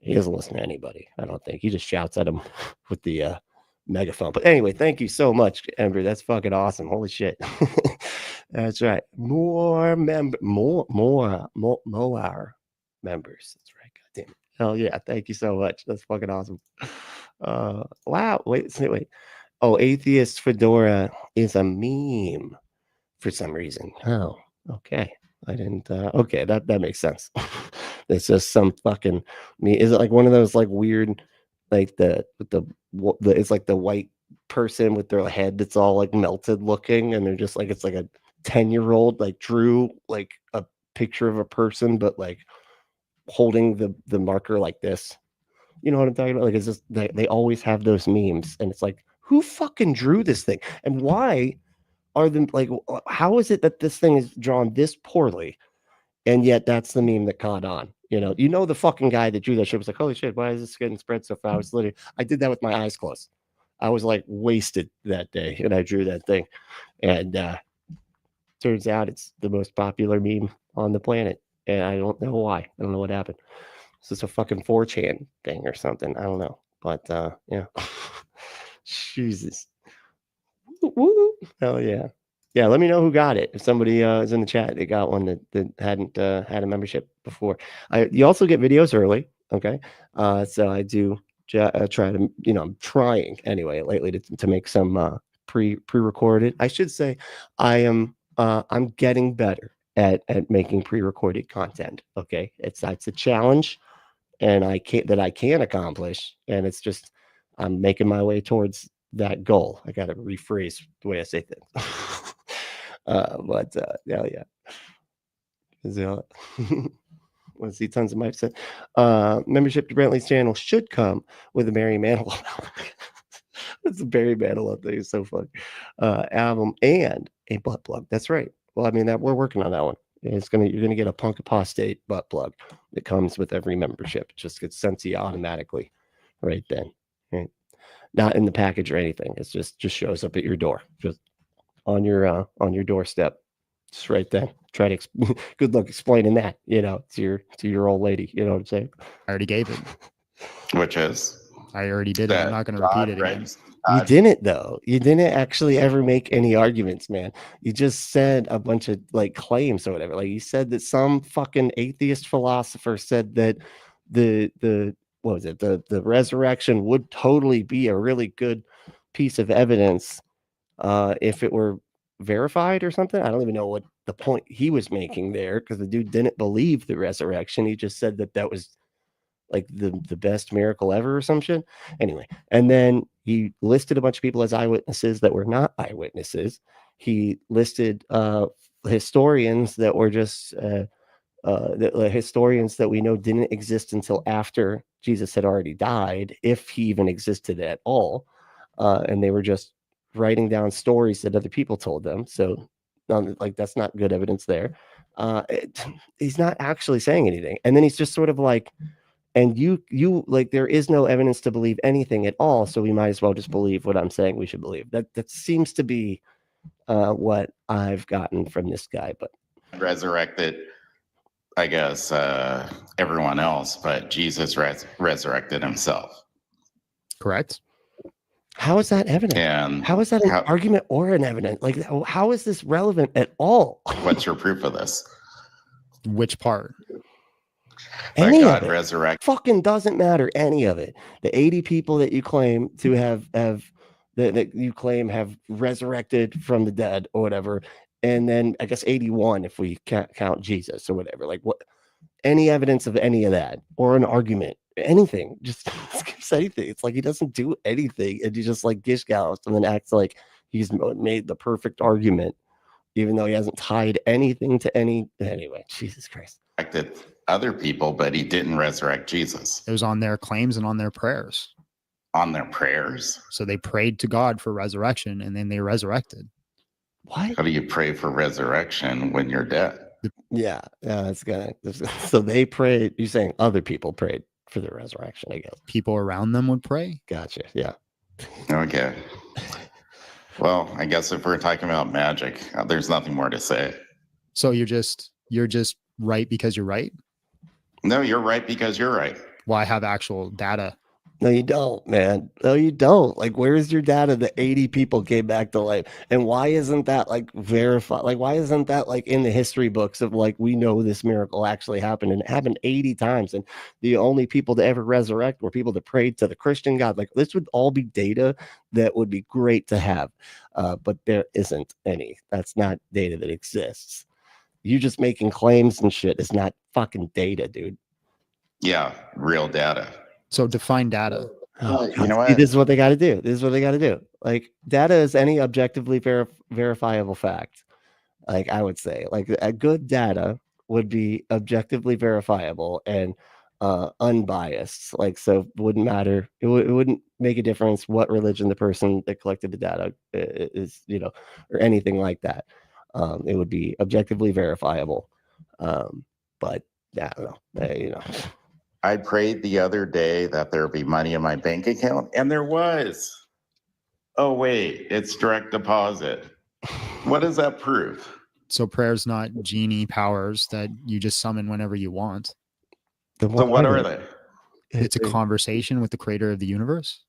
He doesn't listen to anybody, I don't think. He just shouts at him with the megaphone. But anyway, thank you so much, Ember. That's fucking awesome. Holy shit. That's right. More members. That's right. God damn it. Hell yeah. Thank you so much. That's fucking awesome. Wow. Wait. Oh, Atheist Fedora is a meme for some reason. Oh, okay. I didn't. Okay, that makes sense. It's just some fucking me. Is it like one of those like weird, like the it's like the white person with their head that's all like melted looking, and they're just like it's like a 10-year-old like drew like a picture of a person, but like holding the marker like this. You know what I'm talking about? Like it's just they always have those memes, and it's like who fucking drew this thing, and why are them like? How is it that this thing is drawn this poorly? And yet that's the meme that caught on. The fucking guy that drew that shit was like, holy shit, why is this getting spread so fast? I did that with my eyes closed. I was like wasted that day and I drew that thing. And turns out it's the most popular meme on the planet. and I don't know why. I don't know what happened. It's just a fucking 4chan thing or something. I don't know. But yeah. Jesus. Woo. Hell yeah. Yeah, let me know who got it. If somebody is in the chat, they got one that hadn't had a membership before. You also get videos early. Okay. So I do try to, I'm trying anyway lately to make some pre-recorded. I should say I'm getting better at making pre-recorded content. Okay. It's a challenge and I can accomplish. And it's just, I'm making my way towards that goal. I got to rephrase the way I say things. But yeah. So, let's see, tons of my said. Membership to Brantley's channel should come with a Barry Manilow. That's a Barry Manilow thing. It's so fun. Album and a butt plug. That's right. Well, I mean that we're working on that one. You're gonna get a Punk Apostate butt plug that comes with every membership. It just gets sent to you automatically right then. Right? Not in the package or anything. It's just shows up at your door, just on your doorstep, just right then. Try to good luck explaining that, to your old lady. You know what I'm saying? I already gave it. Which is? I already did it. I'm not going to repeat it again. You didn't though. You didn't actually ever make any arguments, man. You just said a bunch of claims or whatever. Like you said that some fucking atheist philosopher said that the what was it? The resurrection would totally be a really good piece of evidence if it were verified or something. I don't even know what the point he was making there, because the dude didn't believe the resurrection. He just said that was like the best miracle ever or some shit. Anyway, and then he listed a bunch of people as eyewitnesses that were not eyewitnesses. He listed historians that were just the historians that we know didn't exist until after Jesus had already died, if he even existed at all. And they were just writing down stories that other people told them. So that's not good evidence there. He's not actually saying anything. And then he's just sort of like, and you there is no evidence to believe anything at all, so we might as well just believe what I'm saying we should believe. That seems to be what I've gotten from this guy. But resurrected, I guess, everyone else, but Jesus resurrected himself. Correct. How is that evident? And how is that an argument or an evidence? Like, how is this relevant at all? What's your proof of this? Which part? Any God of it. resurrect Fucking doesn't matter, any of it. The 80 people that you claim to have that you claim have resurrected from the dead or whatever, and then I guess 81 if we count Jesus or whatever. Like, what? Any evidence of any of that or an argument, anything? Just say anything. It's like he doesn't do anything, and he just gish gallows and then acts like he's made the perfect argument, even though he hasn't tied anything to any. Anyway, Jesus Christ. Other people, but he didn't resurrect Jesus. It was on their claims and on their prayers. On their prayers? So they prayed to God for resurrection, and then they resurrected. What? How do you pray for resurrection when you're dead? Yeah, it's gonna. So they prayed. You're saying other people prayed for the resurrection, I guess. People around them would pray. Gotcha. Yeah. Okay. Well, I guess if we're talking about magic, there's nothing more to say. So you're just right because you're right? No, you're right because you're right. Well, I have actual data. No, you don't, man. No, you don't. Where's your data that 80 people came back to life? And why isn't that verified? Why isn't that in the history books of we know this miracle actually happened, and it happened 80 times, and the only people to ever resurrect were people that prayed to the Christian God? This would all be data that would be great to have, but there isn't any. That's not data that exists. You just making claims and shit is not fucking data, dude. Yeah, real data. So define data. Oh, you know what? See, this is what they got to do. Data is any objectively verifiable fact. I would say, a good data would be objectively verifiable and unbiased. So it wouldn't matter. It wouldn't make a difference what religion the person that collected the data is, or anything like that. It would be objectively verifiable. But I don't know. I prayed the other day that there would be money in my bank account, and there was. Oh, wait, it's direct deposit. What does that prove? So prayer's not genie powers that you just summon whenever you want. So what are they? It's a conversation with the creator of the universe.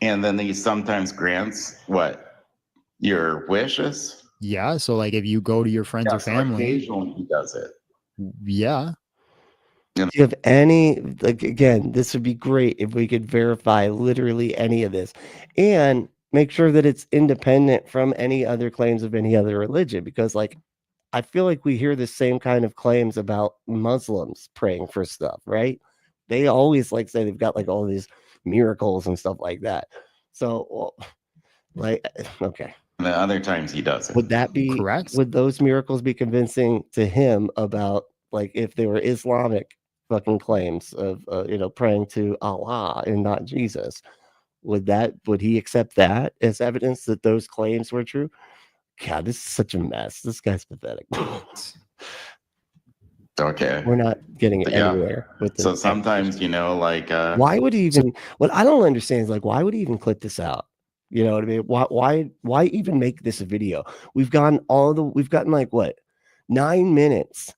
And then he sometimes grants what? Your wishes? Yeah. So like if you go to your friends or So family, occasionally he does it. yeah. Do you have any, like, again, this would be great if we could verify literally any of this and make sure that it's independent from any other claims of any other religion, because like I feel like we hear the same kind of claims about Muslims praying for stuff, right? They always like say they've got like all these miracles and stuff like that. So like, okay. And then other times he doesn't. Would that be correct? Would those miracles be convincing to him about like if they were Islamic fucking claims of praying to Allah and not Jesus? Would he accept that as evidence that those claims were true? God, this is such a mess. This guy's pathetic. Okay. We're not getting anywhere with this. So sometimes, like why would he even what I don't understand is like why would he even clip this out? You know what I mean? Why even make this a video? We've gotten like what 9 minutes,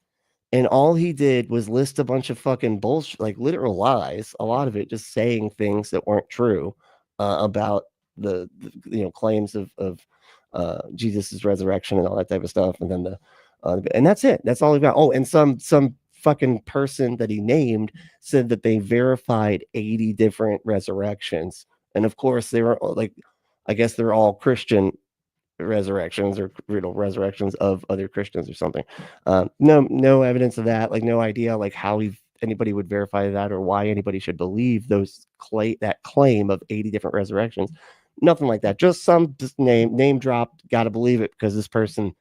and all he did was list a bunch of fucking bullshit, like literal lies, a lot of it just saying things that weren't true about the claims of Jesus's resurrection and all that type of stuff, and then and that's it. That's all he got. Oh, and some fucking person that he named said that they verified 80 different resurrections, and of course they were like, I guess they're all Christian resurrections or resurrections of other Christians or something. No evidence of that. Like no idea like how anybody would verify that or why anybody should believe that claim of 80 different resurrections. Nothing like that. Just name dropped. Got to believe it because this person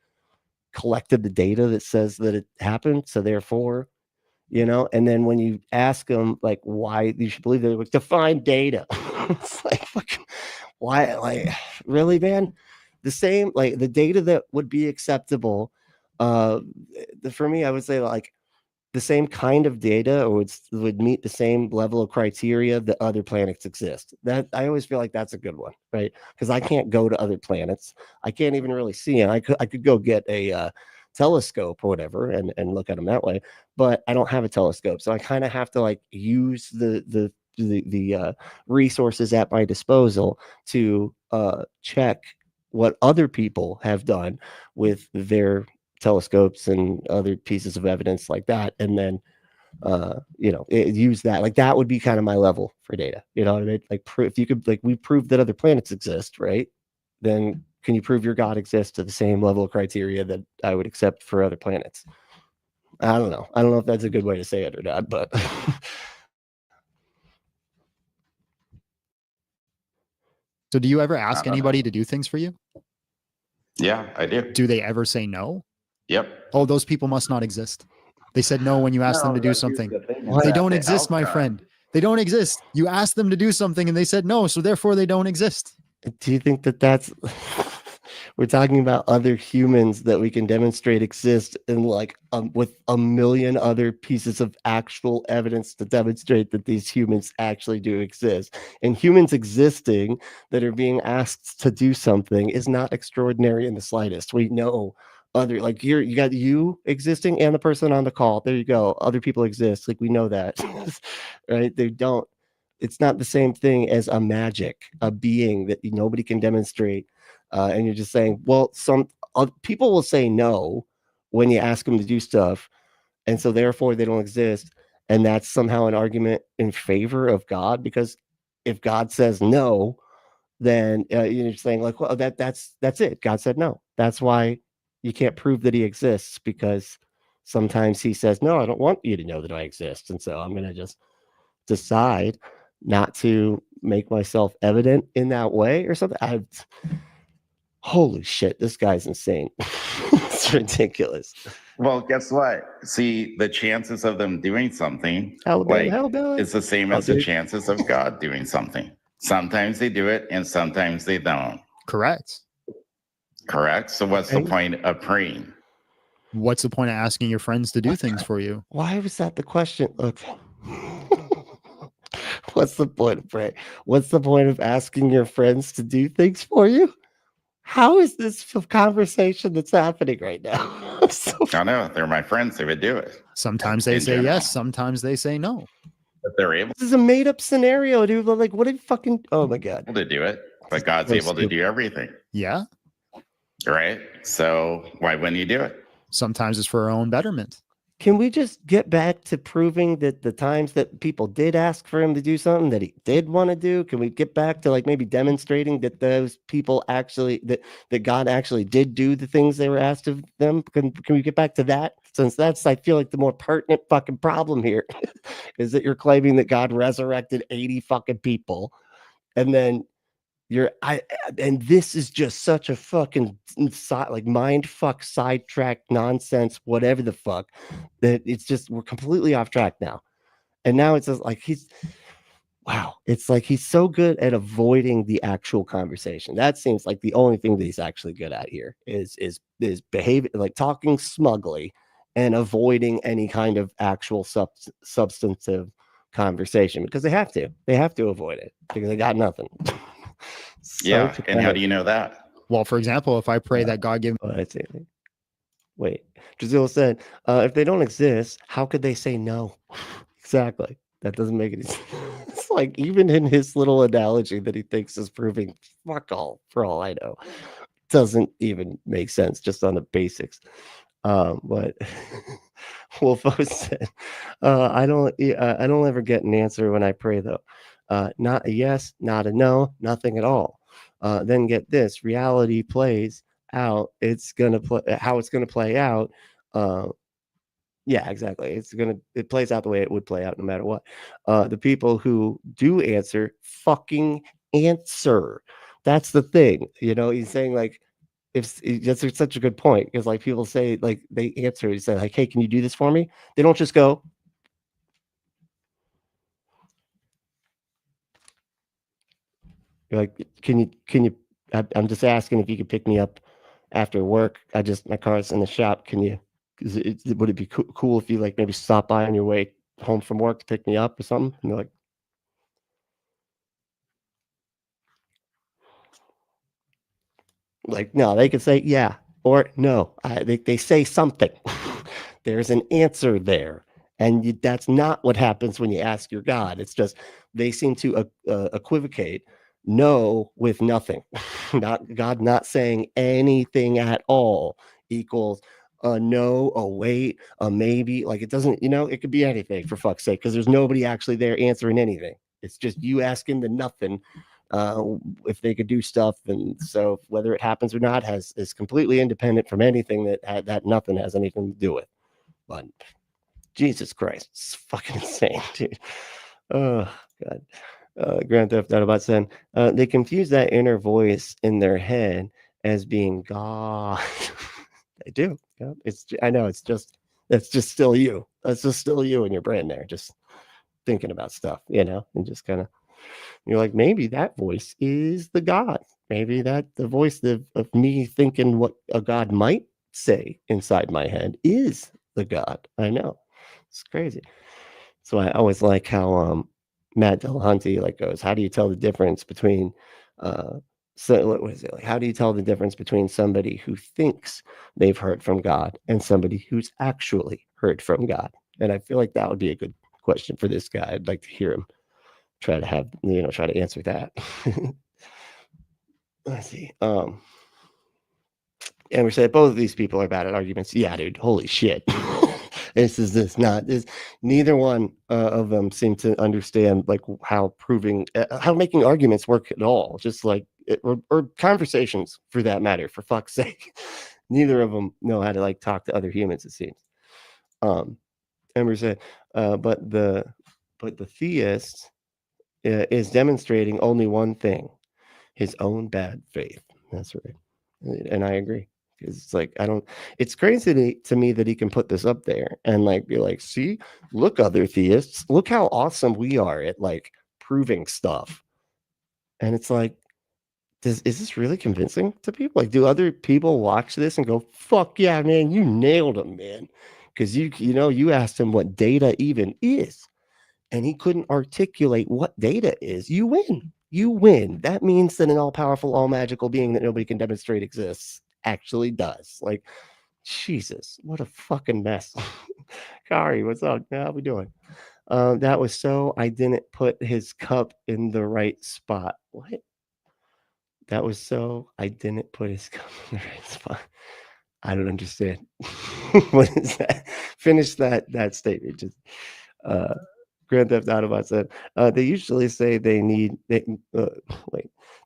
collected the data that says that it happened. So therefore, and then when you ask them like why you should believe that, like define data. It's like fucking why? Like really, man? The same like the data that would be acceptable. For me, I would say like the same kind of data or would meet the same level of criteria that other planets exist. That I always feel like that's a good one, right? Because I can't go to other planets. I can't even really see them. I could go get a telescope or whatever and look at them that way, but I don't have a telescope, so I kind of have to like use the resources at my disposal to check what other people have done with their telescopes and other pieces of evidence like that, and then use that. Like that would be kind of my level for data, you know what I mean? Like if you could, like we proved that other planets exist, right? Then can you prove your God exists to the same level of criteria that I would accept for other planets? I don't know if that's a good way to say it or not, but so do you ever ask anybody to do things for you? Yeah, I do. Do they ever say no? Yep. Oh, those people must not exist. They said no when you asked them to do something. They don't exist, my friend. They don't exist. You asked them to do something and they said no, so therefore they don't exist. Do you think that that's we're talking about other humans that we can demonstrate exist in like with a million other pieces of actual evidence to demonstrate that these humans actually do exist, and humans existing that are being asked to do something is not extraordinary in the slightest. We know other, like you got you existing and the person on the call. There you go. Other people exist. Like we know that, right? They don't. It's not the same thing as a magic, a being that nobody can demonstrate. And you're just saying, well, some people will say no when you ask them to do stuff. And so therefore they don't exist. And that's somehow an argument in favor of God, because if God says no, then you're just saying like, well, that's it. God said no. That's why you can't prove that he exists, because sometimes he says, no, I don't want you to know that I exist. And so I'm going to just decide not to make myself evident in that way or something. Holy shit, this guy's insane. It's ridiculous. Well, guess what? See, the chances of them doing something it's the same as the chances of God doing something. Sometimes they do it and sometimes they don't. Correct. So what's the point of praying? What's the point of asking your friends to do things for you? Why was that the question? Okay. What's the point of praying? What's the point of asking your friends to do things for you? How is this conversation that's happening right now? I know they're my friends. They would do it. Sometimes they In say general. yes, sometimes they say no. But they're able This is a made up scenario, dude. Like, what did fucking? Oh my god. to do it, but God's So able to stupid. do everything, Yeah. right? So why wouldn't you do it? Sometimes it's for our own betterment. Can we just get back to proving that the times that people did ask for him to do something that he did want to do? Can we get back to like maybe demonstrating that those people actually that God actually did do the things they were asked of them? Can we get back to that? Since that's, I feel like, the more pertinent fucking problem here is that you're claiming that God resurrected 80 fucking people, and then and this is just such a fucking like mind fuck sidetrack nonsense, whatever the fuck, that it's just, we're completely off track now. And now it's just like it's like he's so good at avoiding the actual conversation. That seems like the only thing that he's actually good at here is behaving, like talking smugly and avoiding any kind of actual substantive conversation, because they have to avoid it because they got nothing. Yeah, and how do you know that? Well, for example, if I pray that God give Oh, that's it. Wait, Drusilla said, if they don't exist, how could they say no? Exactly. That doesn't make any sense. It's like, even in his little analogy that he thinks is proving fuck all, for all I know, doesn't even make sense just on the basics. But Wolfo said, I don't ever get an answer when I pray though. Not a yes, not a no, nothing at all. Then get this, reality plays out. It's gonna play how it's gonna play out. Yeah, exactly. It plays out the way it would play out no matter what. The people who do answer fucking answer. That's the thing. You know, he's saying like, that's such a good point, because like people say, like they answer, he said like, hey, can you do this for me? They don't just go, you're like, can you I'm just asking if you could pick me up after work. My car's in the shop. Can you, would it be cool if you like maybe stop by on your way home from work to pick me up or something? And they're like, no, they could say yeah or no. They say something. There's an answer there. And that's not what happens when you ask your God. It's just they seem to equivocate no with nothing. God not saying anything at all equals a no, a wait, a maybe. Like, it doesn't, it could be anything, for fuck's sake, because there's nobody actually there answering anything. It's just you asking the nothing if they could do stuff. And so whether it happens or not is completely independent from anything that nothing has anything to do with. But Jesus Christ, it's fucking insane, dude. Oh God. Grand Theft Auto Bot said, they confuse that inner voice in their head as being God. They do. Yeah, I know that's just still you. That's just still you in your brain there, just thinking about stuff, and just kind of, you're like, maybe that voice is the God. Maybe that the voice of me thinking what a God might say inside my head is the God. I know. It's crazy. So I always like how Matt Dillahunty goes, how do you tell the difference between so what was it like? How do you tell the difference between somebody who thinks they've heard from God and somebody who's actually heard from God? And I feel like that would be a good question for this guy. I'd like to hear him try to answer that. Let's see. And we said both of these people are bad at arguments. Yeah, dude. Holy shit. Neither one of them seem to understand how making arguments work at all. Just or conversations for that matter, for fuck's sake. Neither of them know how to talk to other humans, it seems. Ember said, but the theist is demonstrating only one thing, his own bad faith. That's right. And I agree. It's it's crazy to me that he can put this up there and be like, see, look, other theists, look how awesome we are at proving stuff. And it's like, is this really convincing to people? Do other people watch this and go, fuck yeah, man, you nailed him, man. Because you asked him what data even is, and he couldn't articulate what data is. You win. you win. That means that an all-powerful, all-magical being that nobody can demonstrate exists actually does. Like, Jesus, what a fucking mess. Kari, what's up? How we doing? That was so I didn't put his cup in the right spot. What? That was so I didn't put his cup in the right spot. I don't understand. What is that? Finish that statement. Just Grand Theft Autobot said they usually say they need they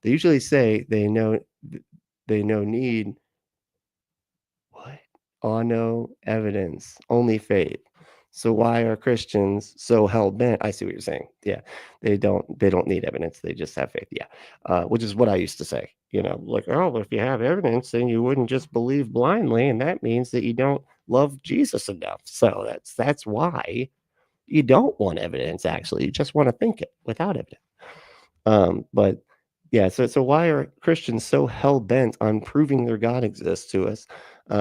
usually say they know need what? Oh no evidence, only faith. So why are Christians so hell bent? I see what you're saying. Yeah, they don't need evidence. They just have faith. Yeah, which is what I used to say. You know, like, oh, if you have evidence, then you wouldn't just believe blindly, and that means that you don't love Jesus enough. So that's why you don't want evidence. Actually, you just want to think it without evidence. But yeah, so why are Christians so hell bent on proving their God exists to us,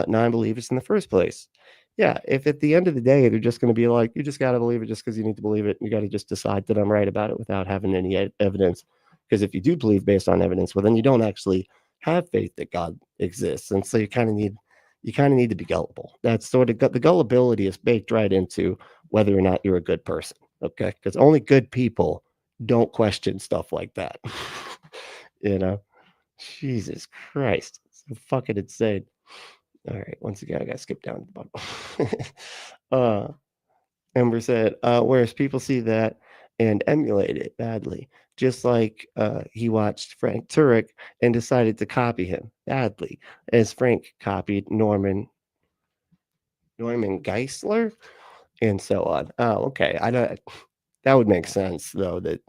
non-believers in the first place? Yeah, if at the end of the day they're just going to be like, you just got to believe it just because you need to believe it, you got to just decide that I'm right about it without having any evidence. Because if you do believe based on evidence, well, then you don't actually have faith that God exists, and so you kind of need to be gullible. That's sort of the gullibility is baked right into whether or not you're a good person. Okay, because only good people don't question stuff like that. You know, Jesus Christ, it's so fucking insane. All right, once again, I got to skip down to the bottom. Ember said, whereas people see that and emulate it badly, just like he watched Frank Turek and decided to copy him badly, as Frank copied Norman Geisler, and so on. Oh, okay. I don't. That would make sense though. That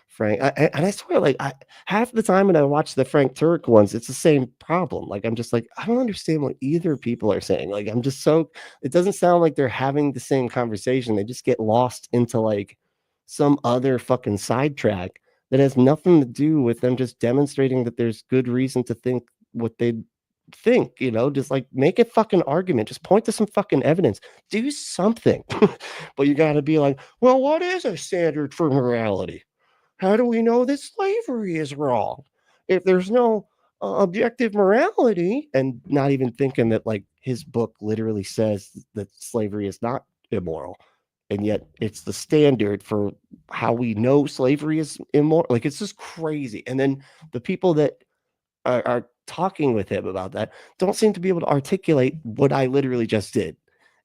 Frank, and I swear, like half the time when I watch the Frank Turek ones, it's the same problem. Like I'm just like, I don't understand what either people are saying. Like I'm just so, it doesn't sound like they're having the same conversation. They just get lost into like some other fucking sidetrack that has nothing to do with them just demonstrating that there's good reason to think what they think, you know, just like make a fucking argument, just point to some fucking evidence, do something. But you got to be like, well, what is a standard for morality? How do we know that slavery is wrong? If there's no objective morality, and not even thinking that like his book literally says that slavery is not immoral, and yet it's the standard for how we know slavery is immoral. Like it's just crazy. And then the people that are talking with him about that don't seem to be able to articulate what I literally just did.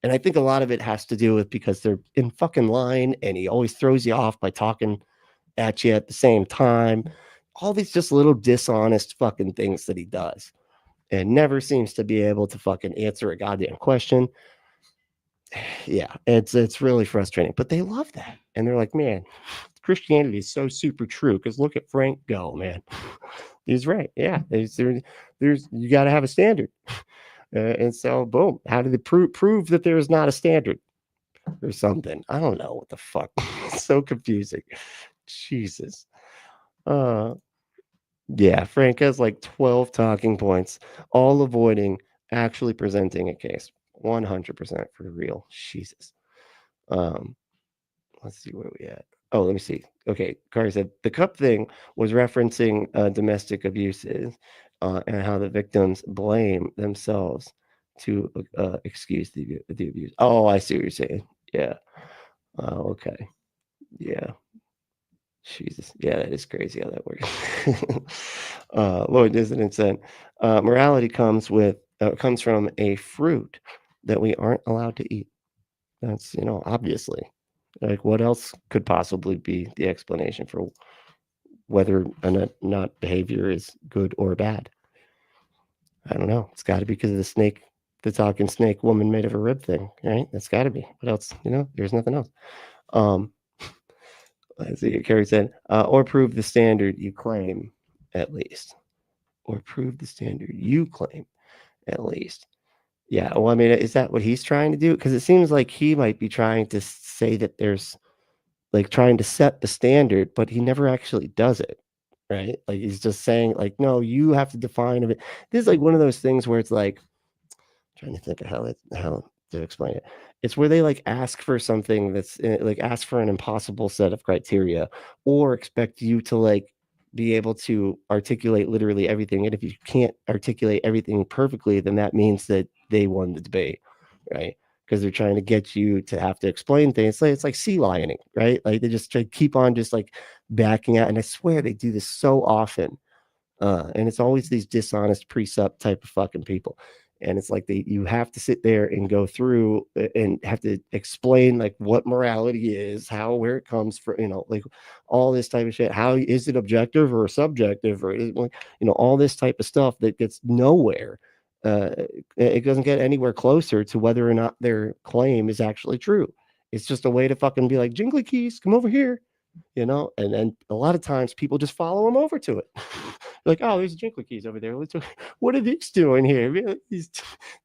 And I think a lot of it has to do with because they're in fucking line and he always throws you off by talking at you at the same time. All these just little dishonest fucking things that he does and never seems to be able to fucking answer a goddamn question. Yeah, it's really frustrating, but they love that. And they're like, man, Christianity is so super true because look at Frank go, man. He's right. Yeah, there's you got to have a standard. And so, boom, how do they prove that there is not a standard or something? I don't know what the fuck. It's so confusing. Jesus. Yeah, Frank has like 12 talking points, all avoiding actually presenting a case. 100% for real. Jesus. Let's see where we at. Oh, let me see. Okay, Carter said the cup thing was referencing domestic abuses and how the victims blame themselves to excuse the abuse. Oh, I see what you're saying. Yeah. Okay. Yeah. Jesus. Yeah, that is crazy how that works. Lord Dissident said, morality comes from a fruit that we aren't allowed to eat. That's, obviously. Like, what else could possibly be the explanation for whether or not behavior is good or bad? I don't know. It's got to be because of the talking snake woman made of a rib thing, right? That's got to be. What else? There's nothing else. Let's see. Carrie said, or prove the standard you claim, at least. Or prove the standard you claim, at least. Yeah, well, I mean, is that what he's trying to do? Because it seems like he might be trying to say that there's like trying to set the standard, but he never actually does it, right? Like he's just saying like, no, you have to define it. This is like one of those things where it's like, I'm trying to think of how to explain it. It's where they like ask for something that's like ask for an impossible set of criteria or expect you to like be able to articulate literally everything. And if you can't articulate everything perfectly, then that means that they won the debate, right? Because they're trying to get you to have to explain things. It's like sea lioning, right? Like they just try to keep on just like backing out. And I swear they do this so often. And it's always these dishonest precept type of fucking people. And it's like you have to sit there and go through and have to explain like what morality is, where it comes from, like all this type of shit. How is it objective or subjective, or all this type of stuff that gets nowhere. It doesn't get anywhere closer to whether or not their claim is actually true. It's just a way to fucking be like, jingly keys, come over here, and then a lot of times people just follow them over to it. Like, oh, there's jingly keys over there. What are these doing here?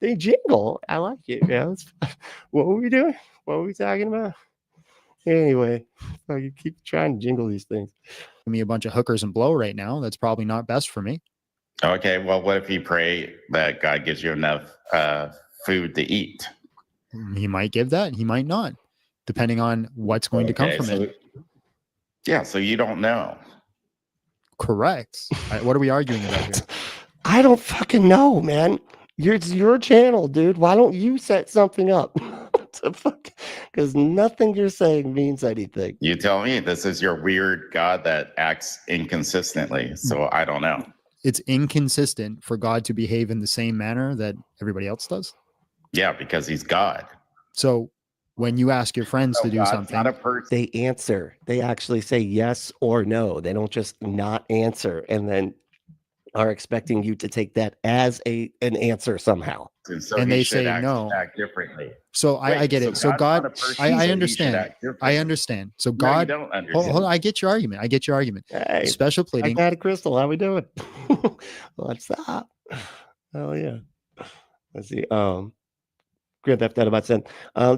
They jingle. I like it. Yeah, what were we doing? What were we talking about? Anyway, you keep trying to jingle these things. Me a bunch of hookers and blow right now. That's probably not best for me. Okay, well, what if you pray that God gives you enough food to eat? He might give that. He might not, depending on what's going to come from it. Yeah, so you don't know. Correct. What are we arguing about here? I don't fucking know, man. It's your channel, dude. Why don't you set something up? Because nothing you're saying means anything. You tell me. This is your weird God that acts inconsistently, so I don't know. It's inconsistent for God to behave in the same manner that everybody else does? Yeah, because he's God. So when you ask your friends to do God's something, not a person. They answer. They actually say yes or no. They don't just not answer and then are expecting you to take that as an answer somehow. And they say no. Act differently. So I get it. So God, I understand. I understand. So God, don't understand. Hold on, I get your argument. Hey, Special pleading. I got a crystal. How we doing? What's up? Oh yeah. Let's see. Grand Theft Auto about 10.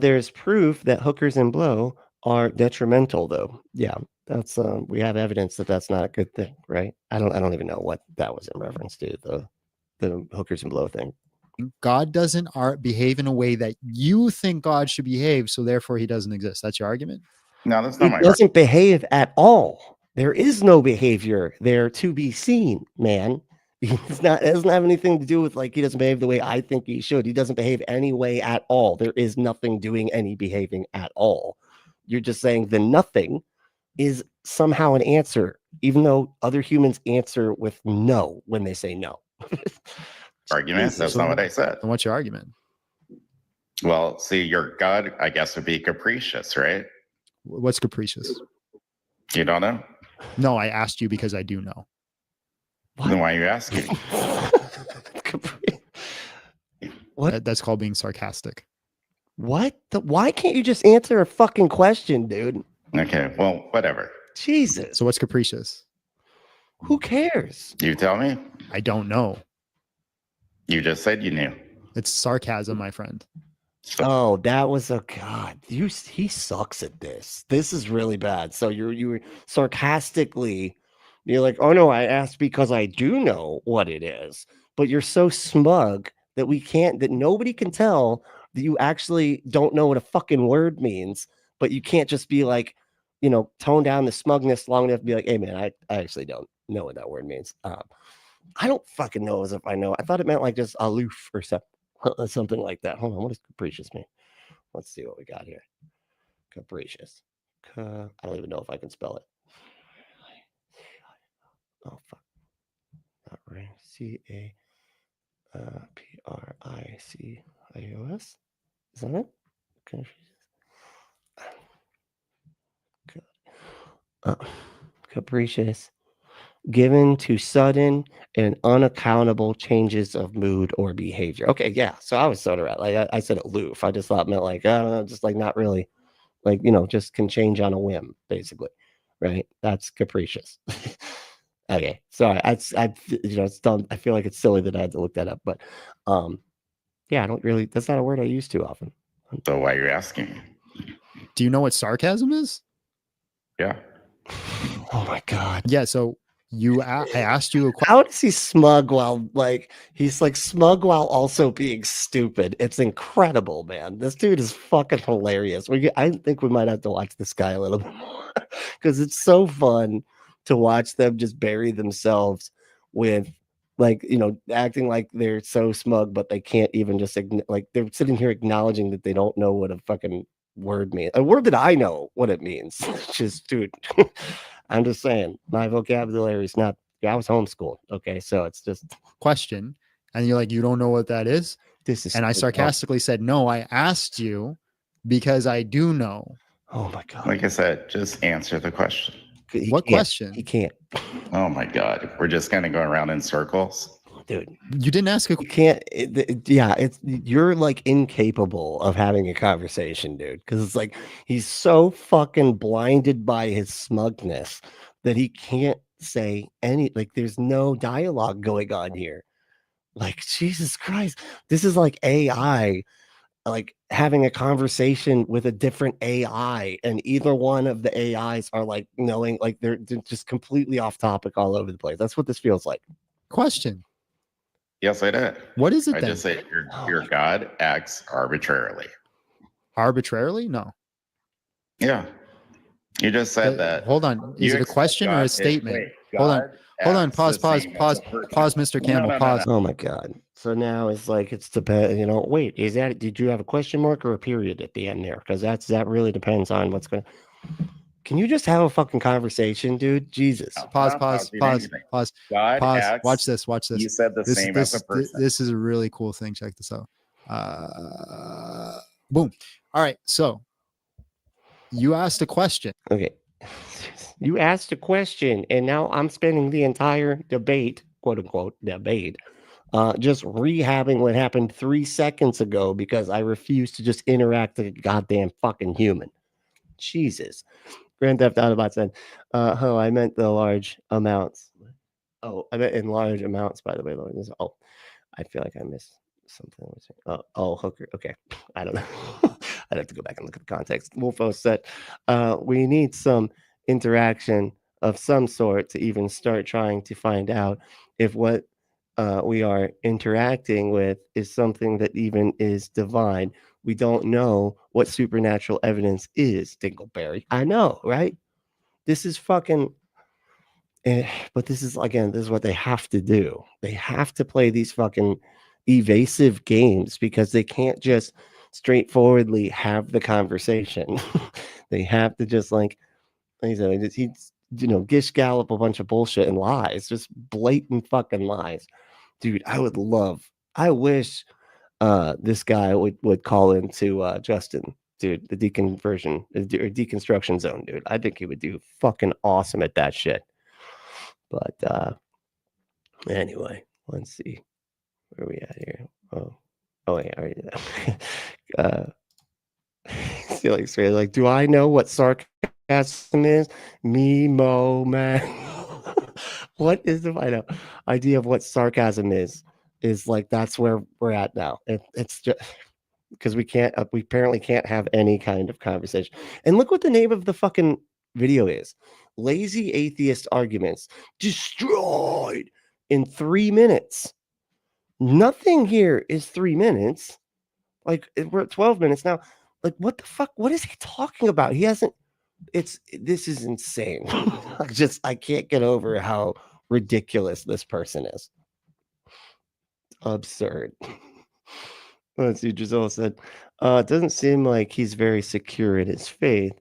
There's proof that hookers and blow are detrimental, though. Yeah, that's we have evidence that that's not a good thing, right? I don't even know what that was in reference to, the hookers and blow thing. God doesn't behave in a way that you think God should behave, so therefore he doesn't exist. That's your argument? No, that's not my argument. He doesn't behave at all. There is no behavior there to be seen, man. It doesn't have anything to do with like he doesn't behave the way I think he should. He doesn't behave any way at all. There is nothing doing any behaving at all. You're just saying the nothing is somehow an answer, even though other humans answer with no when they say no. Argument? That's not what I said. And what's your argument? Well, see, your God, I guess, would be capricious, right? What's capricious? You don't know? No, I asked you because I do know. Then why are you asking? What? That's called being sarcastic. What? Why can't you just answer a fucking question, dude? Okay, well, whatever. Jesus. So what's capricious? Who cares? You tell me. I don't know. You just said you knew. It's sarcasm, my friend. Oh, that was a God. He sucks at this. This is really bad. So you were sarcastically, you're like, oh no, I asked because I do know what it is. But you're so smug that nobody can tell that you actually don't know what a fucking word means. But you can't just be like, tone down the smugness long enough to be like, hey man, I actually don't know what that word means. I don't fucking know as if I know. I thought it meant like just aloof or something like that. Hold on, what does capricious mean? Let's see what we got here. Capricious. I don't even know if I can spell it. Oh fuck. Not right. CAPRICIOS. Is that it? Capricious. Given to sudden and unaccountable changes of mood or behavior. Okay, yeah. So I was sort of right. Like I said aloof. I just thought it meant like, I don't know, just like not really, like, just can change on a whim, basically. Right? That's capricious. Okay. Sorry. It's dumb. I feel like it's silly that I had to look that up. But yeah, that's not a word I use too often. So why are you asking? Do you know what sarcasm is? Yeah. Oh my God. Yeah. So I asked you a question. How does he smug while he's smug while also being stupid? It's incredible, man. This dude is fucking hilarious. I think we might have to watch this guy a little bit more because it's so fun to watch them just bury themselves with, like, acting like they're so smug, but they can't even just like they're sitting here acknowledging that they don't know what a fucking word means. A word that I know what it means. Just, dude, I'm just saying, my vocabulary is not. I was homeschooled. Okay, so it's just question, and you're like, you don't know what that is. This is. And I sarcastically said, no, I asked you because I do know. Oh my God! Like I said, just answer the question. What question? He can't. Oh my God, we're just kind of going around in circles, dude. You didn't ask a. You can't. It's you're like incapable of having a conversation, dude. Because it's like he's so fucking blinded by his smugness that he can't say any. Like, there's no dialogue going on here. Like, Jesus Christ, this is like AI. Like having a conversation with a different AI, and either one of the AIs are like knowing, like they're just completely off topic all over the place. That's what this feels like. Question. Yes, I did. What is it I then? just say your God acts arbitrarily. Arbitrarily? No. Yeah. You just said that. Hold on. Is it a question or a statement? Hold on. Pause, Mr. Campbell. Pause. Oh my God. So now it's like, it's depend. Wait, did you have a question mark or a period at the end there? Because that really depends on what's going to. Can you just have a fucking conversation, dude? Jesus. Pause. Watch this. You said the same as a person. This is a really cool thing. Check this out. Boom. All right. So you asked a question. Okay. You asked a question, and now I'm spending the entire debate, quote unquote, just rehabbing what happened 3 seconds ago because I refuse to just interact with a goddamn fucking human. Jesus. Grand Theft Autobot said, I meant the large amounts. Oh, I meant in large amounts, by the way. Oh, I feel like I missed something. Hooker. Okay. I don't know. I'd have to go back and look at the context. Wolfo said, we need some interaction of some sort to even start trying to find out if what we are interacting with is something that even is divine. We don't know what supernatural evidence is, Dingleberry. I know, right? This is fucking... but this is, again, this is what they have to do. They have to play these fucking evasive games because they can't just straightforwardly have the conversation. They have to just, like I said, gish gallop a bunch of bullshit and lies, just blatant fucking lies. Dude, I wish this guy would call into Justin, dude, the deconversion or deconstruction zone, dude. I think he would do fucking awesome at that shit. But anyway, let's see where are we at here. Wait, I already like, do I know what sarcasm is? Memo man. What is the idea of what sarcasm is like, that's where we're at now. It's just because we apparently can't have any kind of conversation. And look what the name of the fucking video is. Lazy Atheist Arguments destroyed in 3 minutes. Nothing here is 3 minutes. Like, we're at 12 minutes now. Like, what the fuck? What is he talking about? This is insane. I can't get over how ridiculous this person is. Absurd. Let's see. Giselle said, it doesn't seem like he's very secure in his faith.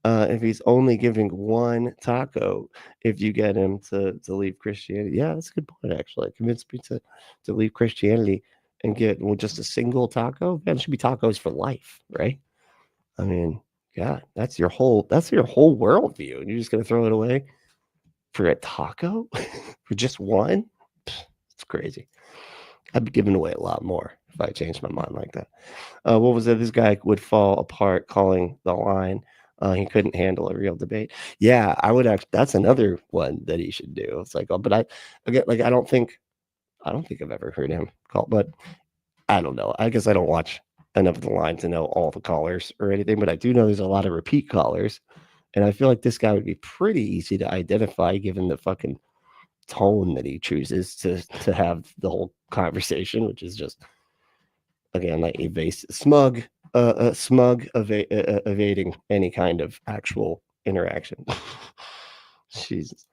If he's only giving one taco, if you get him to leave Christianity. Yeah, that's a good point, actually. Convinced me to leave Christianity and get just a single taco. Man, it should be tacos for life, right? I mean, God, that's your whole worldview, and you're just gonna throw it away for a taco? For just one? It's crazy. I'd be giving away a lot more if I changed my mind like that. What was it? This guy would fall apart calling the line. He couldn't handle a real debate. Yeah, I would actually. That's another one that he should do. It's like, but I don't think I've ever heard him call. But I don't know. I guess I don't watch enough of the line to know all the callers or anything. But I do know there's a lot of repeat callers, and I feel like this guy would be pretty easy to identify given the fucking tone that he chooses to have the whole conversation, which is just, again, like evasive, smug evading any kind of actual interaction. Jesus.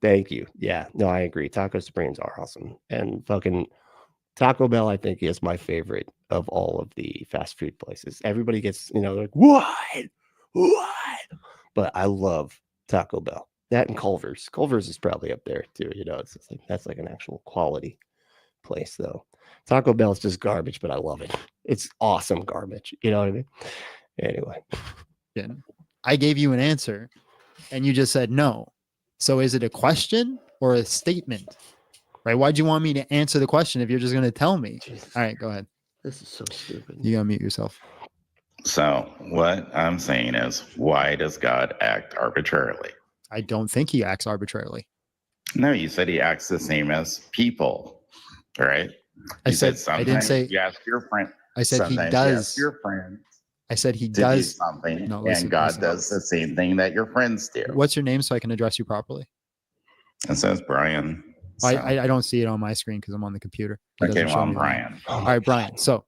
Thank you. Yeah, no, I agree. Taco Supremes are awesome. And fucking Taco Bell, I think, is my favorite of all of the fast food places. Everybody gets, they're like, what? What? But I love Taco Bell. That and Culver's. Culver's is probably up there too. It's just like that's like an actual quality place though. Taco Bell is just garbage, but I love it. It's awesome garbage. You know what I mean? Anyway. Yeah. I gave you an answer and you just said no. So is it a question or a statement? Right? Why'd you want me to answer the question if you're just going to tell me? Jesus. All right, go ahead. This is so stupid. You gotta mute yourself. So what I'm saying is, why does God act arbitrarily? I don't think he acts arbitrarily. No, you said he acts the same as people, right? I didn't say. You ask your friend. I said he sometimes does. You ask your friend. I said he to does do something, no, and God does the same thing that your friends do. What's your name so I can address you properly? It says Brian. So. I don't see it on my screen because I'm on the computer. Okay, well, I'm Brian. All right, Brian. So,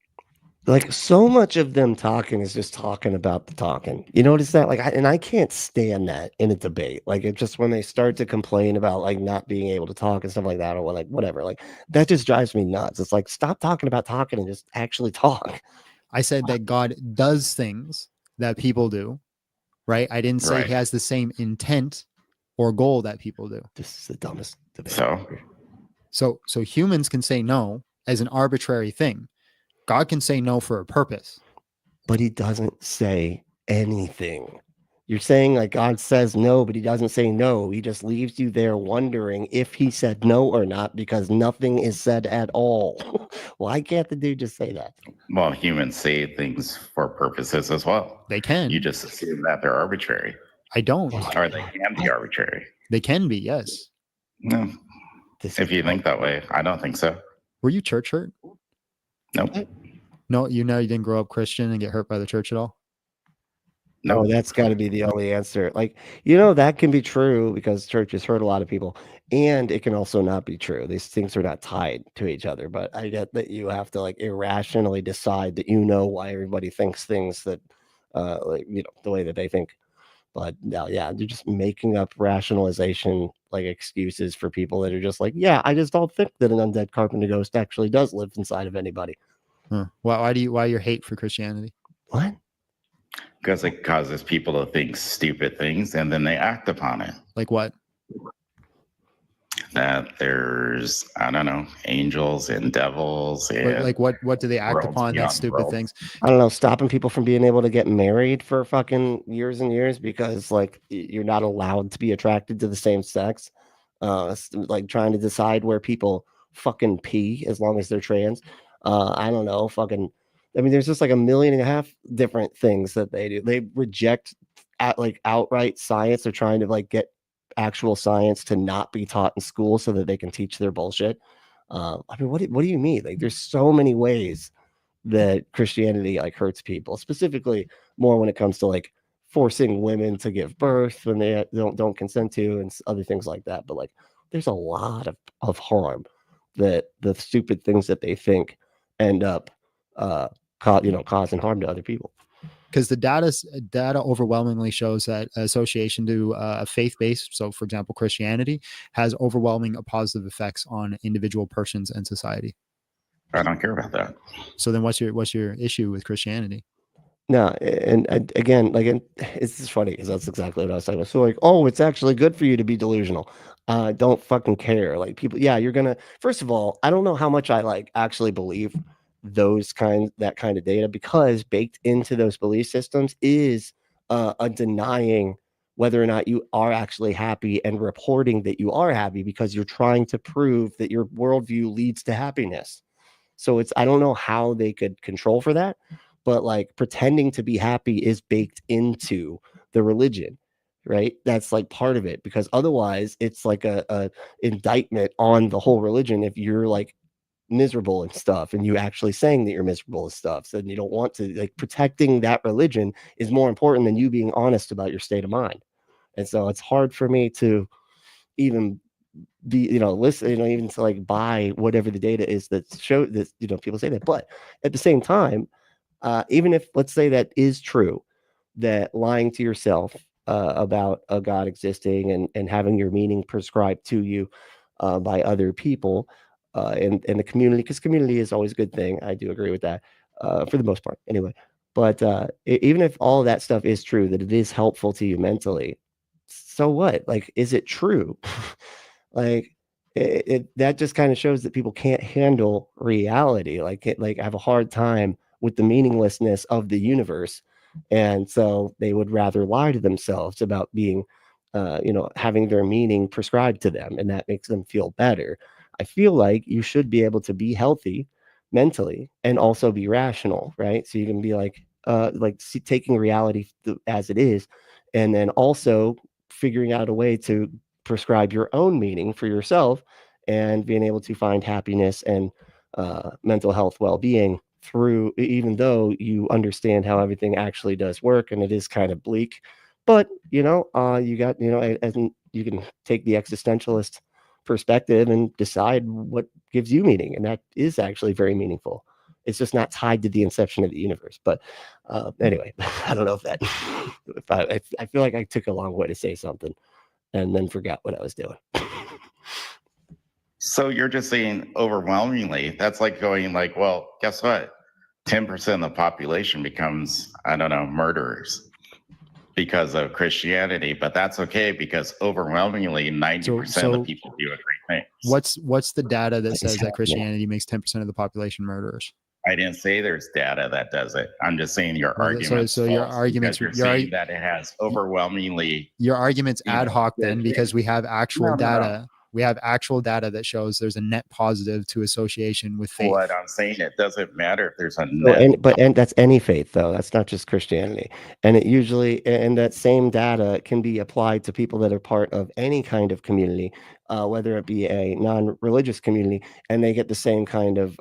like, so much of them talking is just talking about the talking. You notice that? Like, I can't stand that in a debate. Like, it just when they start to complain about like not being able to talk and stuff like that, or like whatever, like that just drives me nuts. It's like, stop talking about talking and just actually talk. I said that God does things that people do, right? I didn't say he has the same intent or goal that people do. This is the dumbest debate. So humans can say no as an arbitrary thing. God can say no for a purpose. But he doesn't say anything. You're saying like God says no, but he doesn't say no. He just leaves you there wondering if he said no or not because nothing is said at all. Why can't the dude just say that? Well, humans say things for purposes as well. They can. You just assume that they're arbitrary. I don't. Or they can be arbitrary. They can be, yes. No. If you think that way, I don't think so. Were you church hurt? Nope. No, you didn't grow up Christian and get hurt by the church at all? No, that's got to be the only answer. Like, that can be true because churches hurt a lot of people, and it can also not be true. These things are not tied to each other, but I get that you have to like irrationally decide that why everybody thinks things that, the way that they think. But now, yeah, they're just making up rationalization, like excuses for people that are just like, yeah, I just don't think that an undead carpenter ghost actually does live inside of anybody. Huh. Why your hate for Christianity? What? Because it causes people to think stupid things and then they act upon it. Like what? That there's, I don't know, angels and devils. And like what do they act upon that's stupid things? I don't know, stopping people from being able to get married for fucking years and years because like you're not allowed to be attracted to the same sex. Like trying to decide where people fucking pee as long as they're trans. I don't know, there's just like 1.5 million different things that they do. They reject outright science. They're trying to like get actual science to not be taught in school so that they can teach their bullshit. What do you mean? Like, there's so many ways that Christianity like hurts people, specifically more when it comes to like forcing women to give birth when they don't consent to and other things like that. But like, there's a lot of harm that the stupid things that they think end up causing harm to other people. Because the data overwhelmingly shows that association to a faith-based, so for example, Christianity, has overwhelming positive effects on individual persons and society. I don't care about that. So then what's your issue with Christianity? No, and again, it's just funny because that's exactly what I was talking about. So like, oh, it's actually good for you to be delusional. Don't fucking care. Like people, yeah, you're gonna. First of all, I don't know how much I like actually believe that kind of data, because baked into those belief systems is a denying whether or not you are actually happy and reporting that you are happy because you're trying to prove that your worldview leads to happiness. So I don't know how they could control for that, but like pretending to be happy is baked into the religion, right? That's like part of it, because otherwise it's like a indictment on the whole religion if you're like miserable and stuff and you actually saying that you're miserable and stuff. So you don't want to, like, protecting that religion is more important than you being honest about your state of mind. And so it's hard for me to even be, listen, even to like buy whatever the data is that show that, people say that. But at the same time, even if, let's say that is true, that lying to yourself about a God existing and having your meaning prescribed to you by other people in the community, because community is always a good thing. I do agree with that for the most part anyway. But even if all of that stuff is true, that it is helpful to you mentally, so what? Like, is it true? Like, that just kind of shows that people can't handle reality. Like, have a hard time with the meaninglessness of the universe, and so they would rather lie to themselves about being, having their meaning prescribed to them, and that makes them feel better. I feel like you should be able to be healthy mentally and also be rational, right? So you can be like taking reality as it is, and then also figuring out a way to prescribe your own meaning for yourself and being able to find happiness and mental health well-being through, even though you understand how everything actually does work and it is kind of bleak. But you got, and you can take the existentialist perspective and decide what gives you meaning, and that is actually very meaningful. It's just not tied to the inception of the universe. But anyway, I don't know if that if I feel like I took a long way to say something and then forgot what I was doing. So you're just saying overwhelmingly, that's like going like, well, guess what? 10% of the population becomes, I don't know, murderers because of Christianity, but that's okay because overwhelmingly 90% of the people do great things. What's the data that says that Christianity makes 10% of the population murderers? I didn't say there's data that does it. I'm just saying your argument. So your arguments, you're saying that it has overwhelmingly. Your argument's ad hoc then, yeah, because we have actual data. No. We have actual data that shows there's a net positive to association with faith. What I'm saying, it doesn't matter if there's a net. And that's any faith, though. That's not just Christianity. And it usually, and that same data can be applied to people that are part of any kind of community, whether it be a non-religious community, and they get the same kind of,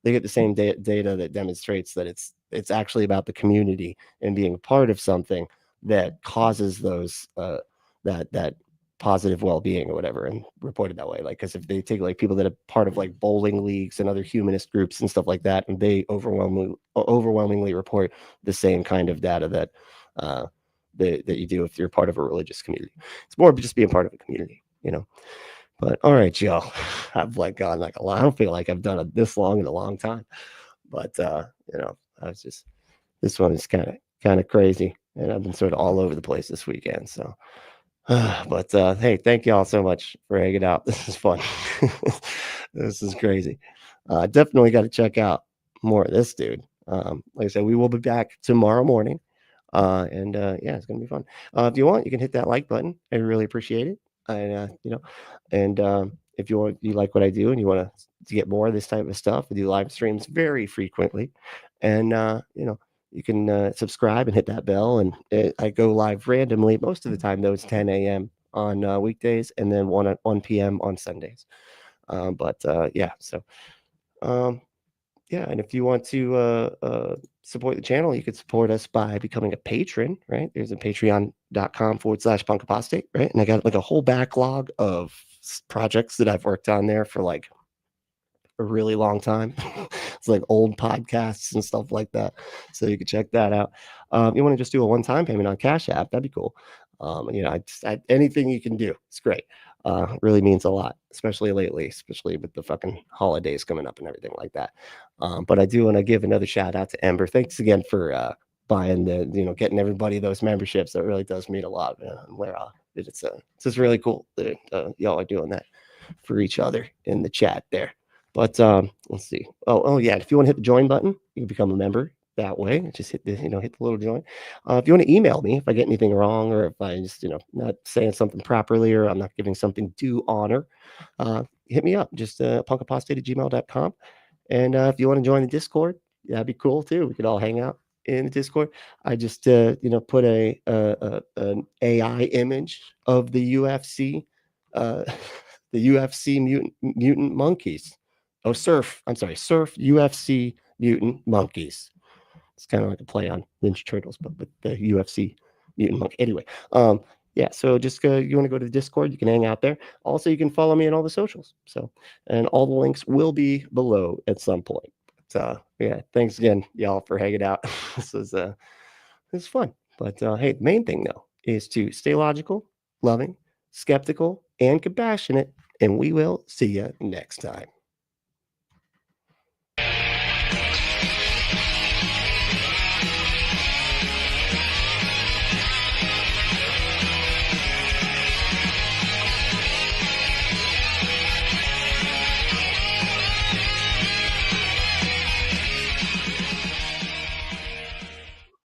data that demonstrates that it's actually about the community and being a part of something that causes those that positive well-being or whatever, and reported that way. Like, because if they take like people that are part of like bowling leagues and other humanist groups and stuff like that, and they overwhelmingly report the same kind of data that that you do if you're part of a religious community. It's more of just being part of a community, But all right, y'all, I've like gone like a lot. I don't feel like I've done it this long in a long time, but I was just, this one is kind of crazy, and I've been sort of all over the place this weekend. So, but hey, thank y'all so much for hanging out. This is fun. This is crazy. Definitely got to check out more of this dude. Like I said, we will be back tomorrow morning, and yeah, it's gonna be fun. If you want, you can hit that like button. I really appreciate it. And if you like what I do and you want to get more of this type of stuff, I do live streams very frequently, and you can subscribe and hit that bell, and I go live randomly most of the time, though. It's 10 a.m. on weekdays, and then 1 p.m. on Sundays. Yeah, so yeah, and if you want to support the channel, you could support us by becoming a patron, right? There's a patreon.com/Punk Apostate, right? And I got like a whole backlog of projects that I've worked on there for like a really long time. It's like old podcasts and stuff like that. So you can check that out. You want to just do a one-time payment on Cash App, that'd be cool. Anything you can do, it's great. Really means a lot, especially lately, especially with the fucking holidays coming up and everything like that. But I do want to give another shout out to Ember. Thanks again for buying getting everybody those memberships. That really does mean a lot. It's just really cool that y'all are doing that for each other in the chat there. But let's see. Oh yeah, if you want to hit the join button, you can become a member that way. Just hit the hit the little join. If you want to email me if I get anything wrong, or if I just not saying something properly, or I'm not giving something due honor, hit me up. Just punkapostate@gmail.com. And if you want to join the Discord, that'd be cool too. We could all hang out in the Discord. I just put an AI image of the UFC, the UFC mutant monkeys. Oh, surf UFC mutant monkeys. It's kind of like a play on Ninja Turtles, but with the UFC mutant monkey. Anyway, yeah, so just you want to go to the Discord, you can hang out there. Also, you can follow me on all the socials. So, and all the links will be below at some point. But yeah, thanks again, y'all, for hanging out. This was fun. But hey, the main thing though, is to stay logical, loving, skeptical, and compassionate, and we will see you next time.